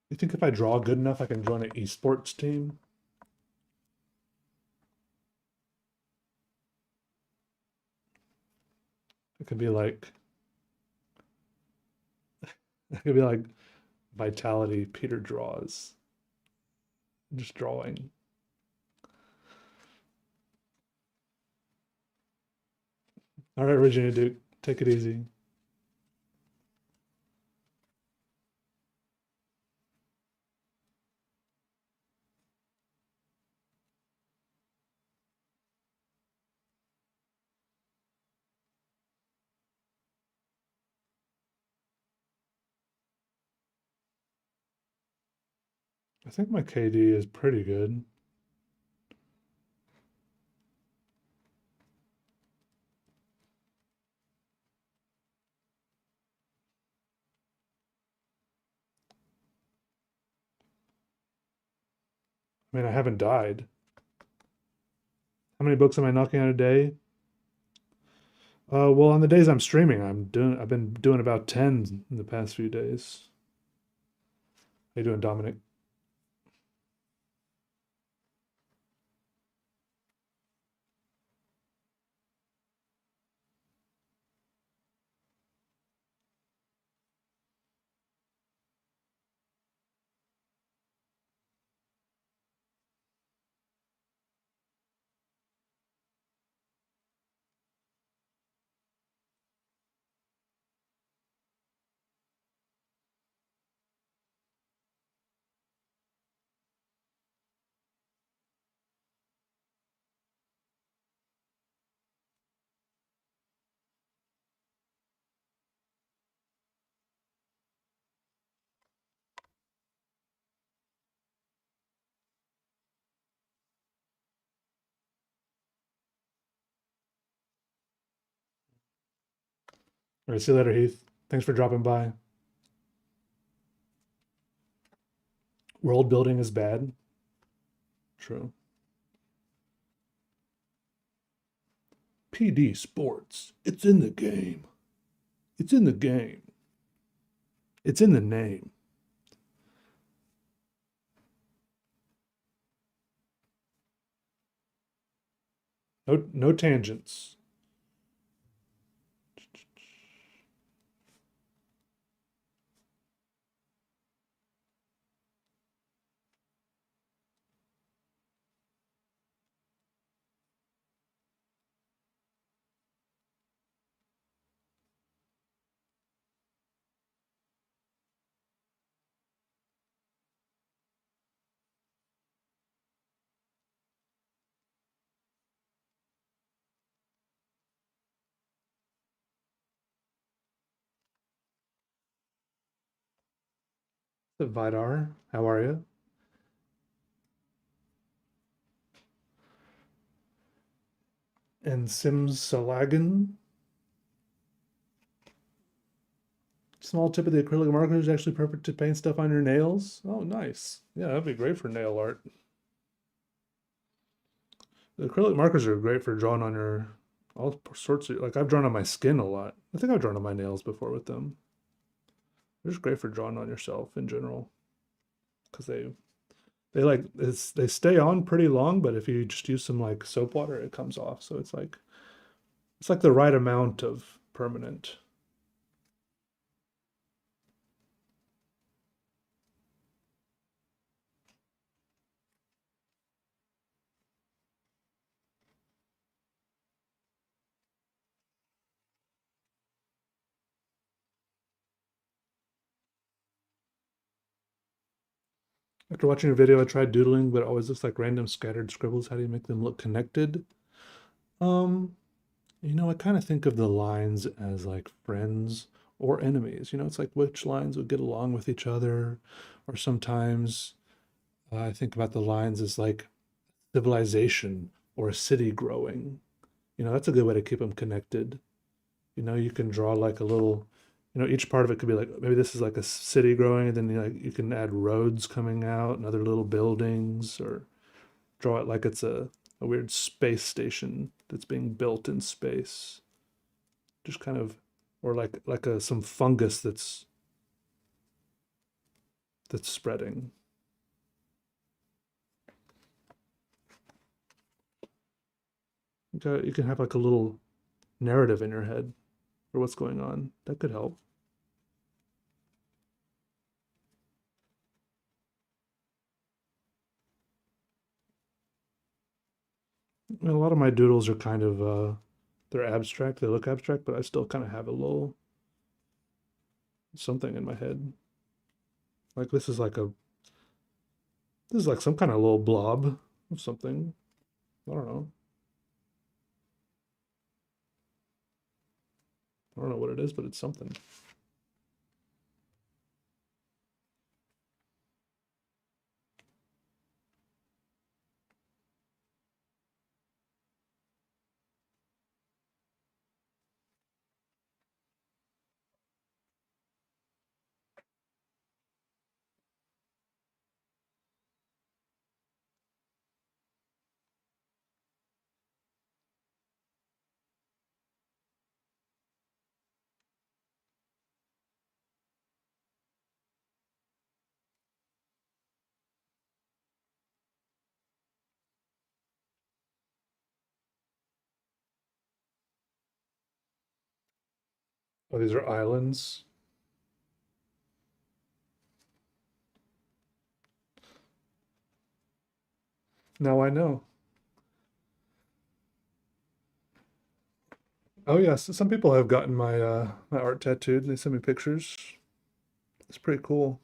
You think if I draw good enough, I can join an esports team? It could be like, it could be like Vitality Peter draws. Just drawing. All right, Regina Duke, take it easy. I think my KD is pretty good. I mean, I haven't died. How many books am I knocking out a day? Well, on the days I'm streaming, I've been doing about 10 in the past few days. How you doing, Dominic? All right, see you later, Heath. Thanks for dropping by. World building is bad. True. PD Sports. It's in the game. It's in the game. It's in the name. No tangents. The Vidar, how are you? And Simsalagan. Small tip of the acrylic marker is actually perfect to paint stuff on your nails. Oh, nice. Yeah, that'd be great for nail art. The acrylic markers are great for drawing on your all sorts of, like I've drawn on my skin a lot. I think I've drawn on my nails before with them. They're just great for drawing on yourself in general because they stay on pretty long, but if you just use some like soap water, it comes off. So it's like the right amount of permanent. After watching a video, I tried doodling, but it always looks like random scattered scribbles. How do you make them look connected? Um, I kind of think of the lines as like friends or enemies. It's like which lines would get along with each other, or sometimes I think about the lines as like civilization or a city growing. That's a good way to keep them connected. You can draw like a little, each part of it could be like maybe this is like a city growing, and then you can add roads coming out and other little buildings, or draw it like it's a weird space station that's being built in space. Just kind of, or like some fungus that's spreading. You can have like a little narrative in your head for what's going on. That could help. A lot of my doodles are kind of they're abstract. They look abstract, but I still kind of have a little something in my head. Like this is like some kind of little blob of something. I don't know. I don't know what it is, but it's something. Oh, these are islands. Now I know. Oh yes, some people have gotten my art tattooed. They send me pictures. It's pretty cool.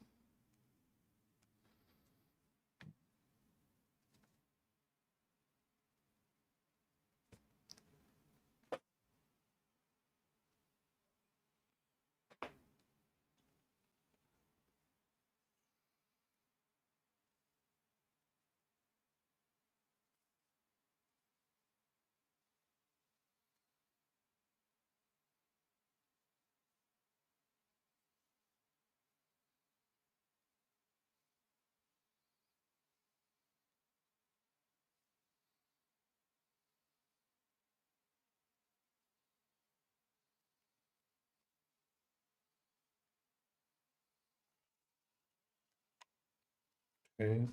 Okay.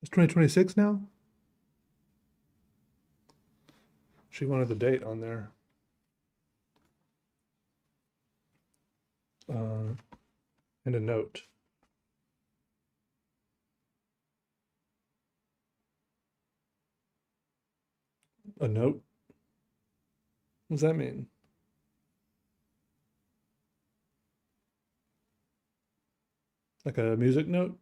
It's 2026 now? She wanted the date on there. Uh, and a note. A note? What does that mean? Like a music note?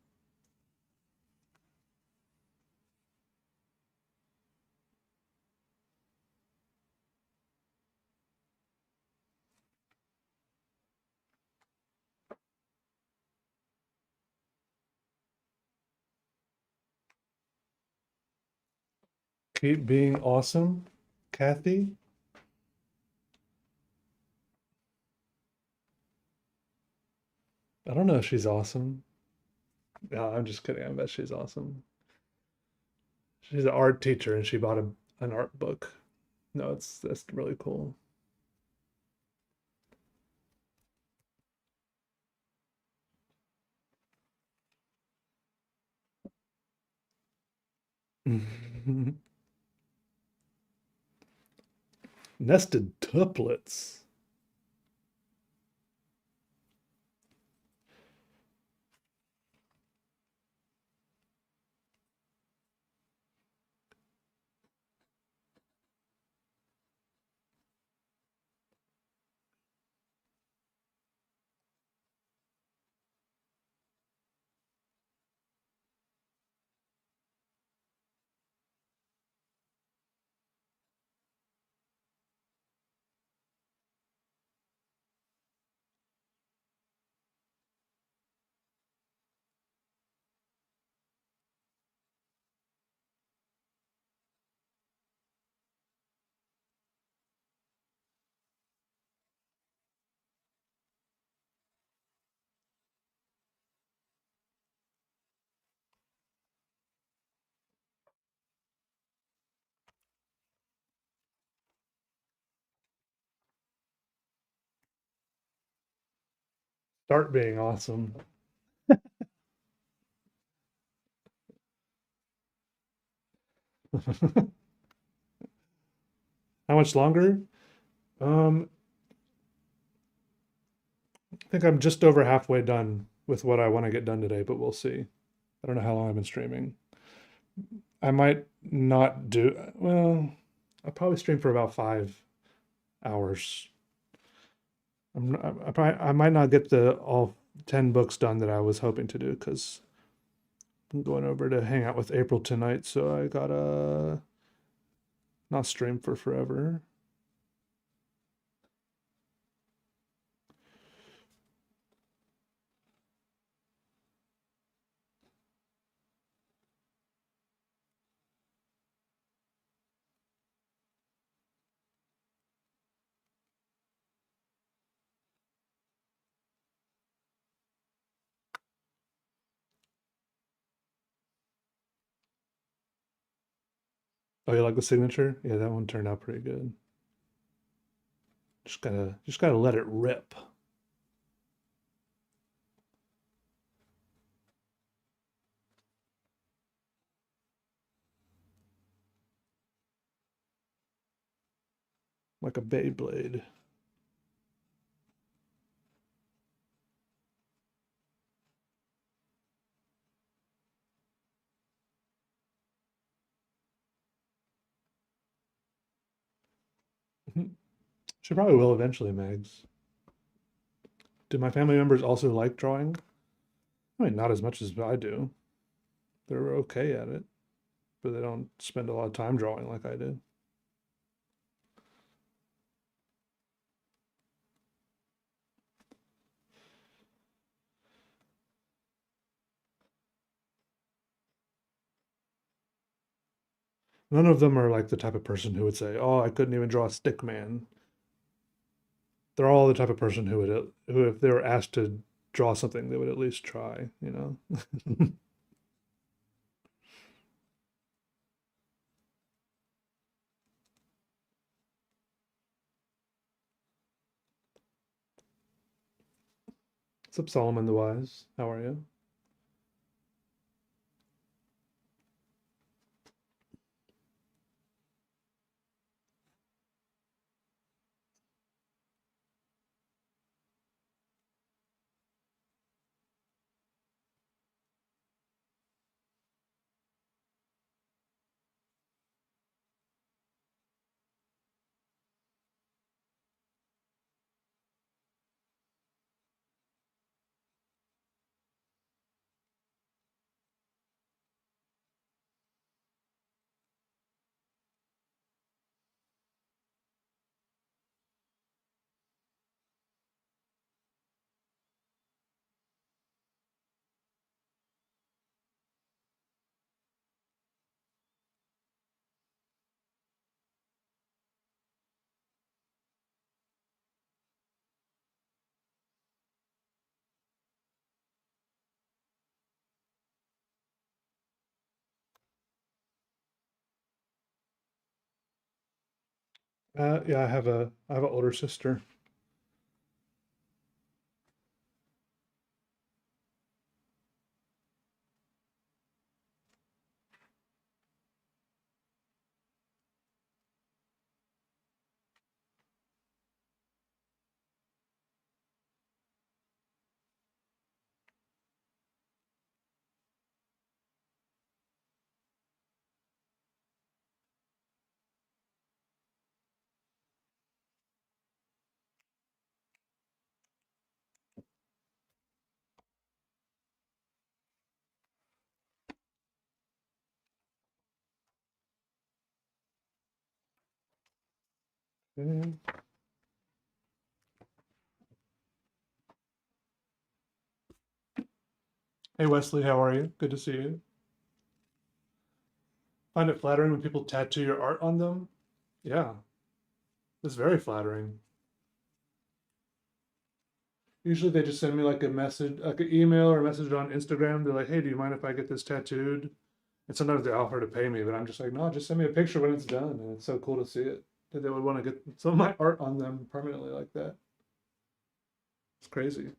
Keep being awesome, Kathy. I don't know if she's awesome. No, I'm just kidding. I bet she's awesome. She's an art teacher and she bought an art book. No, that's really cool. Nested tuplets. Start being awesome. How much longer? Um, I think I'm just over halfway done with what I want to get done today, but we'll see. I don't know how long I've been streaming. I might not do, well, I'll probably stream for about 5 hours. I might not get the all 10 books done that I was hoping to do because I'm going over to hang out with April tonight, so I gotta not stream for forever. Oh, you like the signature? Yeah, that one turned out pretty good. Just gotta let it rip. Like a Beyblade. She probably will eventually, Megs. Do my family members also like drawing? I mean, not as much as I do. They're okay at it, but they don't spend a lot of time drawing like I did. None of them are like the type of person who would say, "Oh, I couldn't even draw a stick man." They're all the type of person who if they were asked to draw something, they would at least try, you know? What's up, Solomon the Wise? How are you? Yeah, I have an older sister. Okay. Hey Wesley, how are you? Good to see you. Find it flattering when people tattoo your art on them? Yeah, it's very flattering. Usually they just send me like a message, like an email or a message on Instagram. They're like, "Hey, do you mind if I get this tattooed?" And sometimes they offer to pay me, but I'm just like, "No, just send me a picture when it's done." And it's so cool to see it that they would want to get some of my art on them permanently like that. It's crazy.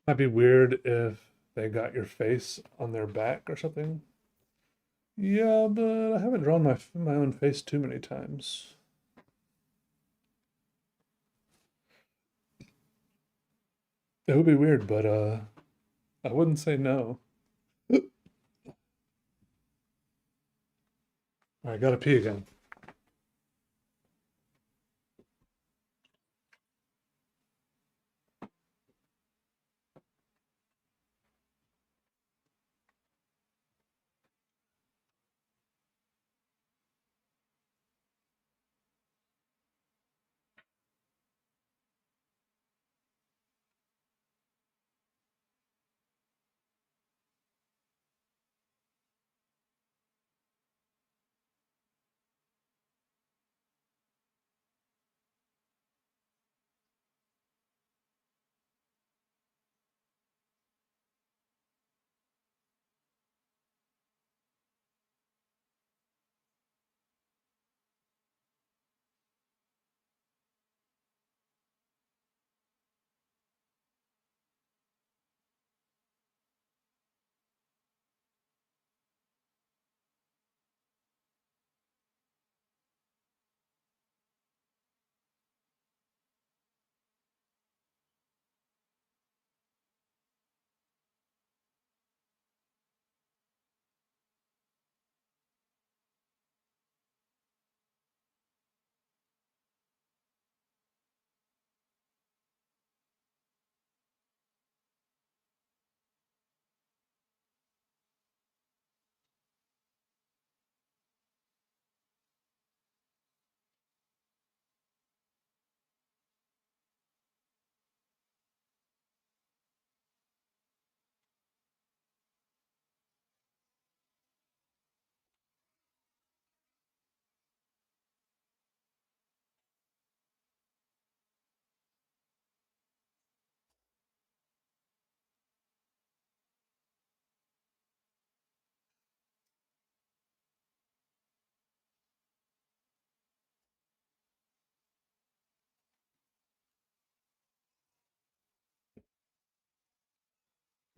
Might be weird if they got your face on their back or something. Yeah, but I haven't drawn my own face too many times. It would be weird, but I wouldn't say no. All right, gotta pee again.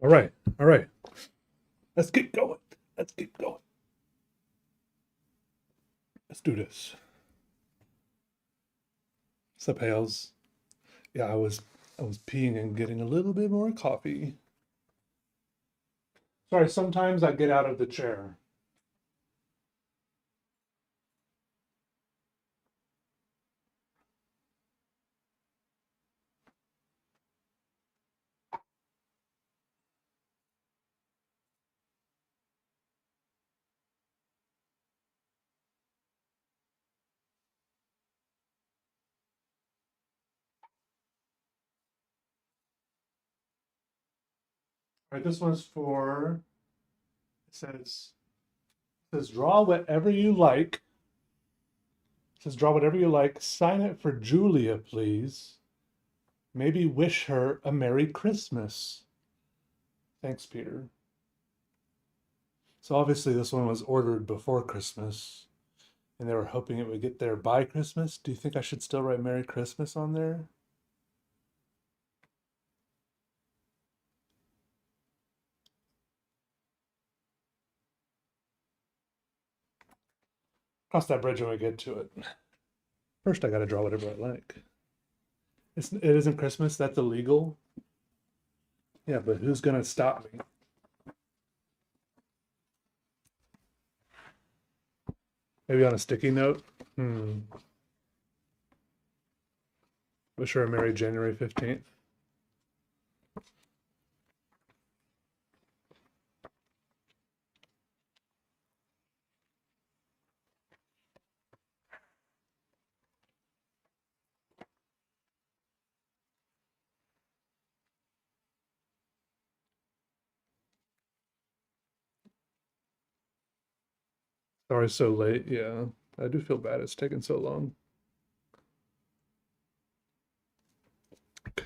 All right, all right. Let's get going. Let's get going. Let's do this. Sup, Hales? Yeah, I was peeing and getting a little bit more coffee. Sorry, sometimes I get out of the chair. All right, this one's for, it says draw whatever you like. It says draw whatever you like. Sign it for Julia, please. Maybe wish her a Merry Christmas. Thanks, Peter. So obviously this one was ordered before Christmas, and they were hoping it would get there by Christmas. Do you think I should still write Merry Christmas on there? Cross that bridge when we get to it. First, I gotta draw whatever I like. It isn't Christmas. That's illegal. Yeah, but who's gonna stop me? Maybe on a sticky note. Wish her a Merry January 15th. Sorry, so late. Yeah, I do feel bad it's taken so long. I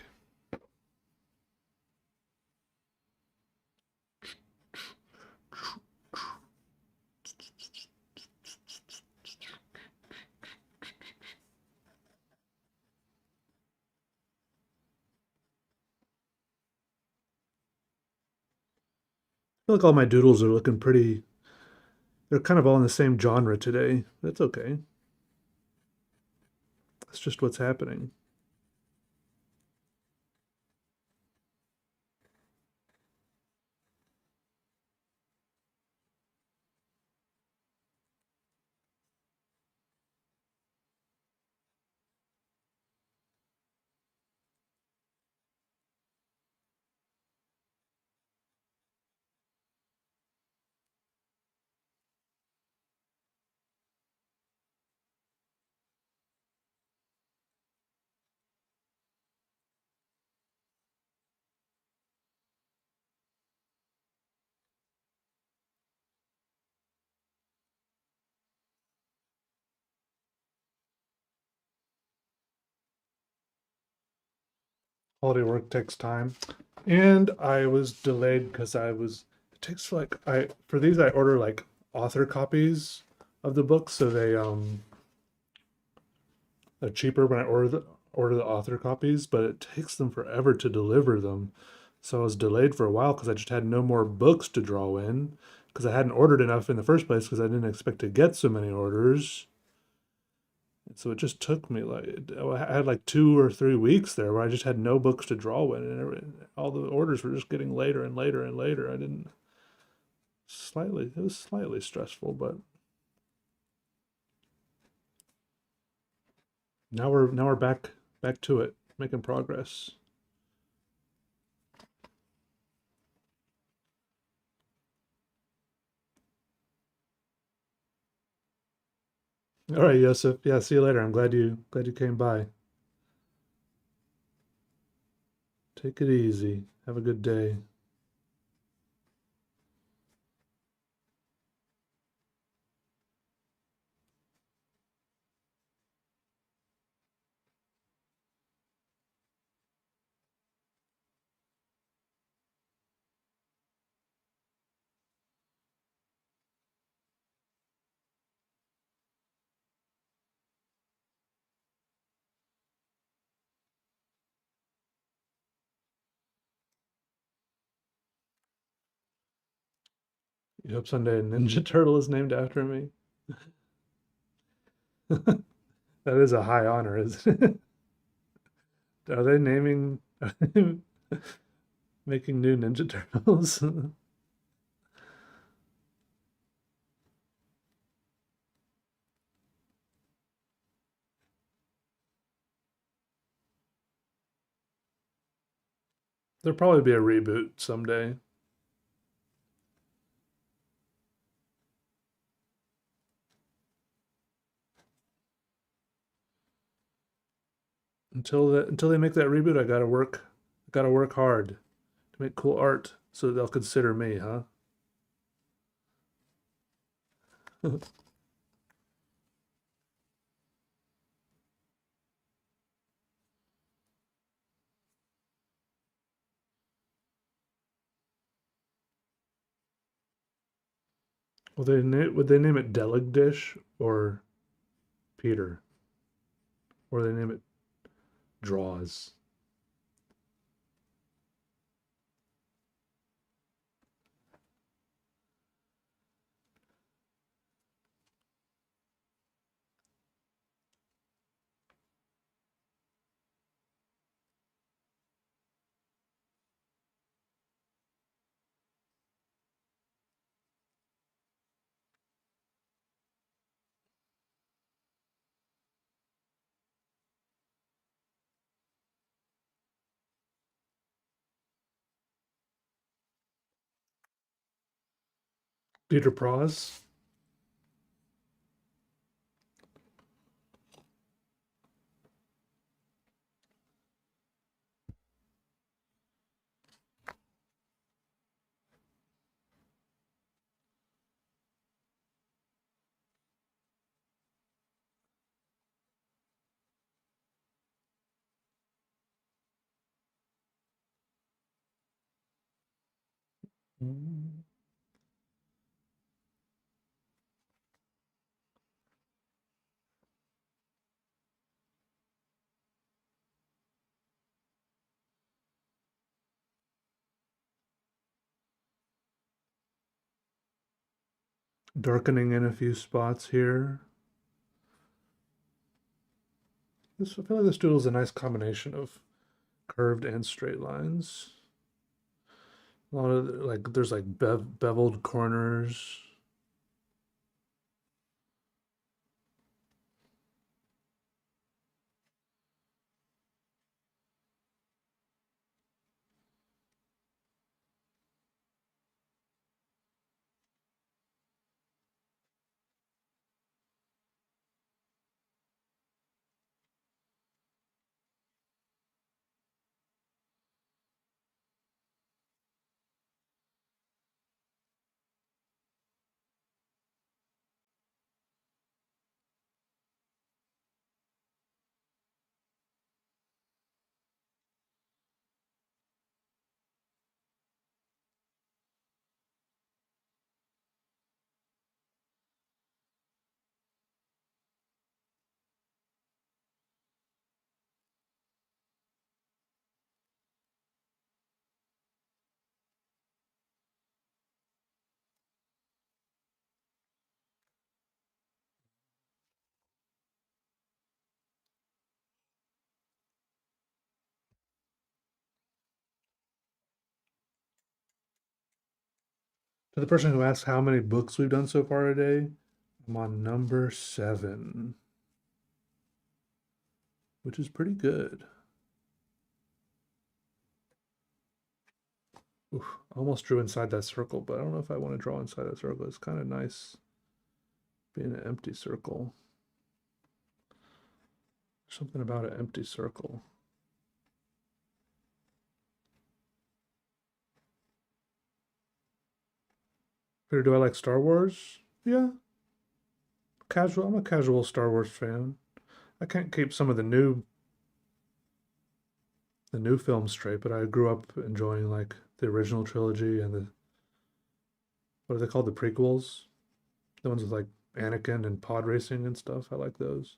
feel like all my doodles are looking pretty. They're kind of all in the same genre today. That's okay. That's just what's happening. Holiday work takes time. And I was delayed because it takes like I for these I order like author copies of the books, so they're cheaper when I order the author copies, but it takes them forever to deliver them. So I was delayed for a while because I just had no more books to draw in because I hadn't ordered enough in the first place because I didn't expect to get so many orders. And so it just took me like I had like 2 or 3 weeks there where I just had no books to draw in, and all the orders were just getting later and later and later. I didn't slightly it was slightly stressful, but now we're back to it, making progress. All right, Yosef. Yeah, see you later. I'm glad you came by. Take it easy. Have a good day. You hope someday a Ninja Turtle is named after me. That is a high honor, isn't it? Are they naming making new Ninja Turtles? There'll probably be a reboot someday. Until they make that reboot, I gotta work hard to make cool art So they'll consider me, huh? Would they name it Delig Dish or Peter? Or they name it Draws? Peter Praz? Mm. Darkening in a few spots here. I feel like this doodle is a nice combination of curved and straight lines. A lot of like there's like beveled corners. To the person who asks how many books we've done so far today, I'm on number 7, which is pretty good. Oof, almost drew inside that circle, but I don't know if I want to draw inside that circle. It's kind of nice being an empty circle. Something about an empty circle. Or do I like Star Wars? Yeah, casual. I'm a casual Star Wars fan. I can't keep some of the new films straight, but I grew up enjoying like the original trilogy and the what are they called? The prequels, the ones with like Anakin and pod racing and stuff. I like those.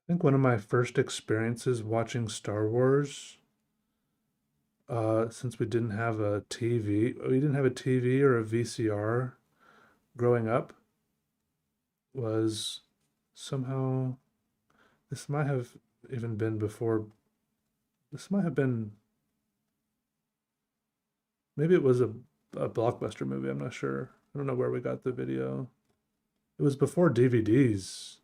I think one of my first experiences watching Star Wars, since we didn't have a TV, we didn't have a TV or a VCR growing up. was somehow, this might have even been before, this might have been, maybe it was a Blockbuster movie. I'm not sure. I don't know where we got the video. It was before DVDs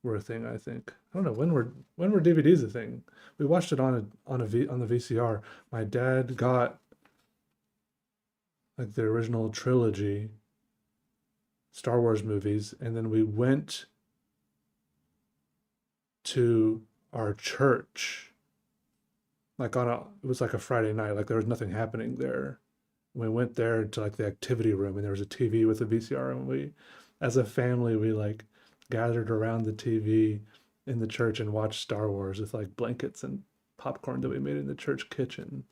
were a thing, I think. I don't know when were DVDs a thing. We watched it on the VCR. My dad got like the original trilogy Star Wars movies, and then we went to our church like on a it was like a Friday night, like there was nothing happening there. We went there to like the activity room and there was a TV with a VCR, and we as a family we like gathered around the TV in the church and watched Star Wars with like blankets and popcorn that we made in the church kitchen.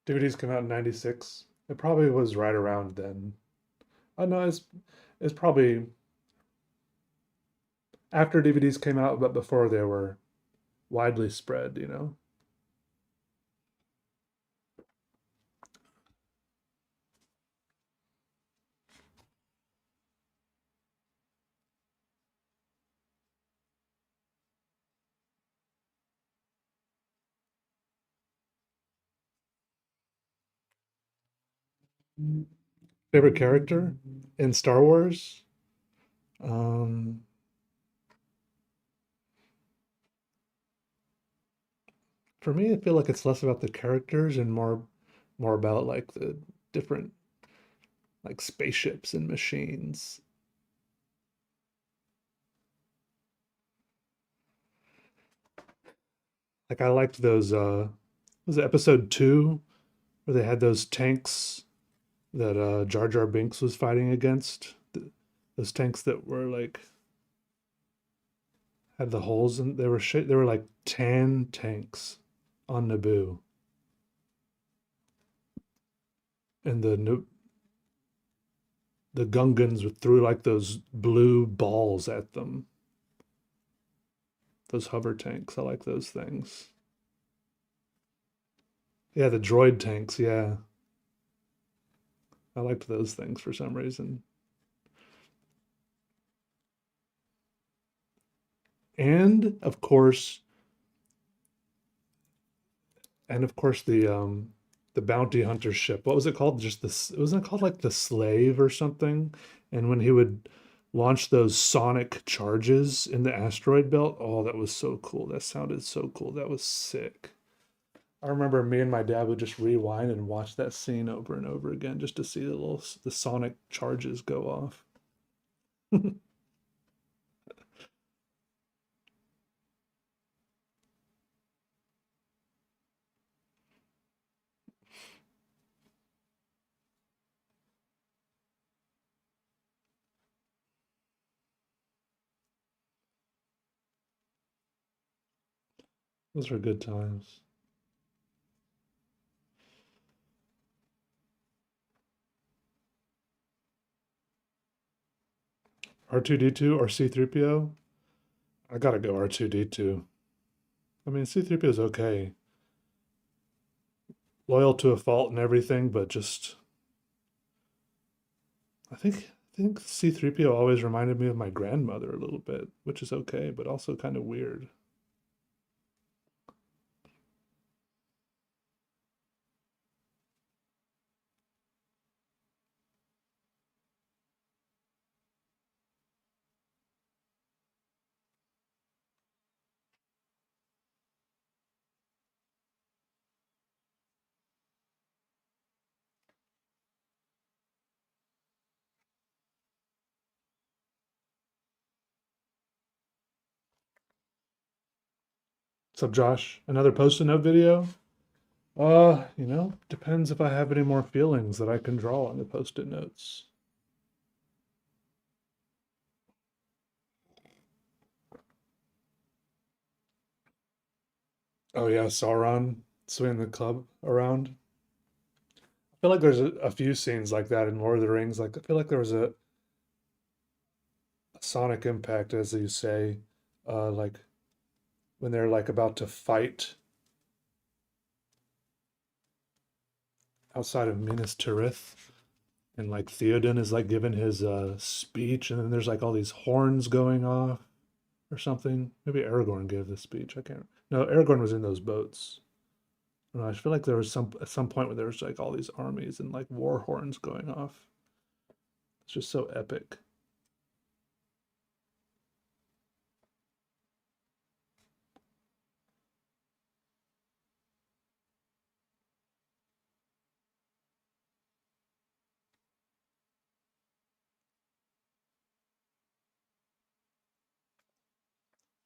DVDs came out in 96. It probably was right around then. Oh no, it's probably after DVDs came out, but before they were widely spread, you know. Favorite character in Star Wars? Um, for me, I feel like it's less about the characters and more about like the different like spaceships and machines. Like I liked those was it episode 2 where they had those tanks that Jar Jar Binks was fighting against? Those tanks that were like had the holes and they were like 10 tanks on Naboo, and the Gungans threw like those blue balls at them. Those hover tanks. I like those things. Yeah, the droid tanks. Yeah, I liked those things for some reason. And of course, the bounty hunter ship. What was it called? Just this. Wasn't it called like the Slave or something? And when he would launch those sonic charges in the asteroid belt, oh, that was so cool. That sounded so cool. That was sick. I remember me and my dad would just rewind and watch that scene over and over again just to see the sonic charges go off. Those were good times. R2D2 or C3PO? I gotta go R2D2. I mean, C3PO is okay, loyal to a fault and everything, but just I think C3PO always reminded me of my grandmother a little bit, which is okay, but also kind of weird. So, Josh, another post-it note video? Depends if I have any more feelings that I can draw on the post-it notes. Oh yeah, Sauron swinging the club around. I feel like there's a few scenes like that in Lord of the Rings. Like I feel like there was a sonic impact, as you say, like when they're like about to fight outside of Minas Tirith, and like Theoden is like giving his speech, and then there's like all these horns going off or something. Maybe Aragorn gave the speech. I can't. No, Aragorn was in those boats. I don't know, I feel like there was some at some point where there was like all these armies and like war horns going off. It's just so epic.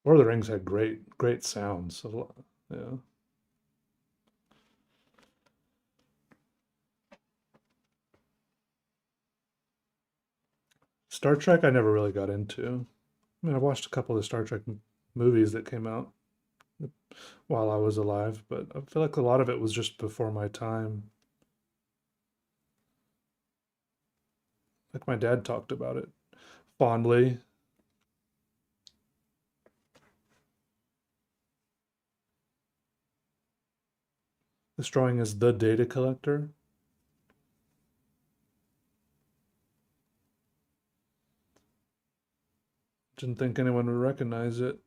Lord of the Rings had great sounds. Yeah. Star Trek, I never really got into. I mean, I watched a couple of the Star Trek movies that came out while I was alive, but I feel like a lot of it was just before my time. Like my dad talked about it fondly. This drawing is the data collector. Didn't think anyone would recognize it.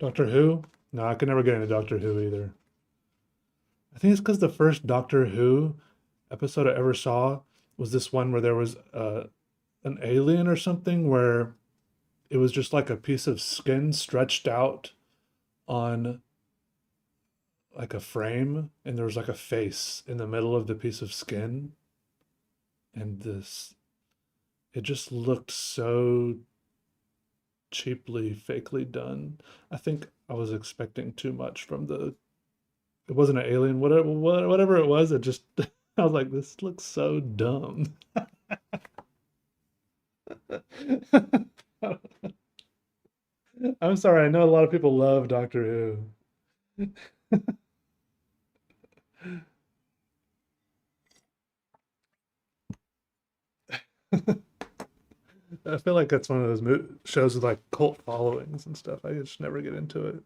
Doctor Who? No, I could never get into Doctor Who either. I think it's because the first Doctor Who episode I ever saw was this one where there was an alien or something where it was just like a piece of skin stretched out on like a frame, and there was like a face in the middle of the piece of skin, and this it just looked so cheaply fakely done. I think I was expecting too much from the it wasn't an alien, whatever it was, it just I was like, this looks so dumb. I'm sorry, I know a lot of people love Doctor Who. I feel like that's one of those shows with like cult followings and stuff. I just never get into it.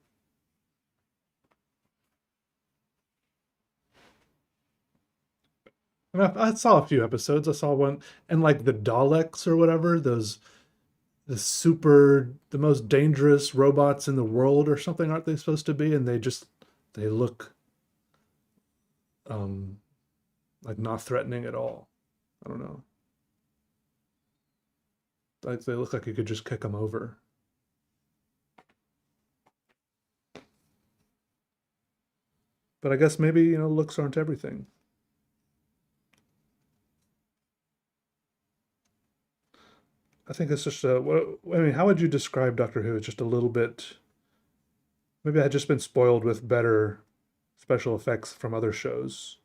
I mean, I saw a few episodes. I saw one, and like the Daleks or whatever, those the most dangerous robots in the world or something, aren't they supposed to be? And they look um like not threatening at all. I don't know. Like they look like you could just kick them over. But I guess maybe, looks aren't everything. I think it's just I mean, how would you describe Doctor Who? It's just a little bit. Maybe I had just been spoiled with better special effects from other shows,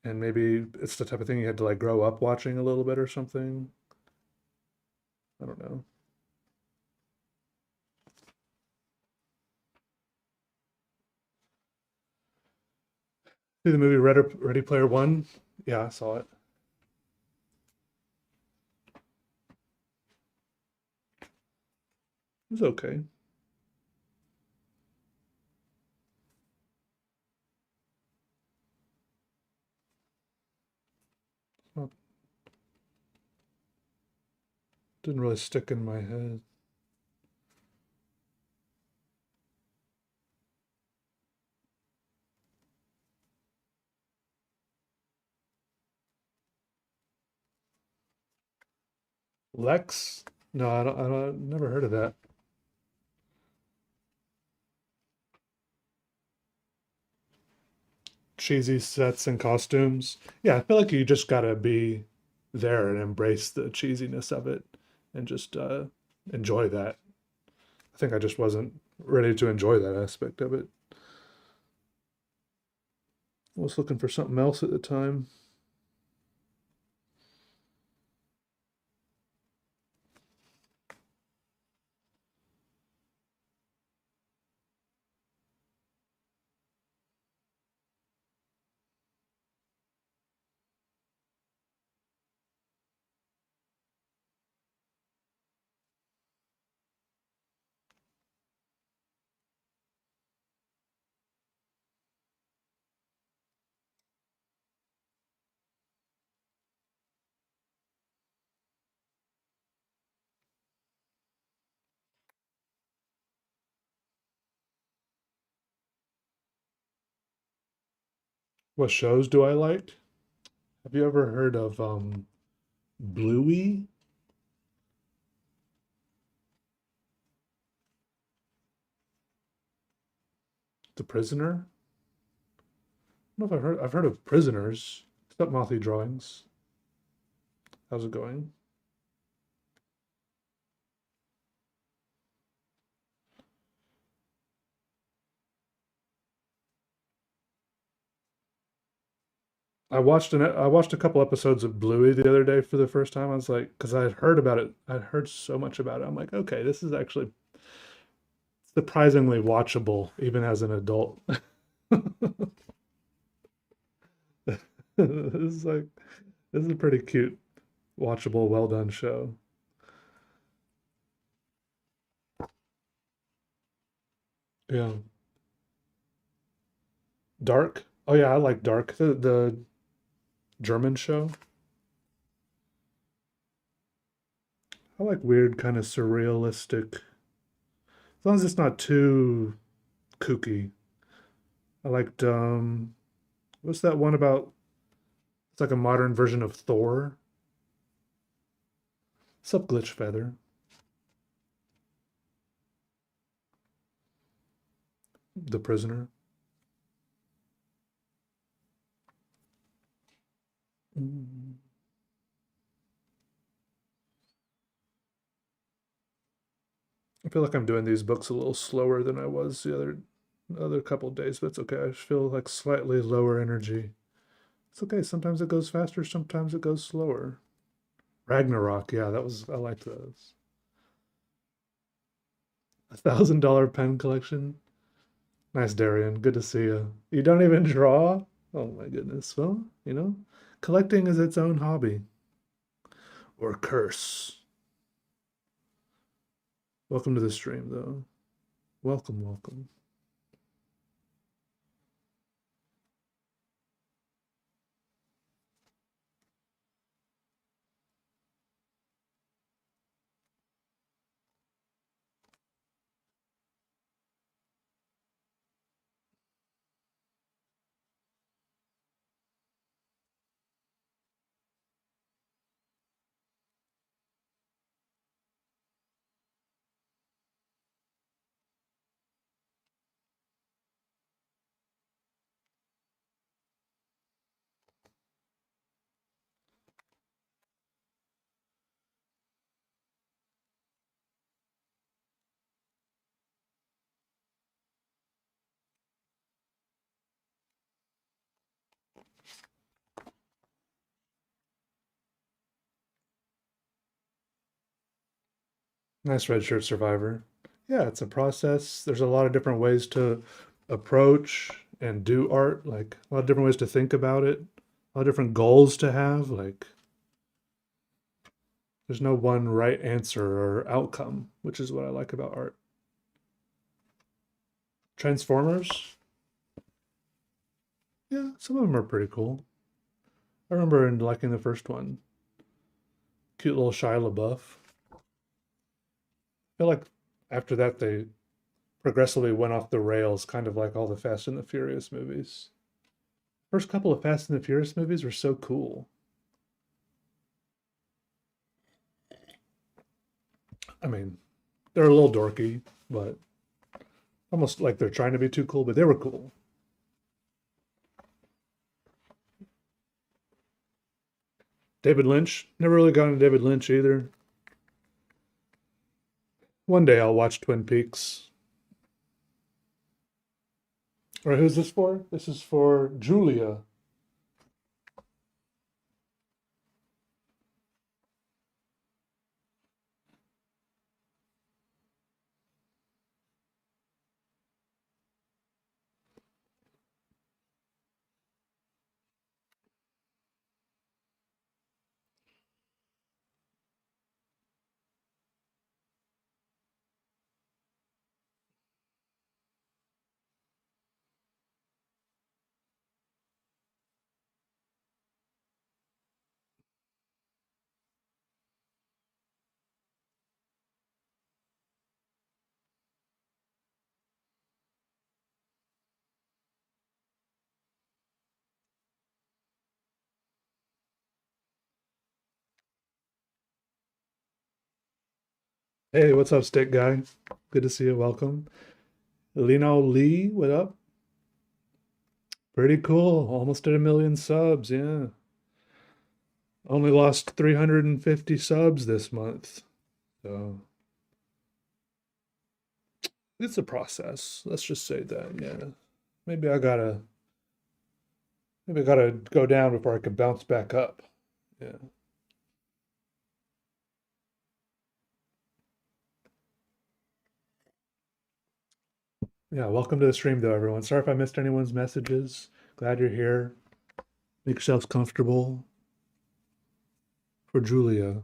and maybe it's the type of thing you had to like grow up watching a little bit or something. I don't know. See the movie Ready Player One? Yeah, I saw it. It was okay. Well, didn't really stick in my head. Lex? No, never heard of that. Cheesy sets and costumes. Yeah, I feel like you just gotta be there and embrace the cheesiness of it and just enjoy that. I think I just wasn't ready to enjoy that aspect of it. I was looking for something else at the time. What shows do I like? Have you ever heard of Bluey, the prisoner? I don't know if I've heard of Prisoners. Stop Mothy Drawings. How's it going? I watched a couple episodes of Bluey the other day for the first time. I was like, because I had heard about it. I'd heard so much about it. I'm like, okay, this is actually surprisingly watchable, even as an adult. This is like this is a pretty cute, watchable, well done show. Yeah. Dark. Oh yeah, I like Dark. The German show. I like weird, kind of surrealistic. As long as it's not too kooky. I liked what's that one about? It's like a modern version of Thor. What's up, Glitch Feather? The Prisoner. Mm. I feel like I'm doing these books a little slower than I was the other couple of days, but it's okay. I just feel like slightly lower energy. It's okay. Sometimes it goes faster, sometimes it goes slower. Ragnarok, yeah, that was I liked those. $1,000 pen collection. Nice, Darian. Good to see you. You don't even draw? Oh my goodness. Well, collecting is its own hobby. Or curse. Welcome to the stream, though. Welcome, welcome. Nice red shirt survivor. Yeah, it's a process. There's a lot of different ways to approach and do art, like a lot of different ways to think about it, a lot of different goals to have. Like, there's no one right answer or outcome, which is what I like about art. Transformers, yeah, some of them are pretty cool. I remember liking the first one. Cute little Shia LaBeouf. I feel like after that they progressively went off the rails, kind of like all the Fast and the Furious movies. First couple of Fast and the Furious movies were so cool. I mean, they're a little dorky, but almost like they're trying to be too cool, but they were cool. David Lynch, never really got into David Lynch either. One day I'll watch Twin Peaks. Or who's this for? This is for Julia. Hey, what's up, stick guy? Good to see you. Welcome. Lino Lee, what up? Pretty cool. Almost at 1 million subs. Yeah. Only lost 350 subs this month. So it's a process. Let's just say that. Yeah. Maybe I gotta maybe I gotta go down before I can bounce back up. Yeah. Yeah. Welcome to the stream though, everyone. Sorry if I missed anyone's messages. Glad you're here. Make yourselves comfortable for Julia.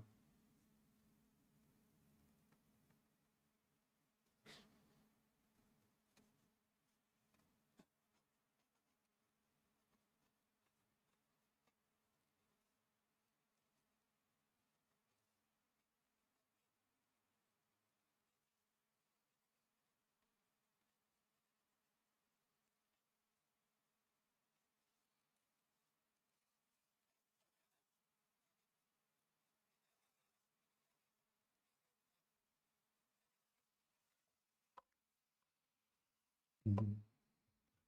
Mhm.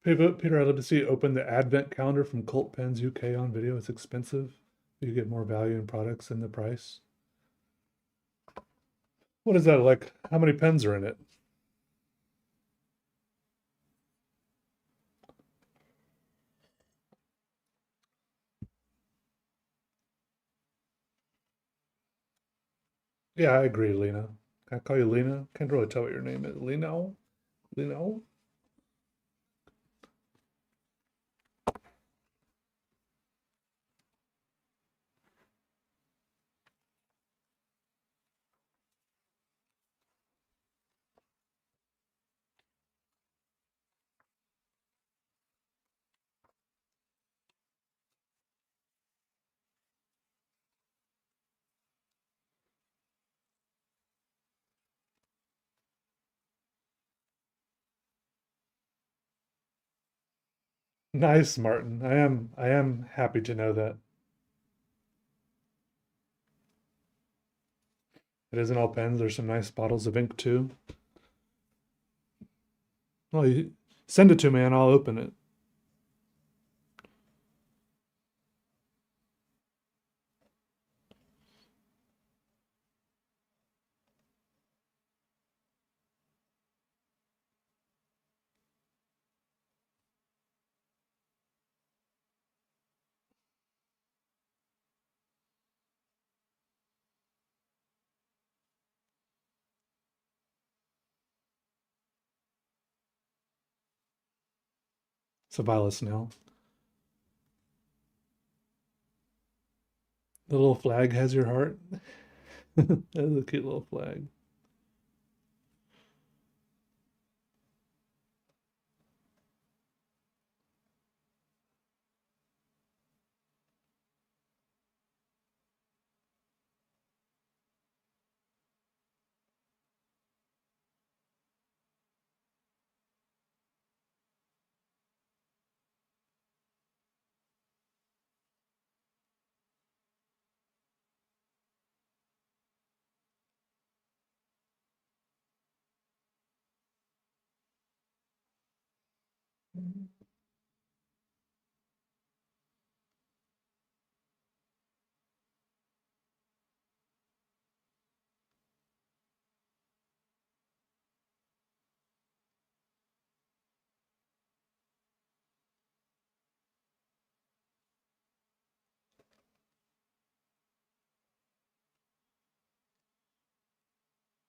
Peter, I'd love to see you open the advent calendar from Cult Pens UK on video. It's expensive. You get more value in products than the price. What is that like? How many pens are in it? Yeah, I agree, Lena. Can I call you Lena? Can't really tell what your name is. Leno? Leno? Nice, Martin. I am happy to know that. It isn't all pens. There's some nice bottles of ink too. Well, you send it to me and I'll open it. It's a violet snail. The little flag has your heart. That is a cute little flag.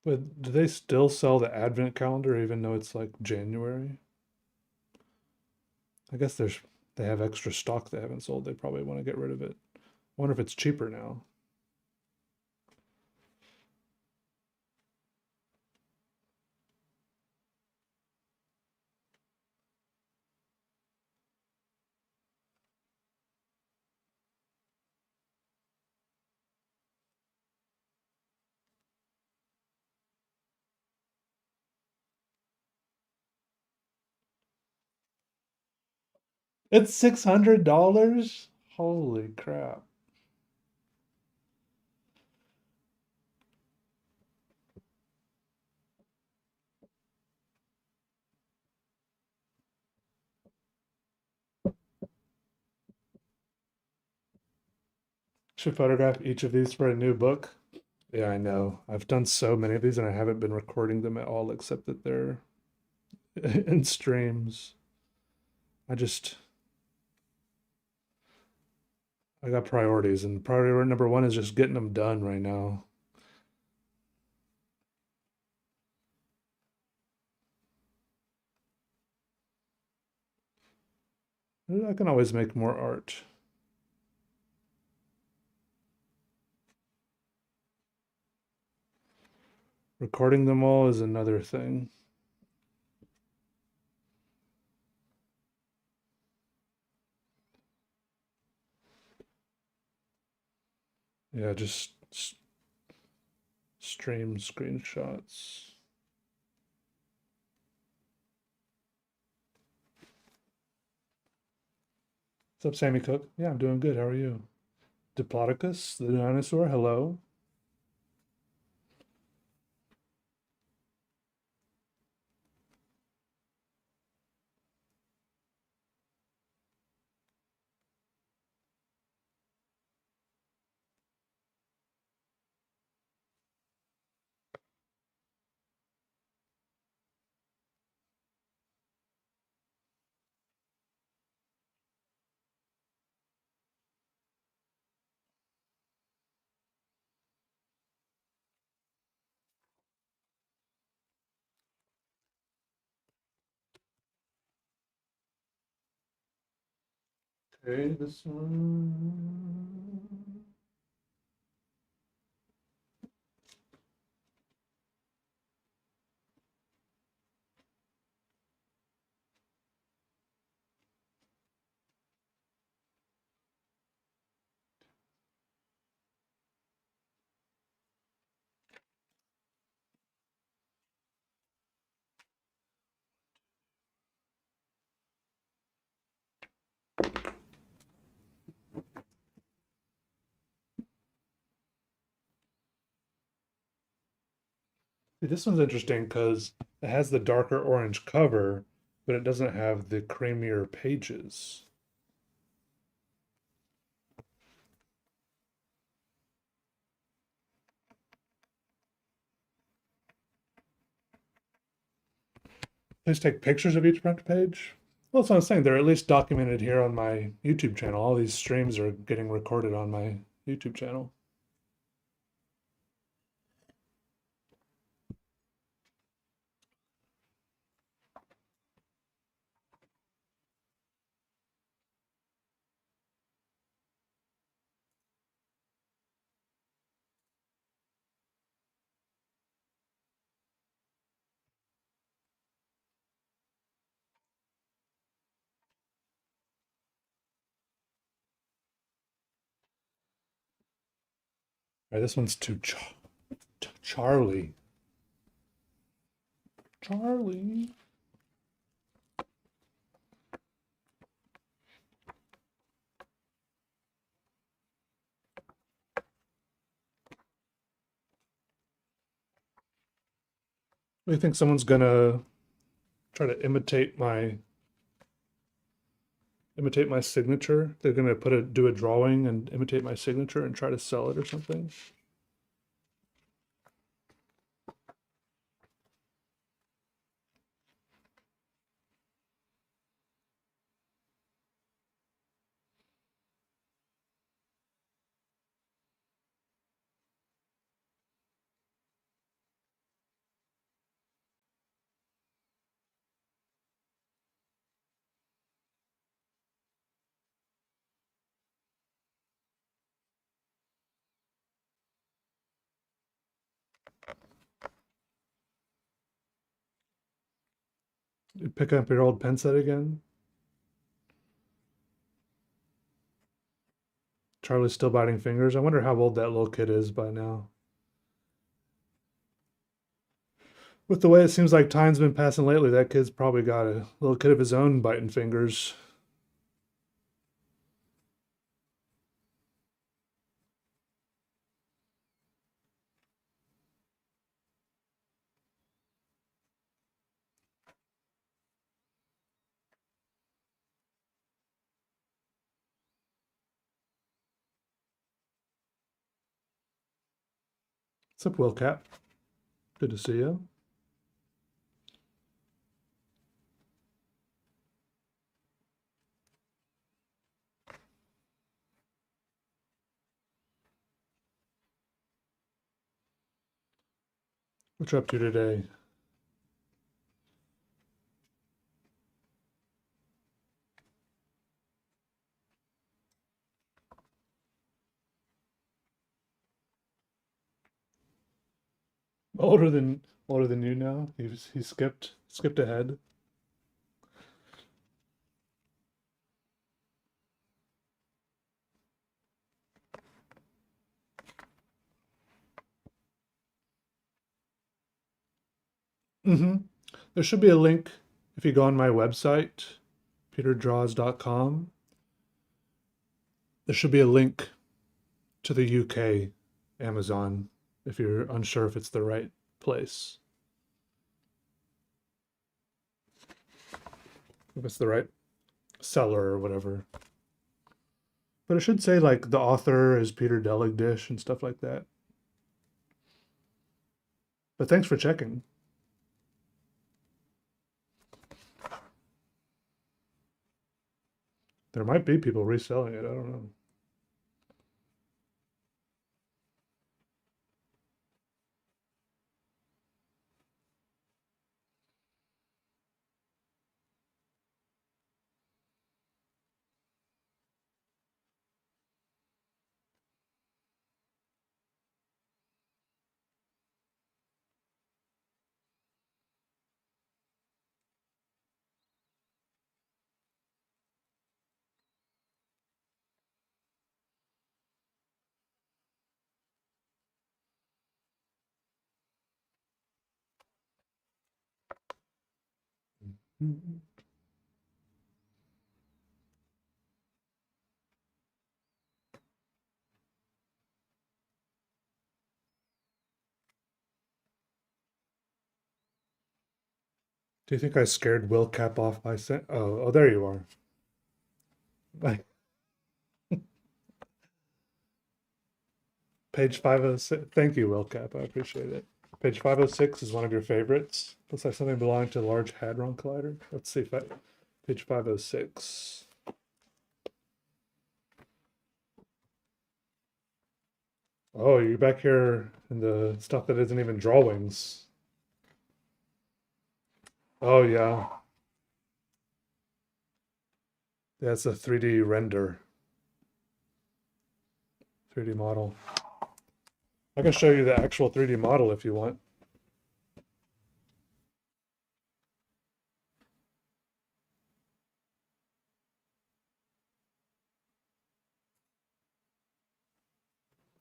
But do they still sell the Advent calendar even though it's like January? I guess they have extra stock they haven't sold. They probably want to get rid of it. I wonder if it's cheaper now. It's $600? Holy crap. Should photograph each of these for a new book. Yeah, I know. I've done so many of these and I haven't been recording them at all except that they're in streams. I just I got priorities and priority number one is just getting them done right now. I can always make more art. Recording them all is another thing. Yeah, just stream screenshots. What's up, Sammy Cook? Yeah, I'm doing good. How are you? Diplodocus, the dinosaur. Hello. Okay, this one. See, this one's interesting because it has the darker orange cover, but it doesn't have the creamier pages. Please take pictures of each front page. Well, that's what I'm saying. They're at least documented here on my YouTube channel. All these streams are getting recorded on my YouTube channel. All right, this one's too Charlie. Charlie. Do you think someone's gonna try to imitate my signature? They're gonna do a drawing and imitate my signature and try to sell it or something? You pick up your old pen set again? Charlie's still biting fingers. I wonder how old that little kid is by now. With the way it seems like time's been passing lately, that kid's probably got a little kid of his own biting fingers. What's up, Will Cap? Good to see you. What you up to today? Older than you now. He skipped ahead. Mm-hmm. There should be a link if you go on my website, peterdraws.com. There should be a link to the UK Amazon if you're unsure if it's the right place. If it's the right seller or whatever. But it should say like the author is Peter Deligdish and stuff like that. But thanks for checking. There might be people reselling it. I don't know. Do you think I scared Will Cap off by saying, oh, there you are. Page 506. Thank you, Will Cap. I appreciate it. Page 506 is one of your favorites. Looks like something belonging to the Large Hadron Collider. Let's see if I. Page 506. Oh, you're back here in the stuff that isn't even drawings. Oh, yeah. That's a 3D render, 3D model. I can show you the actual 3D model if you want.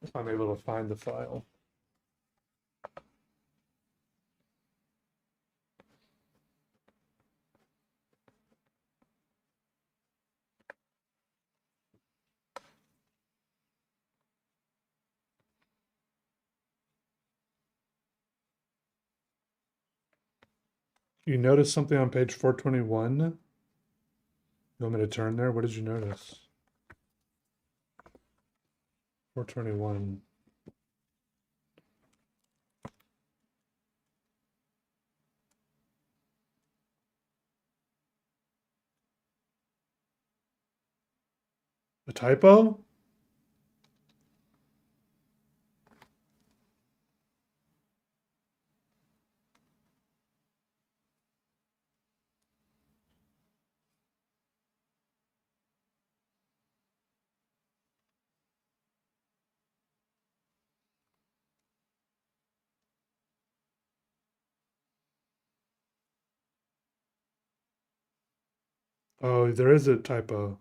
If I'm able to find the file. You notice something on page 421? You want me to turn there? What did you notice? 421. A typo? Oh, there is a typo.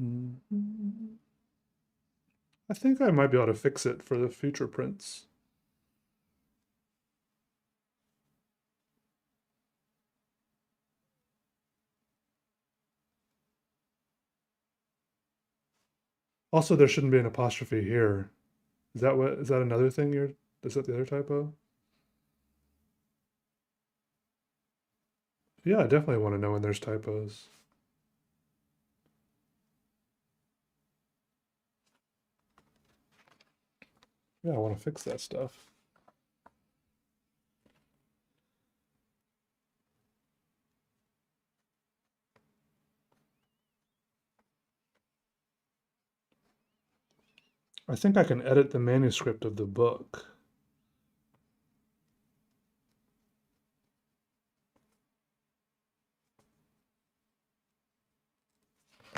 Mhm. I think I might be able to fix it for the future prints. Also, there shouldn't be an apostrophe here. Is that another thing is that the other typo? Yeah, I definitely want to know when there's typos. Yeah, I want to fix that stuff. I think I can edit the manuscript of the book.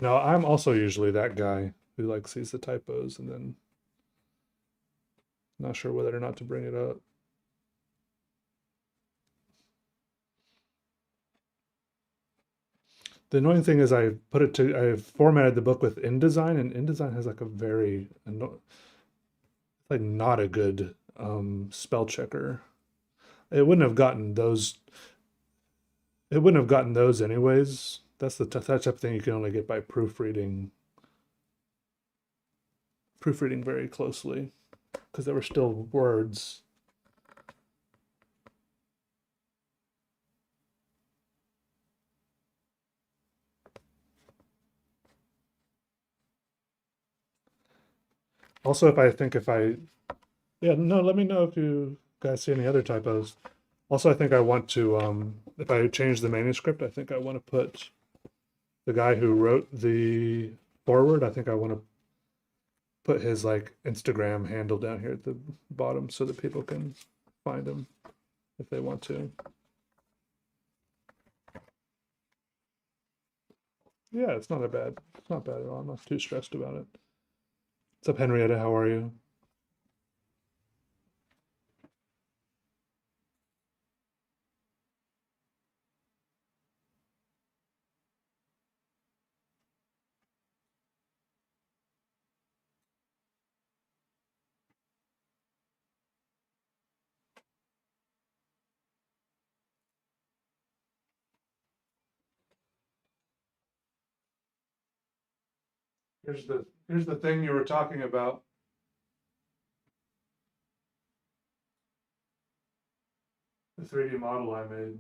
Now, I'm also usually that guy who like sees the typos and then not sure whether or not to bring it up. The annoying thing is I formatted the book with InDesign, and InDesign has like a very like not a good spell checker. It wouldn't have gotten those. It wouldn't have gotten those anyways. That's that type of thing you can only get by proofreading very closely because there were still words. Also, if I yeah, no, let me know if you guys see any other typos. Also, I think I want to if I change the manuscript, I think I want to put the guy who wrote the forward. I think I want to put his like Instagram handle down here at the bottom so that people can find him if they want to. Yeah, it's not a bad. It's not bad at all. I'm not too stressed about it. What's up, Henrietta? How are you? Here's the thing you were talking about. The 3D model I made.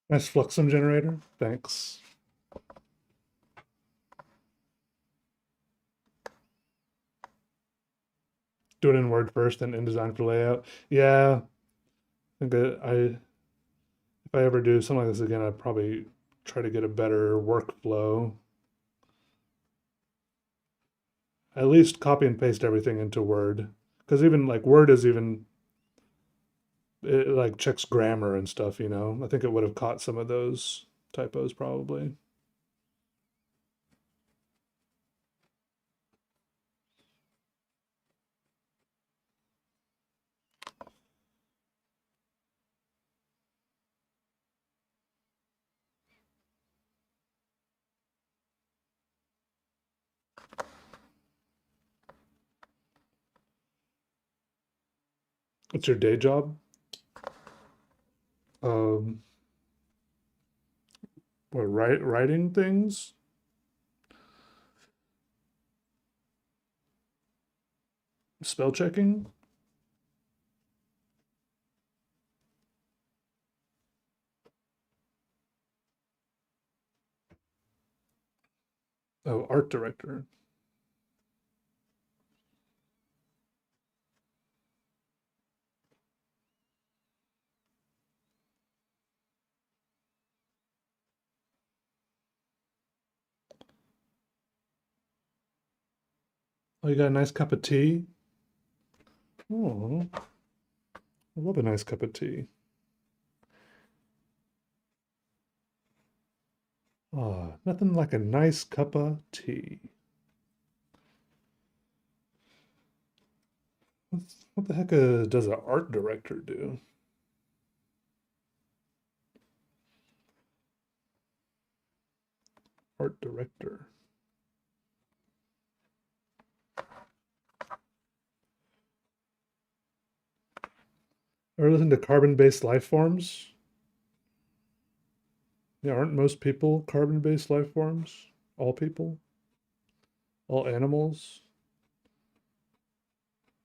Nice fluxum generator. Thanks. Do it in Word first, then InDesign for layout. Yeah, I think that if I ever do something like this again, I'd probably try to get a better workflow. At least copy and paste everything into Word, because even like Word is even it like checks grammar and stuff. You know, I think it would have caught some of those typos probably. What's your day job? Um, what, writing things? Spell checking? Oh, art director. Oh, you got a nice cup of tea? Oh, I love a nice cup of tea. Ah, nothing like a nice cup of tea. What the heck does an art director do? Art director. Ever listen to carbon-based life forms? Yeah, aren't most people carbon-based life forms? All people? All animals?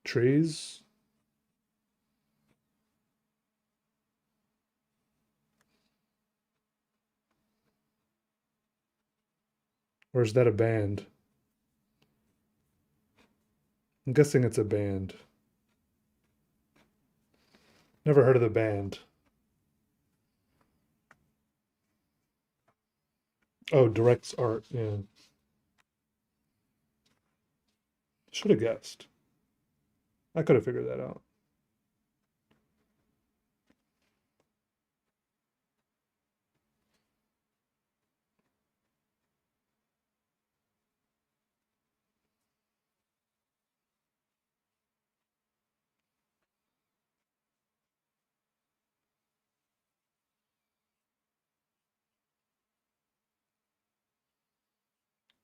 Trees? Or is that a band? I'm guessing it's a band. Never heard of the band. Oh, directs art. Yeah. Should have guessed. I could have figured that out.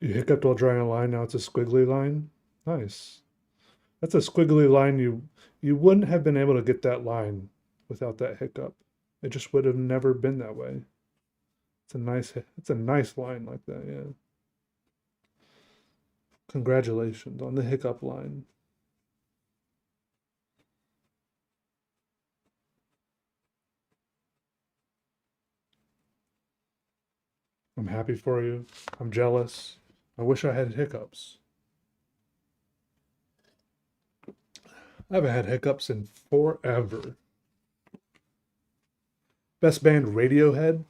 You hiccuped while drawing a line, now it's a squiggly line. Nice. That's a squiggly line you wouldn't have been able to get that line without that hiccup. It just would have never been that way. It's a nice line like that, yeah. Congratulations on the hiccup line. I'm happy for you. I'm jealous. I wish I had hiccups. I haven't had hiccups in forever. Best band Radiohead.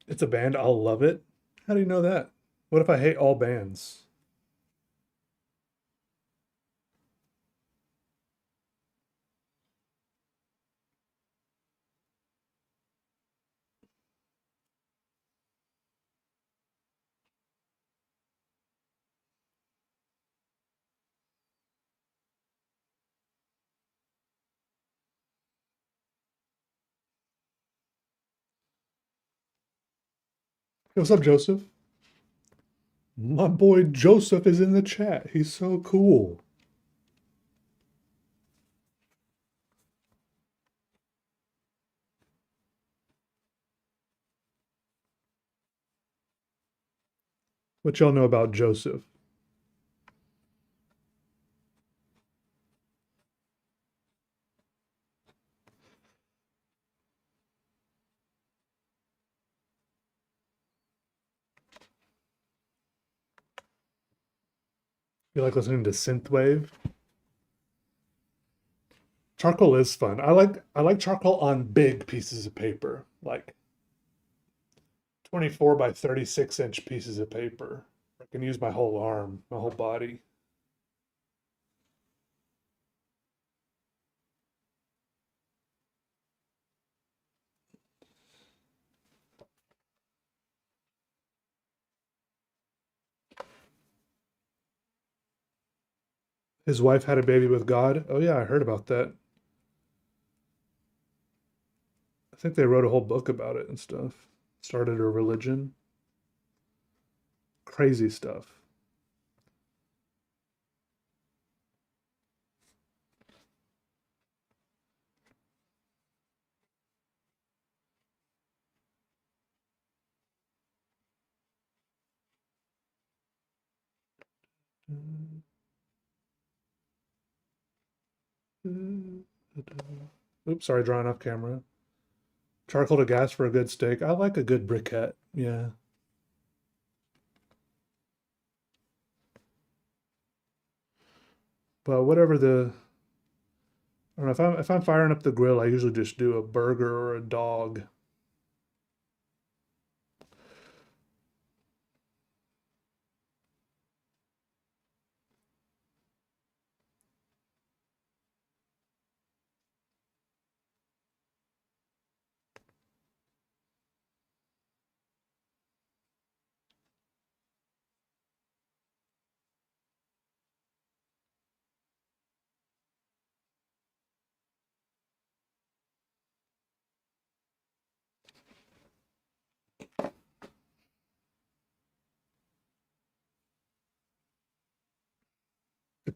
It's a band, I'll love it. How do you know that? What if I hate all bands? Hey, what's up, Joseph? My boy Joseph is in the chat. He's so cool. What y'all know about Joseph? You like listening to synthwave? Charcoal is fun. I like charcoal on big pieces of paper, like 24 by 36-inch pieces of paper. I can use my whole arm, my whole body. His wife had a baby with God. Oh yeah, I heard about that. I think they wrote a whole book about it and stuff. Started a religion. Crazy stuff. Oops, sorry, drawing off camera. Charcoal to gas for a good steak. I like a good briquette. Yeah. But whatever the, I don't know, if I'm firing up the grill, I usually just do a burger or a dog.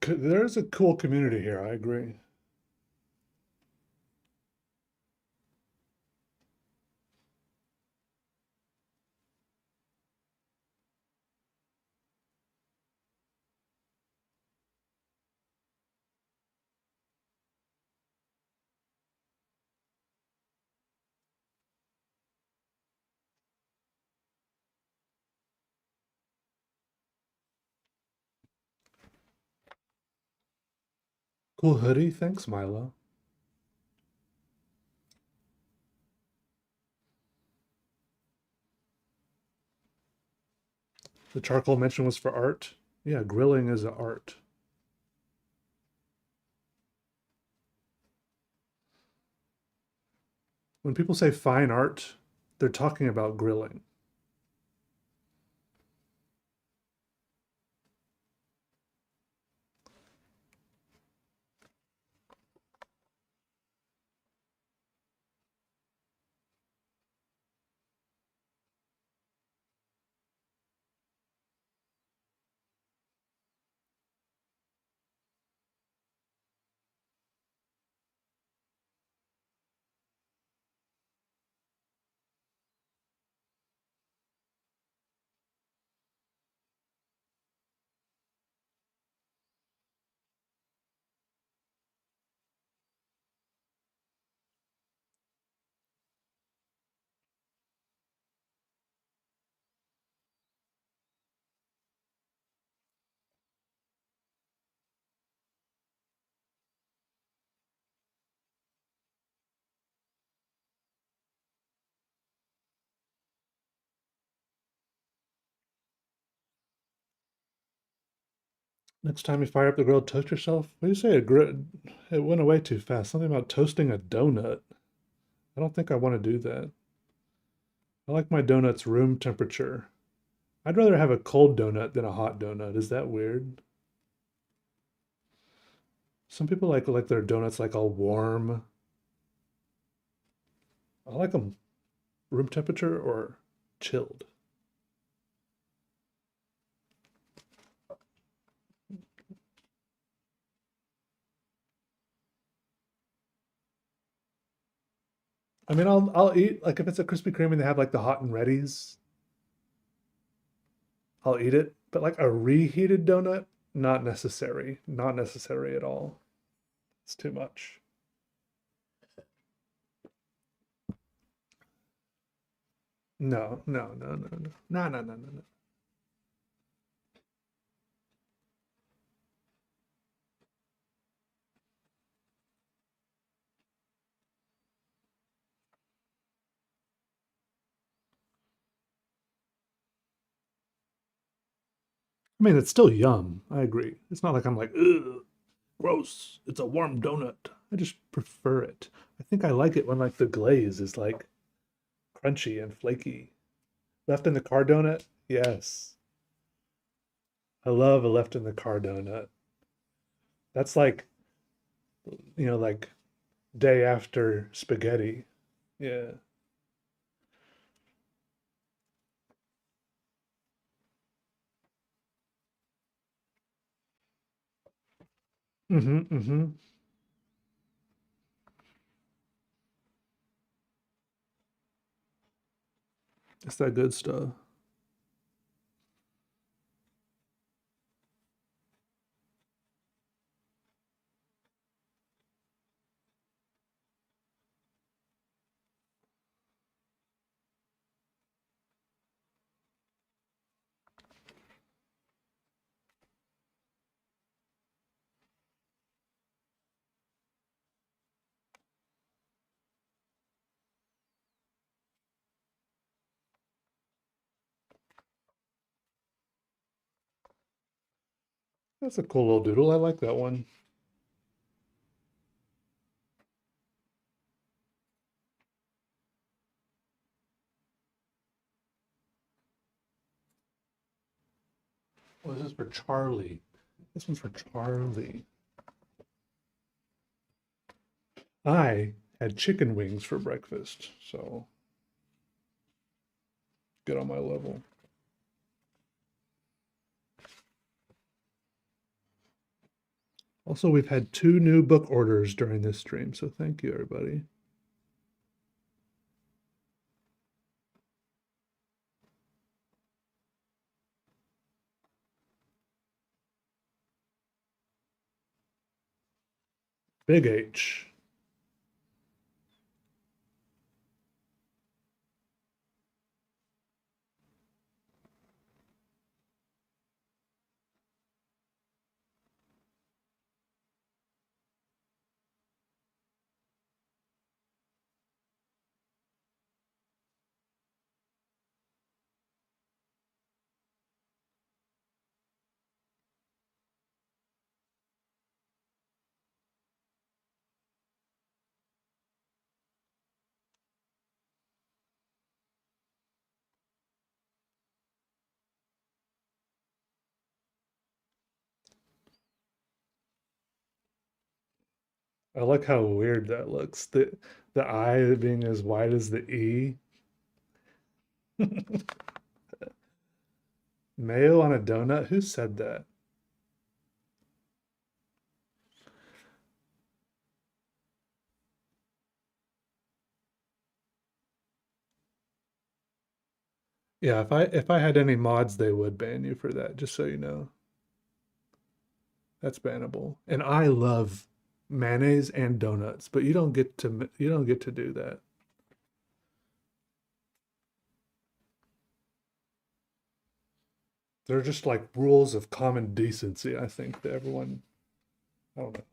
There's a cool community here. I agree. Cool hoodie. Thanks, Milo. The charcoal mention was for art. Yeah, grilling is an art. When people say fine art, they're talking about grilling. Next time you fire up the grill, toast yourself. What do you say? It went away too fast. Something about toasting a donut. I don't think I want to do that. I like my donuts room temperature. I'd rather have a cold donut than a hot donut. Is that weird? Some people like their donuts like all warm. I like them room temperature or chilled. I mean, I'll eat like if it's a Krispy Kreme and they have like the hot and ready's, I'll eat it. But like a reheated donut, not necessary. Not necessary at all. It's too much. No, no, no, no, no, no, no, no, no, no. I mean, it's still yum. I agree. It's not like I'm like, ugh, gross. It's a warm donut. I just prefer it. I think I like it when like the glaze is like crunchy and flaky. Left in the car donut? Yes. I love a left in the car donut. That's like, like day after spaghetti. Yeah. Mm-hmm. Mm-hmm. It's that good stuff. That's a cool little doodle. I like that one. Oh, this is for Charlie. This one's for Charlie. I had chicken wings for breakfast, so get on my level. Also, we've had 2 new book orders during this stream, so thank you, everybody. Big H. I like how weird that looks. The I being as wide as the E. Mayo on a donut? Who said that? Yeah, if I had any mods, they would ban you for that, just so you know. That's bannable. And I love mayonnaise and donuts, but you don't get to do that. They're just like rules of common decency, I think, that everyone, I don't know.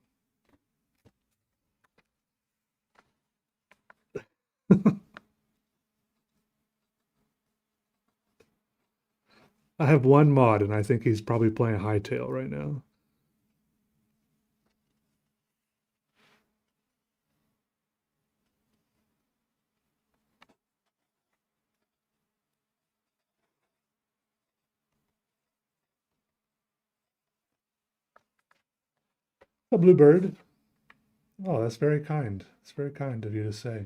I have one mod and I think he's probably playing Hightail right now. A bluebird. Oh, that's very kind. It's very kind of you to say.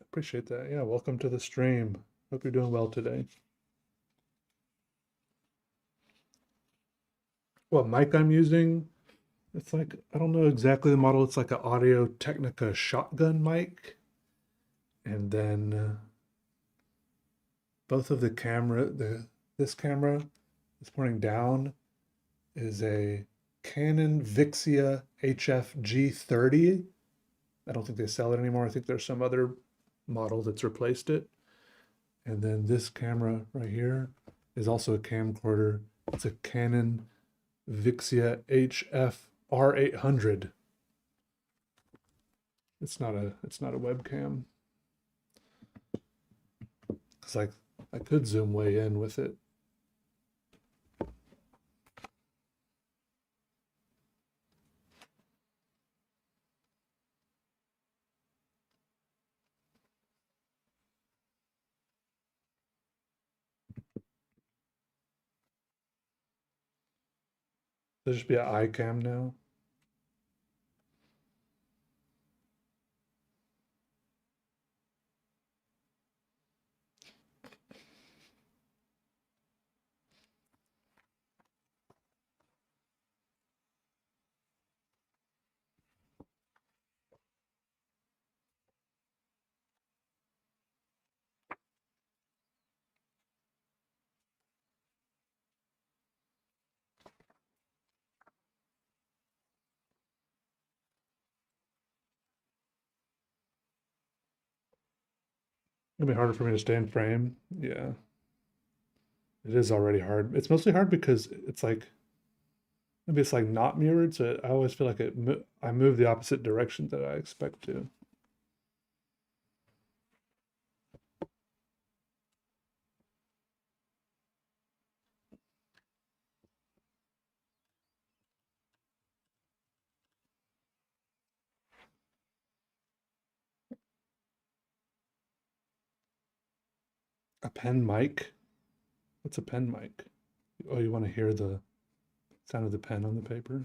Appreciate that. Yeah, welcome to the stream. Hope you're doing well today. What mic I'm using? It's like, I don't know exactly the model. It's like an Audio Technica shotgun mic. And then both of the camera, this camera is pointing down is a Canon Vixia HF G30. I don't think they sell it anymore. I think there's some other model that's replaced it. And then this camera right here is also a camcorder. It's a Canon Vixia HF R800. It's not a webcam. It's like I could zoom way in with it. There should be an iCam now. It'll be harder for me to stay in frame. Yeah, it is already hard. It's mostly hard because it's like maybe it's like not mirrored, so I always feel like I move the opposite direction that I expect to. A pen mic? What's a pen mic? Oh, you want to hear the sound of the pen on the paper?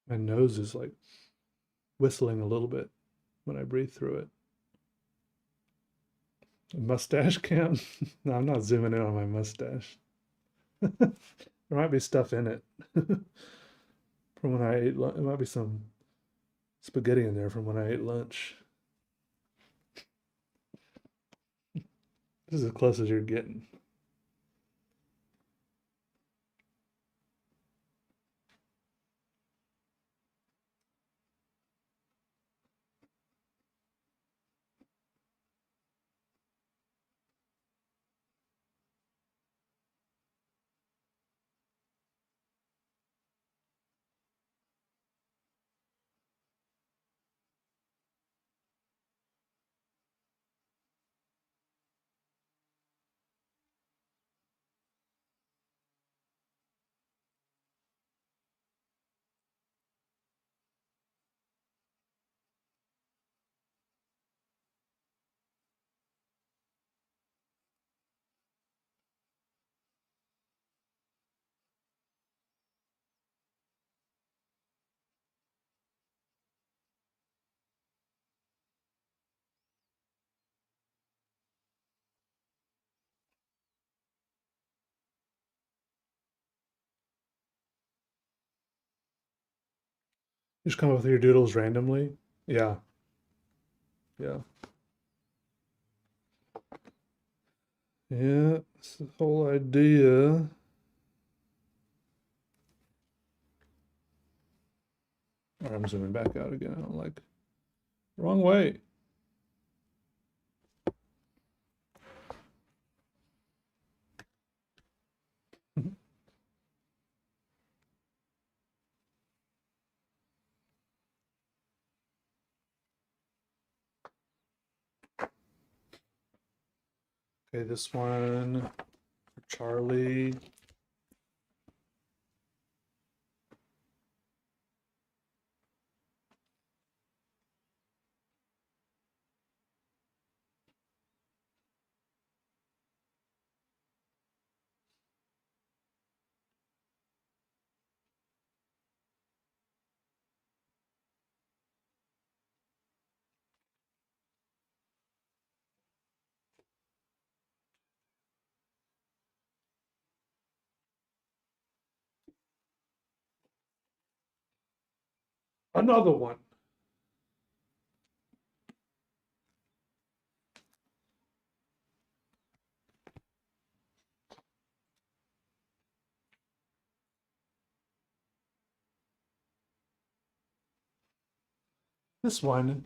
My nose is like whistling a little bit when I breathe through it. A mustache cam? No, I'm not zooming in on my mustache. There might be stuff in it from when I ate lunch. There might be some spaghetti in there from when I ate lunch. This is as close as you're getting. You just come up with your doodles randomly. Yeah, yeah, yeah. It's the whole idea. Or I'm zooming back out again. I don't like. Wrong way. Okay, this one for Charlie. Another one. This one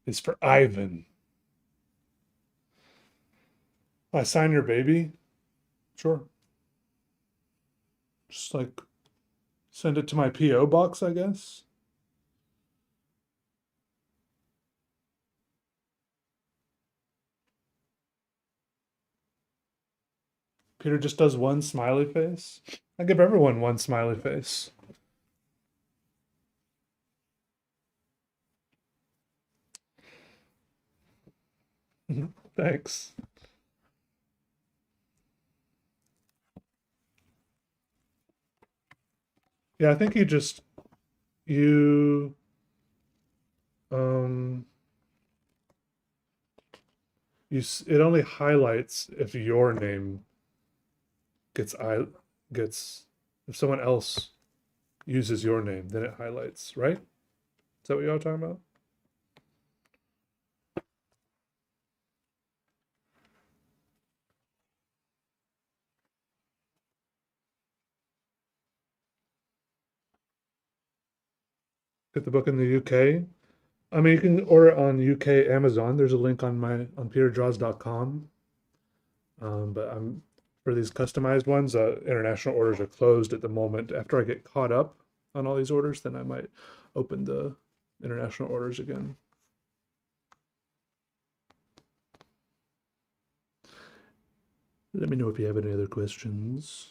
is for Ivan. I sign your baby? Sure. Just like send it to my P.O. box, I guess. Peter just does one smiley face. I give everyone one smiley face. Thanks. Yeah, I think you um it only highlights if your name gets I gets if someone else uses your name, then it highlights, right? Is that what y'all talking about? Get the book in the UK. I mean, you can order it on UK Amazon. There's a link on peterdraws.com. But I'm for these customized ones, international orders are closed at the moment. After I get caught up on all these orders, then I might open the international orders again. Let me know if you have any other questions.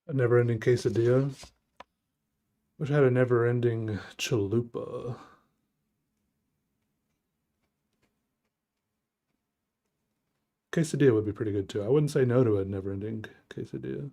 A never-ending quesadilla. Wish I had a never-ending chalupa. Quesadilla would be pretty good too. I wouldn't say no to a never-ending quesadilla.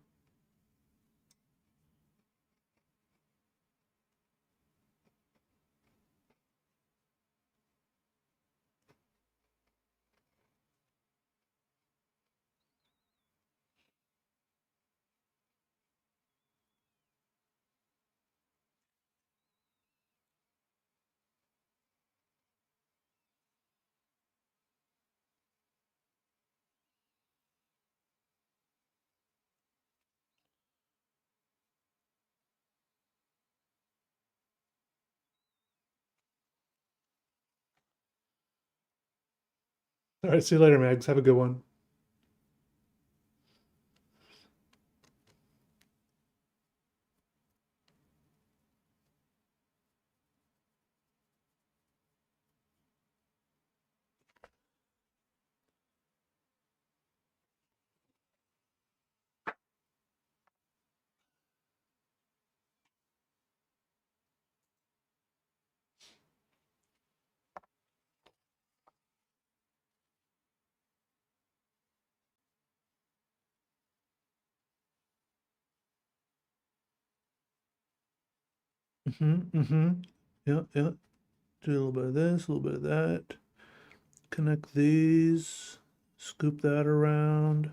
All right, see you later, Mags. Have a good one. Mm-hmm. Yeah, yeah. Do a little bit of this, a little bit of that. Connect these. Scoop that around.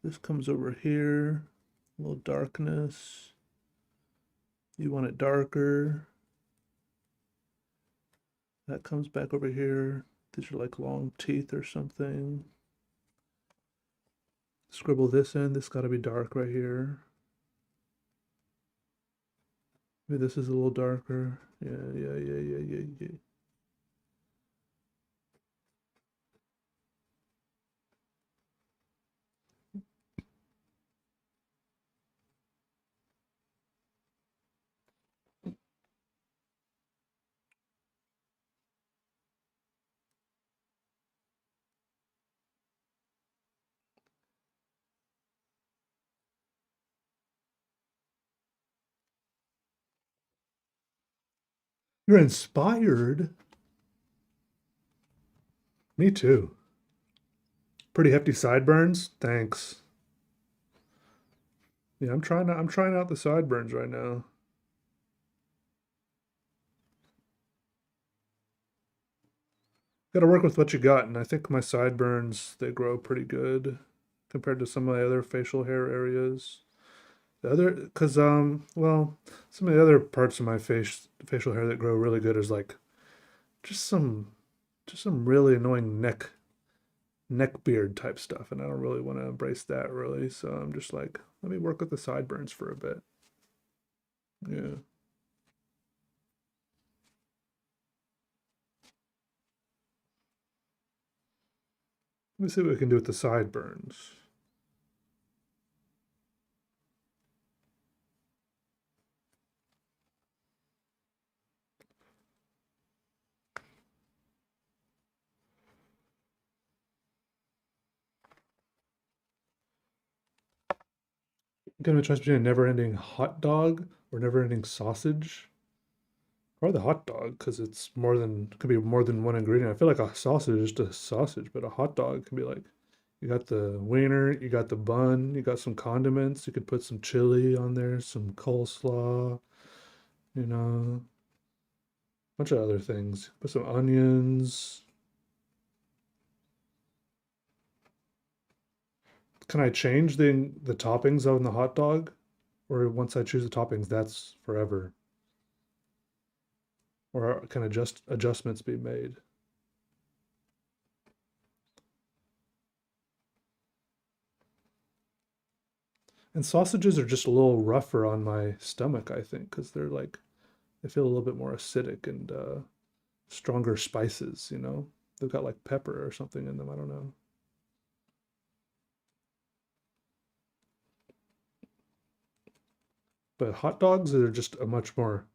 This comes over here. A little darkness. You want it darker. That comes back over here. These are like long teeth or something. Scribble this in. This got to be dark right here. Maybe this is a little darker. Yeah. You're inspired. Me too. Pretty hefty sideburns. Thanks. Yeah, I'm trying out the sideburns right now. Got to work with what you got, and I think my sideburns they grow pretty good compared to some of my other facial hair areas. The other, cause well, some of the other parts of my facial hair that grow really good is like just some just some really annoying neck beard type stuff, and I don't really want to embrace that really. So I'm just like, let me work with the sideburns for a bit. Yeah. Let me see what we can do with the sideburns. Given a choice between a never-ending hot dog or never-ending sausage, probably the hot dog because it's more than could be more than one ingredient. I feel like a sausage is just a sausage, but a hot dog can be like you got the wiener, you got the bun, you got some condiments. You could put some chili on there, some coleslaw, you know, a bunch of other things. Put some onions. Can I change the toppings on the hot dog, or once I choose the toppings, that's forever? Or can adjustments be made? And sausages are just a little rougher on my stomach, I think, because they feel a little bit more acidic and stronger spices, you know? They've got like pepper or something in them, I don't know. But hot dogs are just a much more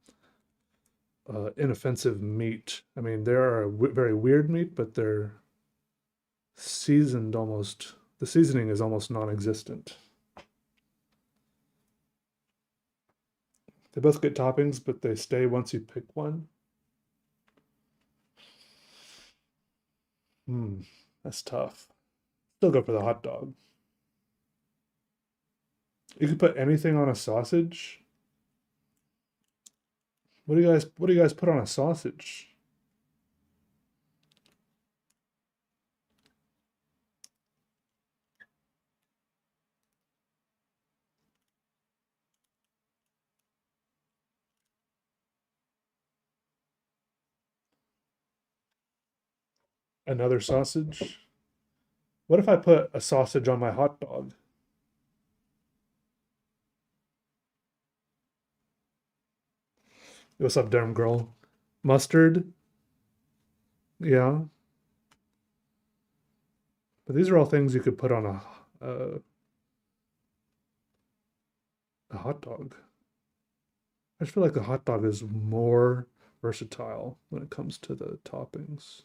inoffensive meat. I mean, they are a very weird meat, but they're seasoned almost, the seasoning is almost non existent. They both get toppings, but they stay once you pick one. Hmm, that's tough. Still go for the hot dog. You could put anything on a sausage. What do you guys put on a sausage? Another sausage? What if I put a sausage on my hot dog? What's up, derm girl? Mustard? Yeah. But these are all things you could put on a hot dog. I just feel like the hot dog is more versatile when it comes to the toppings.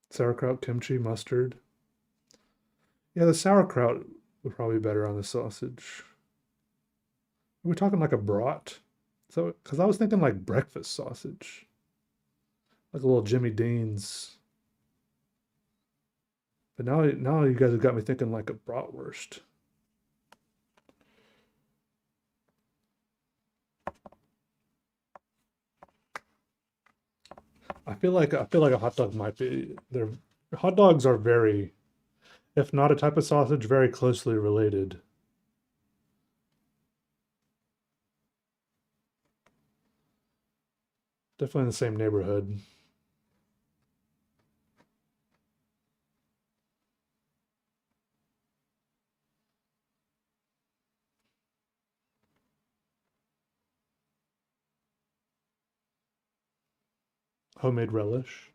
Sauerkraut, kimchi, mustard. Yeah, the sauerkraut would probably be better on the sausage. Are we talking like a brat? So, because I was thinking like breakfast sausage, like a little Jimmy Dean's. But now you guys have got me thinking like a bratwurst. I feel like a hot dog might be. They're hot dogs are very, if not a type of sausage, very closely related. Definitely in the same neighborhood. Homemade relish.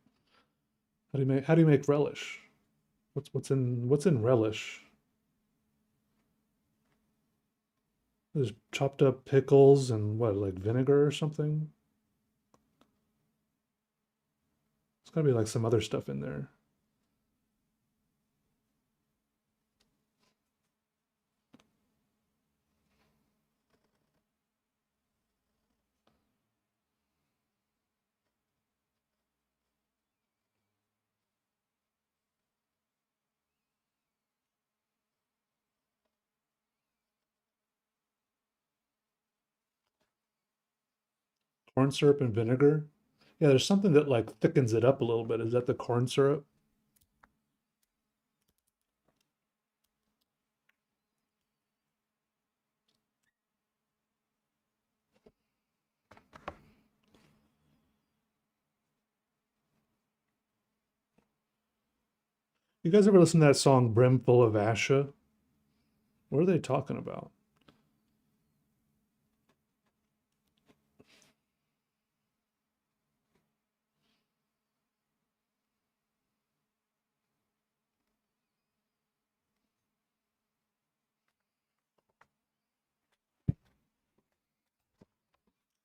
How do you make relish? What's in relish? There's chopped up pickles and what, like vinegar or something? It's gotta be like some other stuff in there. Corn syrup and vinegar. Yeah, there's something that like thickens it up a little bit. Is that the corn syrup? You guys ever listen to that song Brimful of Asha? What are they talking about?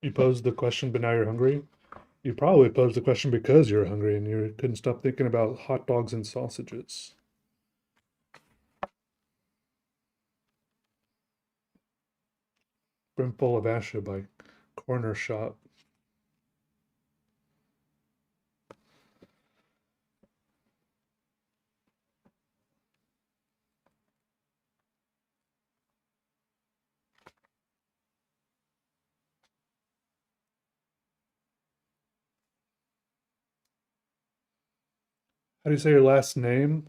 You posed the question, but now you're hungry? You probably posed the question because you're hungry and you couldn't stop thinking about hot dogs and sausages. Brimful of Asha by Corner Shop. How do you say your last name?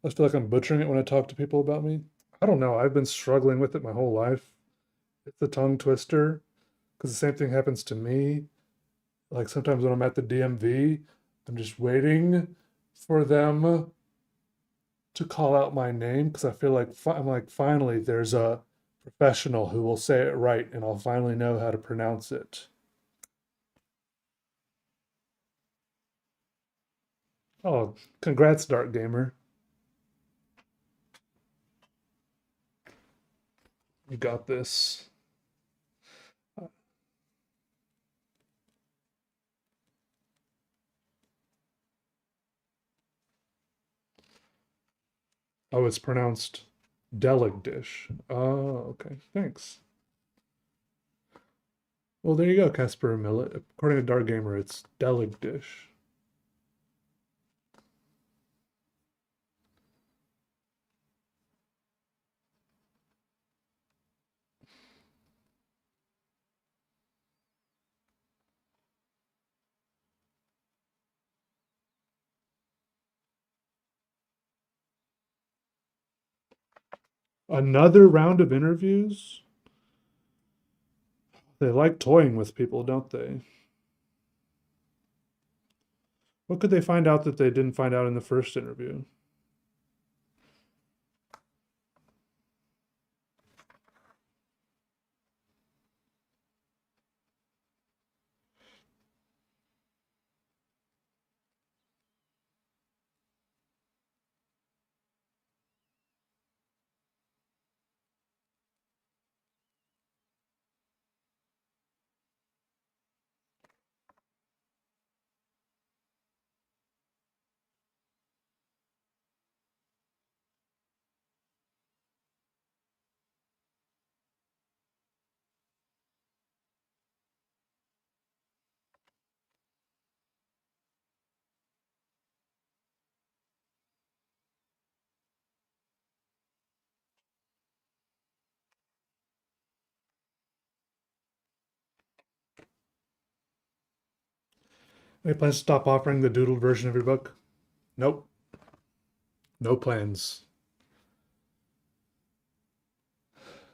I feel like I'm butchering it when I talk to people about me. I don't know. I've been struggling with it my whole life. It's a tongue twister because the same thing happens to me. Like sometimes when I'm at the DMV, I'm just waiting for them to call out my name because I feel like I'm like, finally, there's a professional who will say it right and I'll finally know how to pronounce it. Oh, congrats, Dark Gamer. You got this. Oh, it's pronounced Deligdish. Oh, okay. Thanks. Well, there you go, Casper Millet. According to Dark Gamer, it's Deligdish. Another round of interviews? They like toying with people, don't they? What could they find out that they didn't find out in the first interview? Any plans to stop offering the doodled version of your book? Nope. No plans.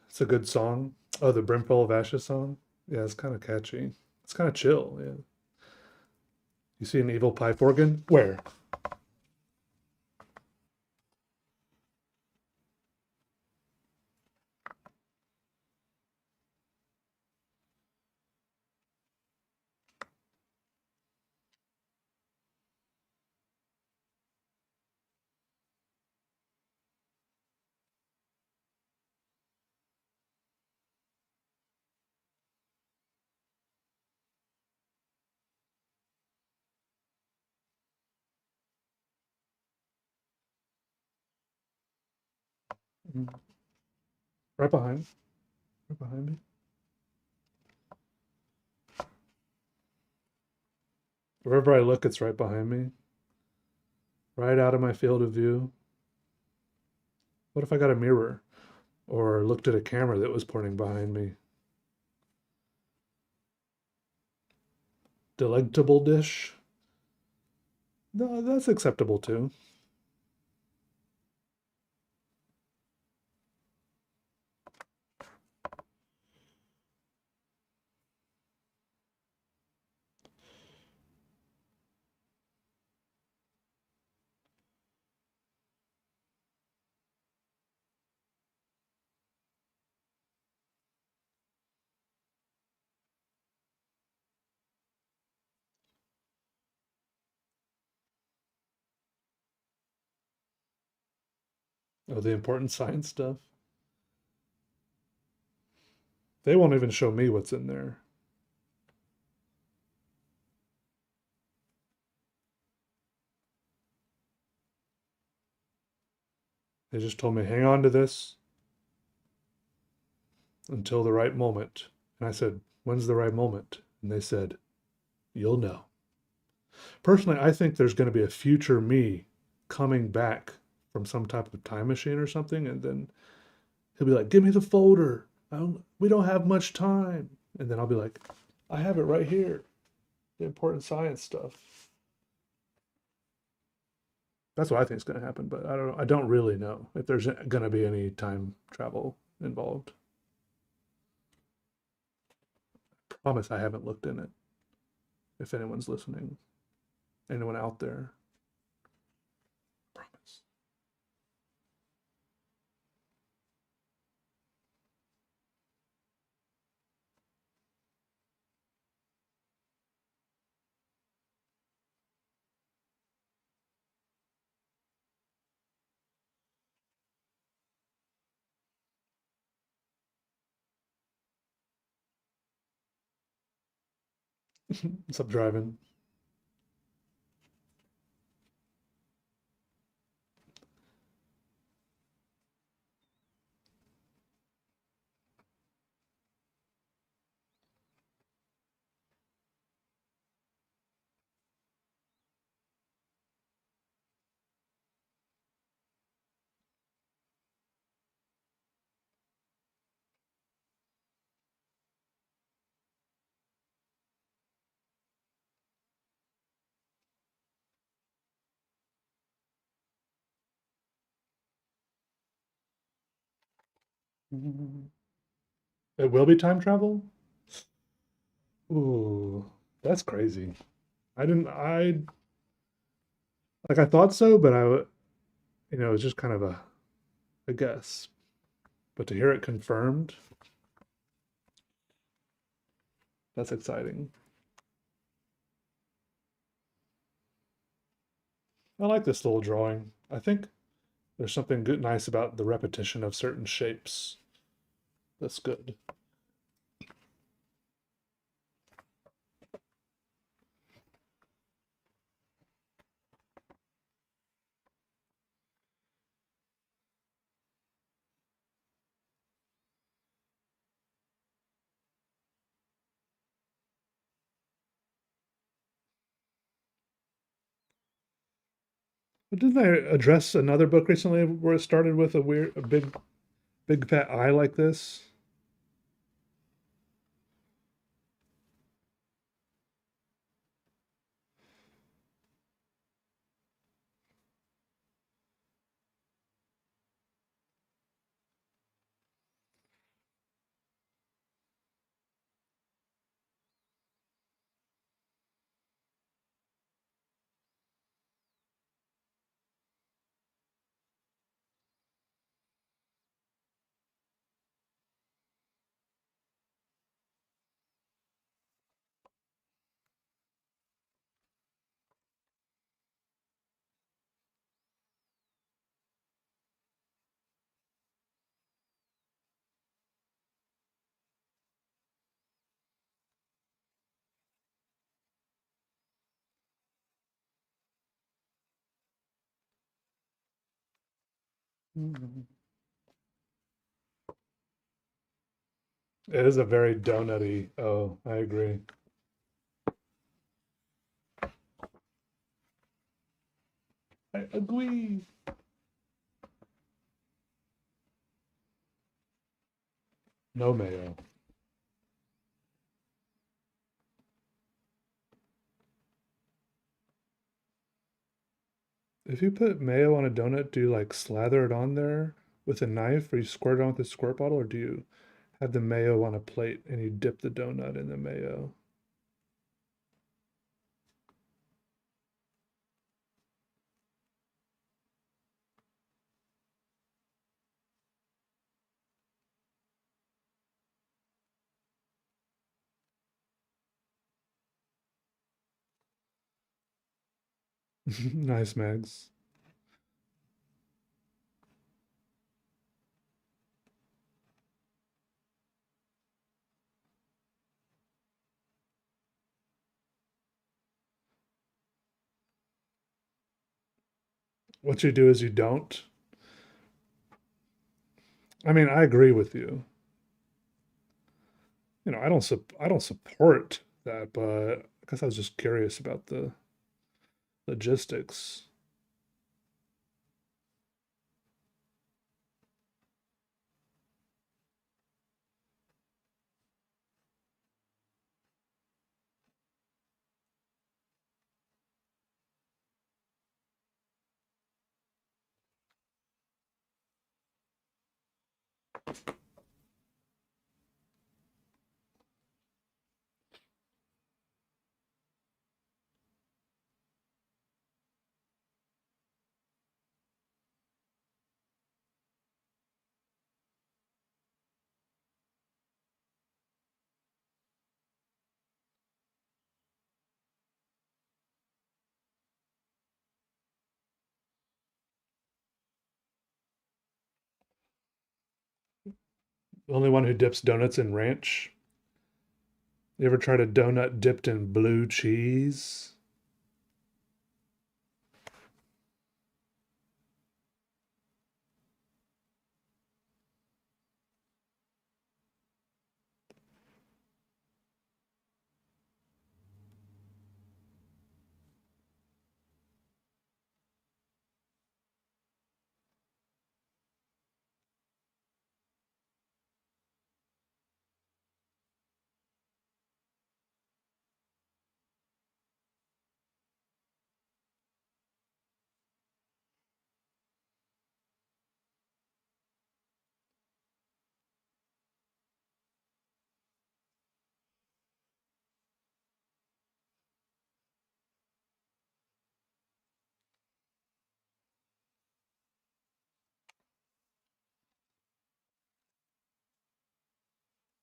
It's a good song. Oh, the Brimful of Ashes song? Yeah, it's kind of catchy. It's kind of chill, yeah. You see an evil pipe organ? Where? Mm, right behind. Right behind me. Wherever I look, it's right behind me. Right out of my field of view. What if I got a mirror? Or looked at a camera that was pointing behind me? Delectable dish? No, that's acceptable too. Oh, the important science stuff. They won't even show me what's in there. They just told me, hang on to this. until the right moment. And I said, when's the right moment? And they said, you'll know. Personally, I think there's going to be a future me coming back from some type of time machine or something. And then he'll be like, give me the folder. We don't have much time. And then I'll be like, I have it right here. The important science stuff. That's what I think is going to happen, but I don't really know if there's going to be any time travel involved. Promise I haven't looked in it. If anyone's listening, anyone out there, promise. Stop driving. It will be time travel? Ooh, that's crazy. I thought so, but it was just kind of a guess. But to hear it confirmed, that's exciting. I like this little drawing. I think there's something good, nice about the repetition of certain shapes. That's good. But didn't I address another book recently where it started with a big fat eye like this? Mhm. It is a very donutty. Oh, I agree. I agree. No mayo. If you put mayo on a donut, do you like slather it on there with a knife, or you squirt it on with a squirt bottle, or do you have the mayo on a plate and you dip the donut in the mayo? Nice, Mags. What you do is you don't. I mean, I agree with you. I don't support that, but I guess I was just curious about the logistics. The only one who dips donuts in ranch. You ever tried a donut dipped in blue cheese?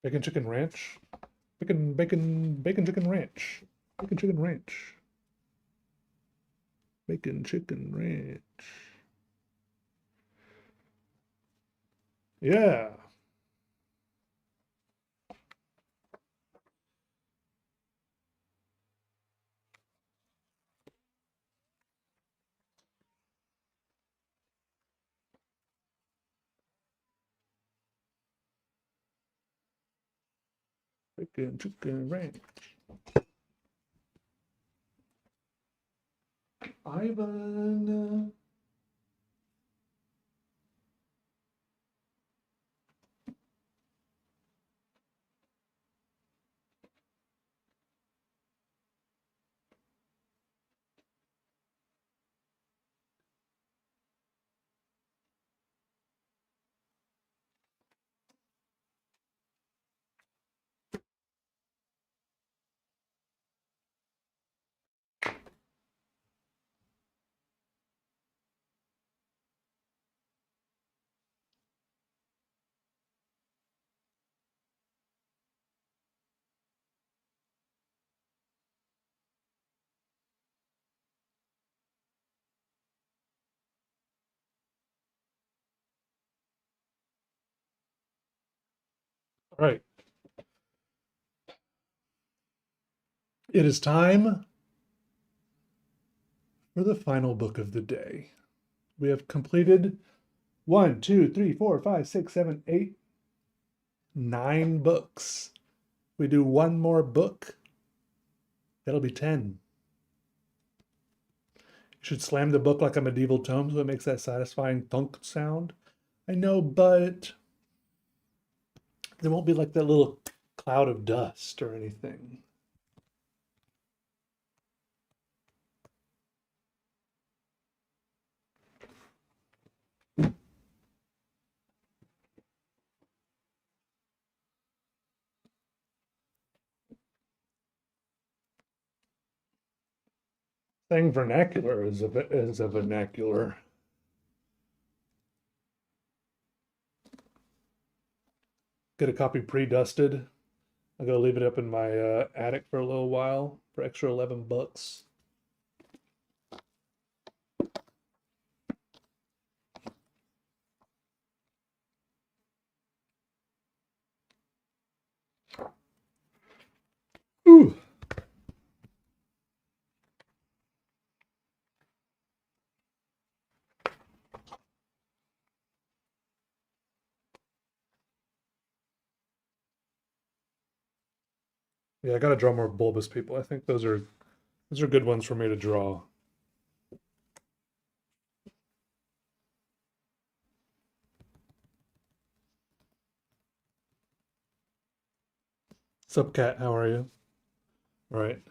Bacon chicken ranch? Bacon chicken ranch. Bacon chicken ranch. Bacon chicken ranch. Yeah. Bacon chicken ranch. Ivan. All right. It is time for the final book of the day. We have completed 9 books. We do one more book, that'll be 10. You should slam the book like a medieval tome so it makes that satisfying thunk sound. I know, but there won't be like that little cloud of dust or anything. Saying vernacular is a vernacular. Get a copy pre-dusted. I'm gonna leave it up in my attic for a little while for extra $11. Ooh. Yeah, I gotta draw more bulbous people. I think those are good ones for me to draw. What's up, Cat? How are you? All right.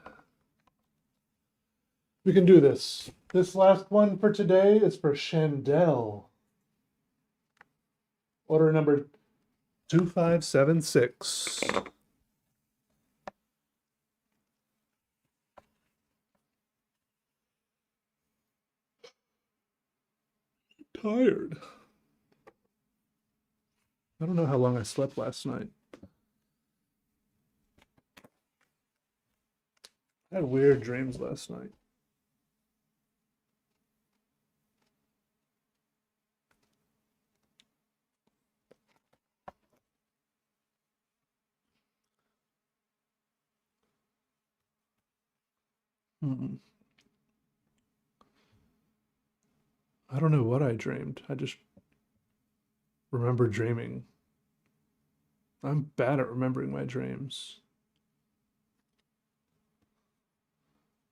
We can do this. This last one for today is for Chandel. Order number 2576. Tired. I don't know how long I slept last night. I had weird dreams last night. Hmm. I don't know what I dreamed. I just remember dreaming. I'm bad at remembering my dreams.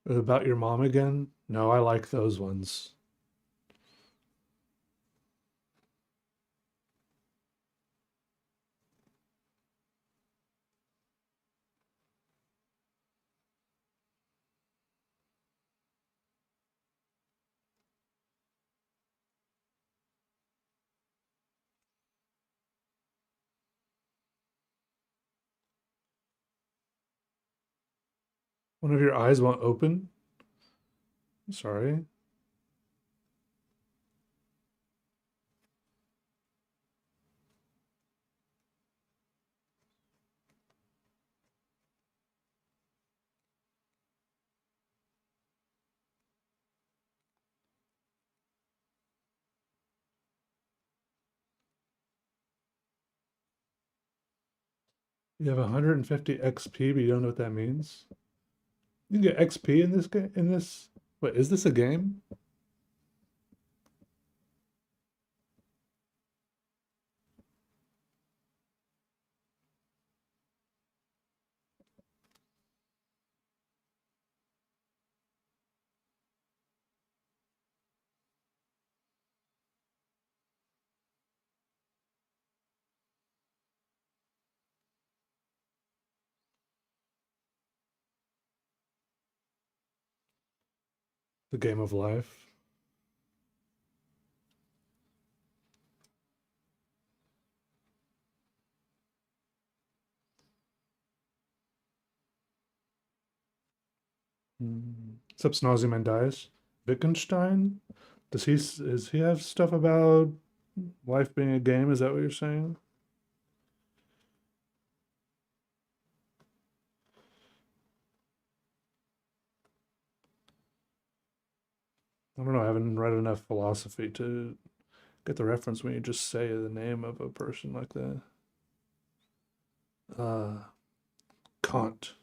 About your mom again? No, I like those ones. One of your eyes won't open? Sorry. You have 150 XP, but you don't know what that means? You can get XP in this game? In this? Wait, is this a game? The game of life? Except Snozzy Wittgenstein? Does he have stuff about life being a game? Is that what you're saying? I don't know. I haven't read enough philosophy to get the reference when you just say the name of a person like that. Uh, Kant.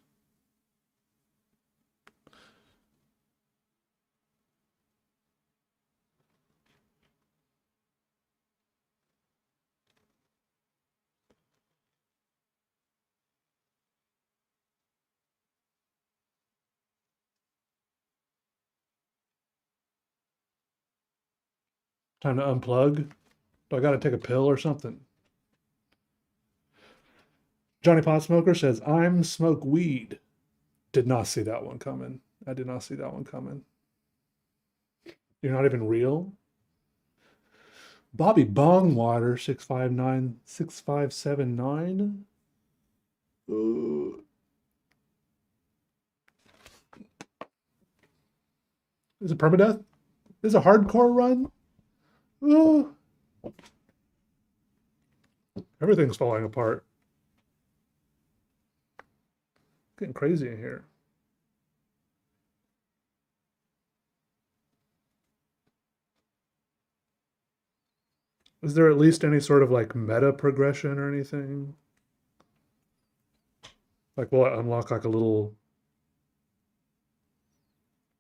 Time to unplug. Do I got to take a pill or something? Johnny Pot Smoker says, I'm smoke weed. Did not see that one coming. I did not see that one coming. You're not even real? Bobby Bongwater, 6596579. Is it permadeath? Is it a hardcore run? Ooh. Everything's falling apart. Getting crazy in here. Is there at least any sort of like meta progression or anything? Like, will it unlock like a little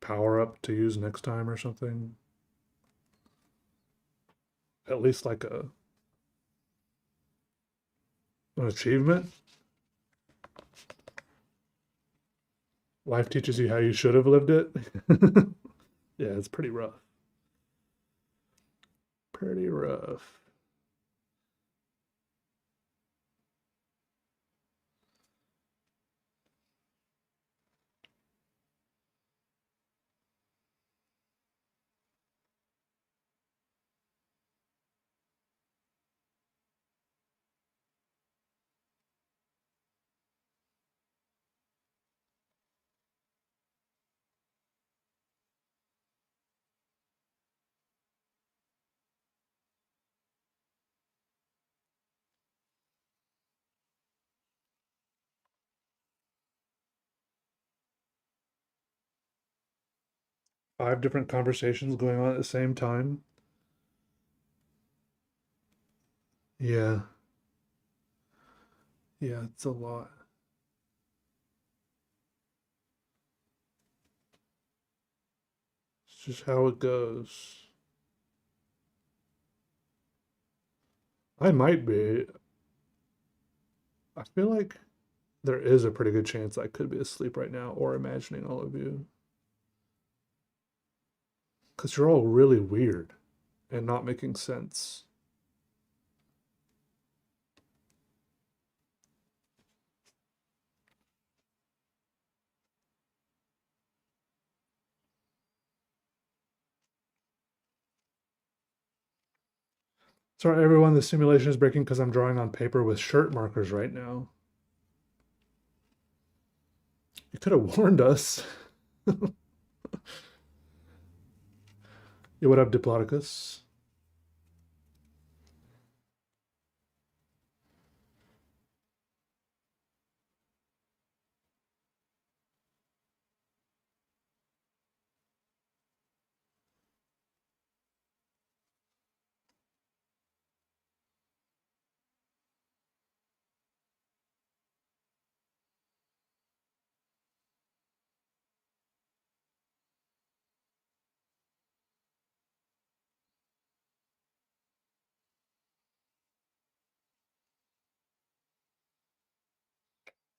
power up to use next time or something? At least like an achievement? Life teaches you how you should have lived it. Yeah, it's pretty rough. Pretty rough. 5 different conversations going on at the same time. Yeah, yeah, it's a lot. It's just how it goes. I might be. I feel like there is a pretty good chance I could be asleep right now or imagining all of you. Because you're all really weird and not making sense. Sorry, everyone, the simulation is breaking because I'm drawing on paper with shirt markers right now. You could have warned us. You would have Diplodocus.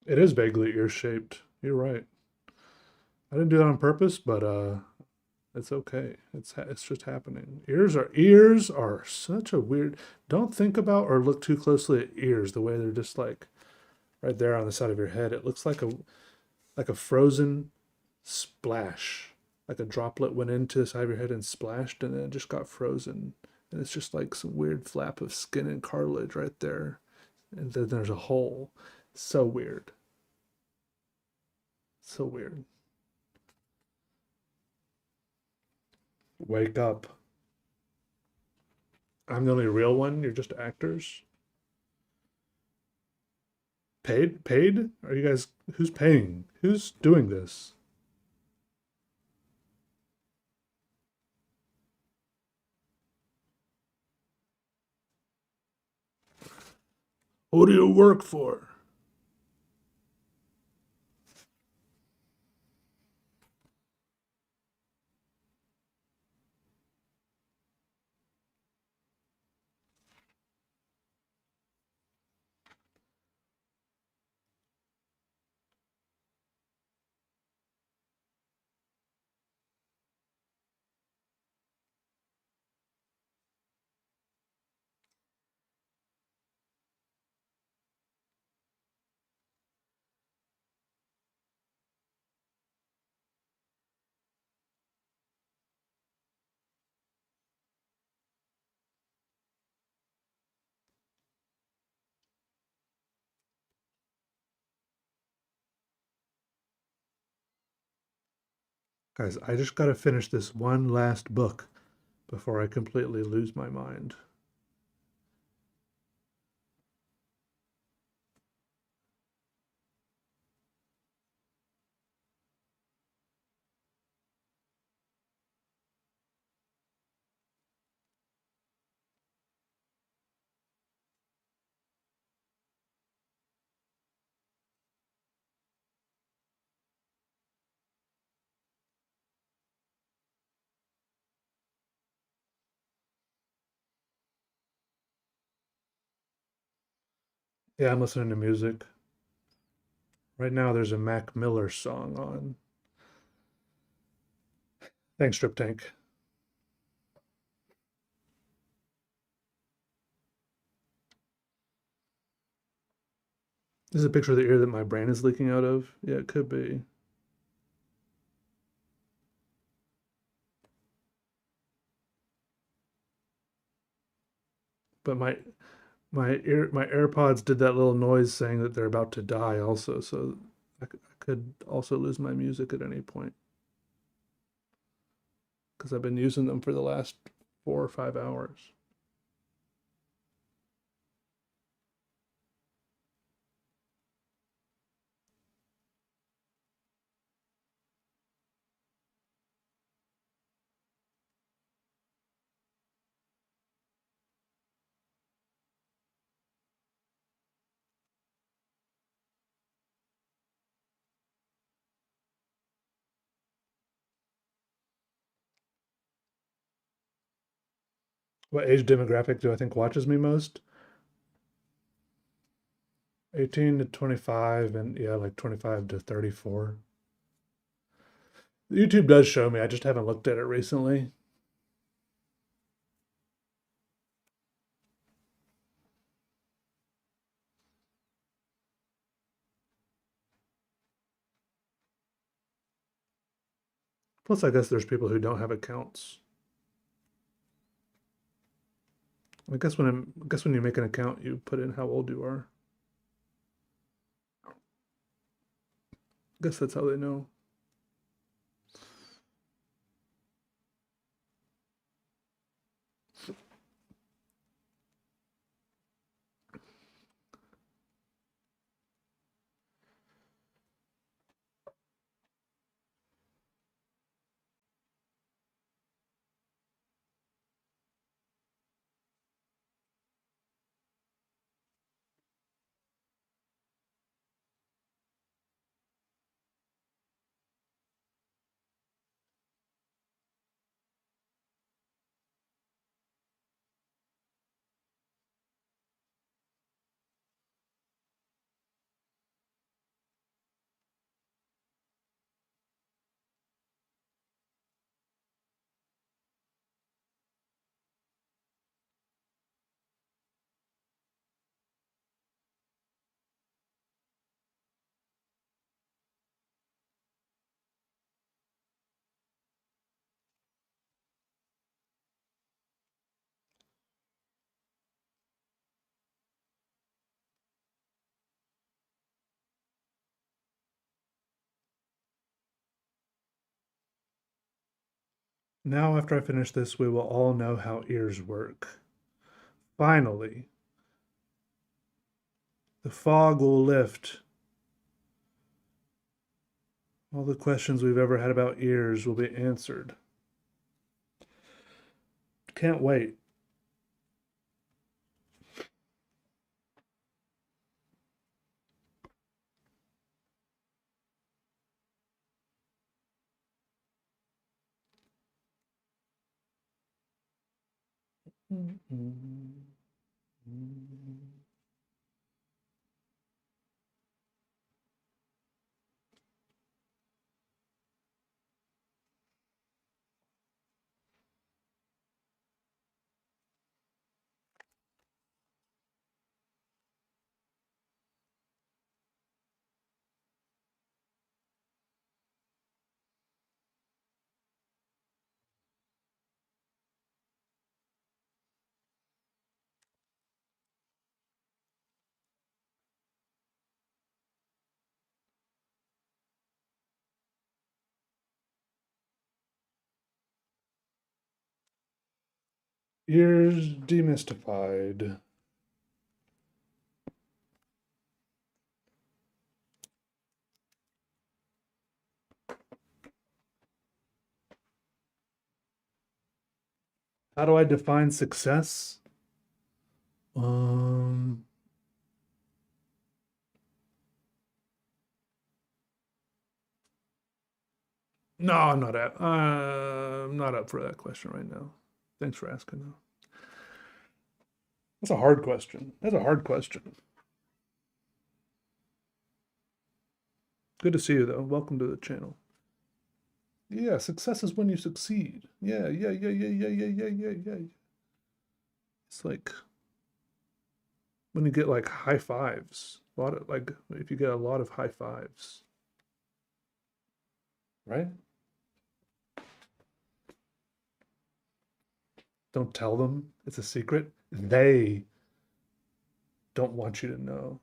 It is vaguely ear shaped. You're right. I didn't do that on purpose, but it's okay. It's just happening. Ears are such a weird. Don't think about or look too closely at ears. The way they're just like right there on the side of your head. It looks like a frozen splash. Like a droplet went into the side of your head and splashed, and then it just got frozen. And it's just like some weird flap of skin and cartilage right there. And then there's a hole. So weird. So weird. Wake up. I'm the only real one. You're just actors. Paid? Paid? Are you guys? Who's paying? Who's doing this? Who do you work for? Guys, I just got to finish this one last book before I completely lose my mind. Yeah, I'm listening to music. Right now, there's a Mac Miller song on. Thanks, Strip Tank. This is a picture of the ear that my brain is leaking out of. Yeah, it could be. But my AirPods did that little noise saying that they're about to die also, so I could also lose my music at any point because I've been using them for the last 4 or 5 hours. What age demographic do I think watches me most? 18 to 25, and yeah, like 25 to 34. YouTube does show me, I just haven't looked at it recently. Plus, I guess there's people who don't have accounts. I guess when you make an account, you put in how old you are. I guess that's how they know. Now, after I finish this, we will all know how ears work. Finally, the fog will lift. All the questions we've ever had about ears will be answered. Can't wait. Ears demystified. How do I define success? Um, no, I'm not up for that question right now. Thanks for asking, though. That's a hard question. That's a hard question. Good to see you, though. Welcome to the channel. Yeah, success is when you succeed. Yeah, yeah, yeah, yeah, yeah, yeah, yeah, yeah, yeah. It's like when you get like high fives. A lot of like if you get a lot of high fives, right? Don't tell them it's a secret. They don't want you to know.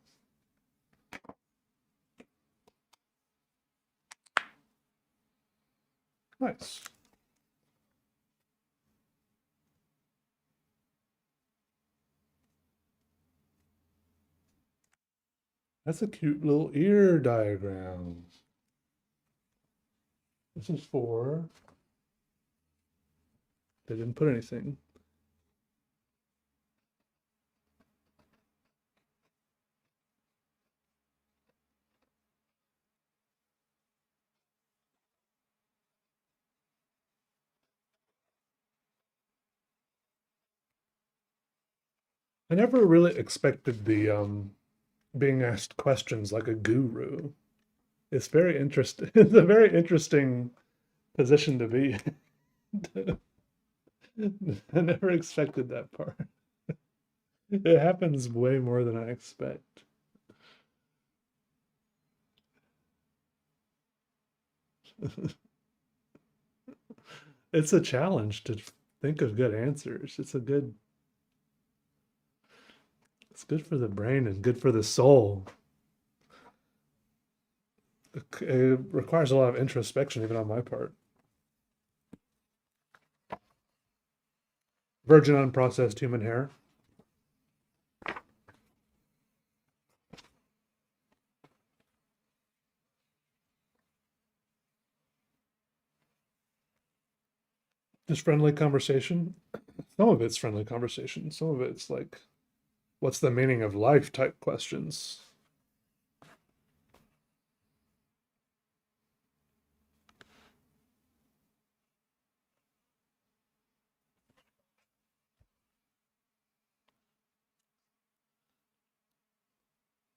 Nice. That's a cute little ear diagram. This is for, they didn't put anything. I never really expected the being asked questions like a guru. It's very interesting. It's a very interesting position to be in. I never expected that part. It happens way more than I expect. It's a challenge to think of good answers. It's good for the brain and good for the soul. It requires a lot of introspection, even on my part. Virgin unprocessed human hair. Just friendly conversation. Some of it's friendly conversation. Some of it's like, what's the meaning of life type questions.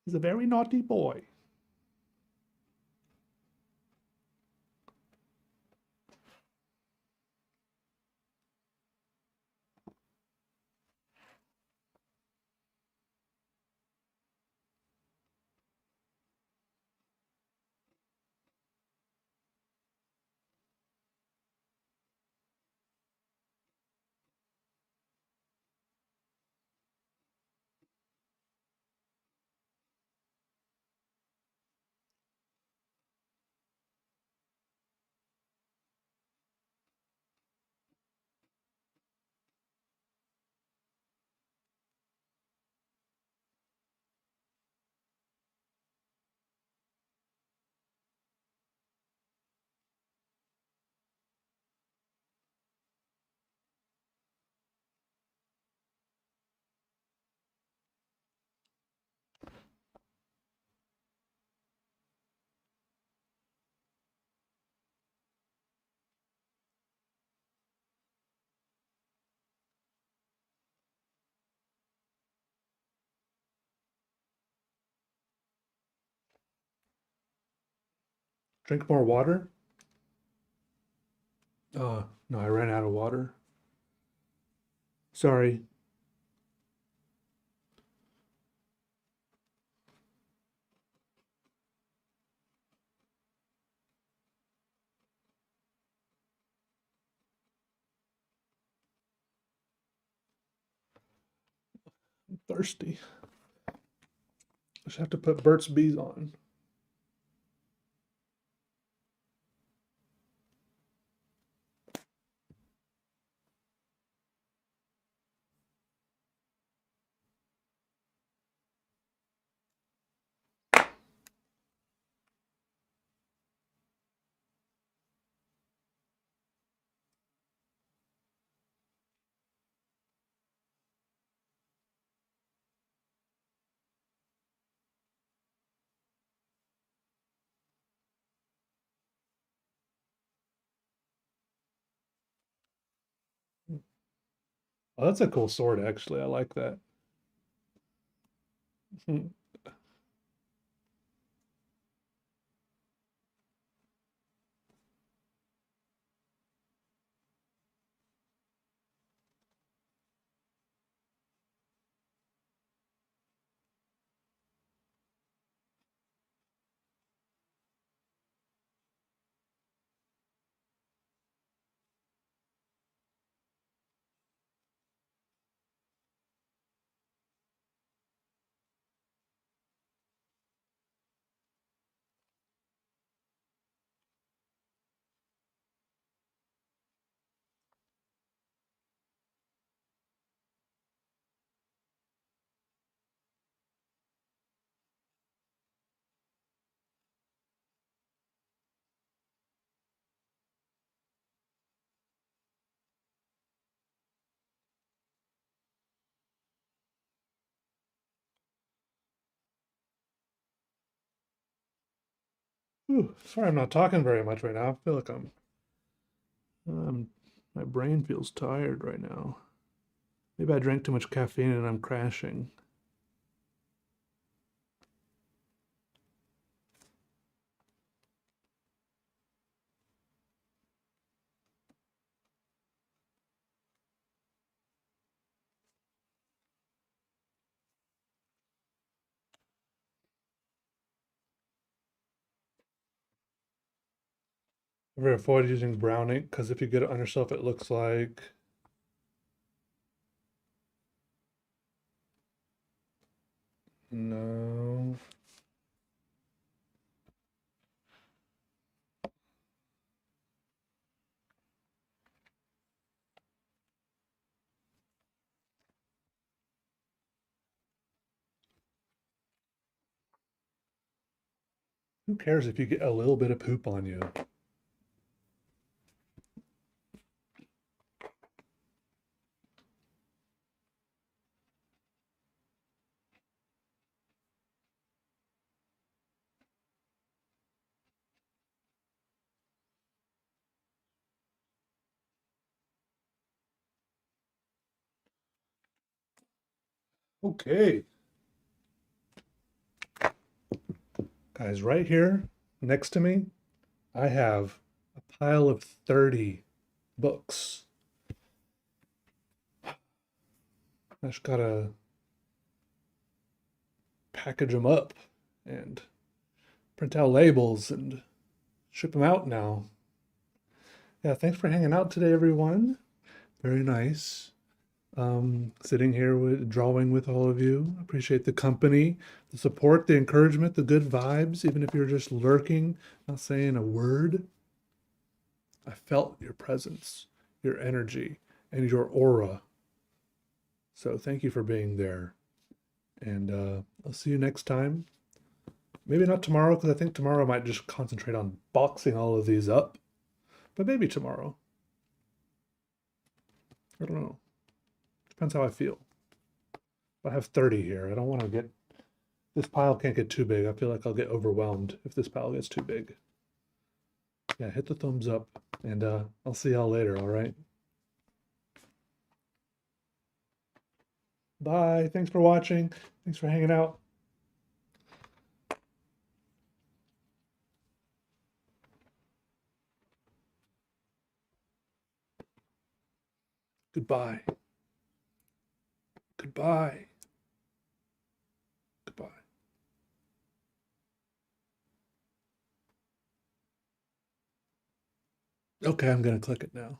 He's a very naughty boy. Drink more water. No, I ran out of water. Sorry. I'm thirsty. I just have to put Burt's Bees on. Oh, that's a cool sword, actually. I like that. Sorry, I'm not talking very much right now. I feel like um, my brain feels tired right now. Maybe I drank too much caffeine and I'm crashing. Ever avoid using brown ink because if you get it on yourself, it looks like no. Who cares if you get a little bit of poop on you? Okay. Guys, right here next to me, I have a pile of 30 books. I just gotta package them up and print out labels and ship them out now. Yeah, thanks for hanging out today, everyone. Very nice. Sitting here with drawing with all of you. Appreciate the company, the support, the encouragement, the good vibes, even if you're just lurking, not saying a word. I felt your presence, your energy, and your aura. So thank you for being there. And I'll see you next time. Maybe not tomorrow, because I think tomorrow I might just concentrate on boxing all of these up. But maybe tomorrow. I don't know. Depends how I feel. I have 30 here. I don't want to get this pile can't get too big. I feel like I'll get overwhelmed if this pile gets too big. Yeah, hit the thumbs up and I'll see y'all later, all right? Bye. Thanks for watching. Thanks for hanging out. Goodbye. Goodbye. Goodbye. Okay, I'm going to click it now.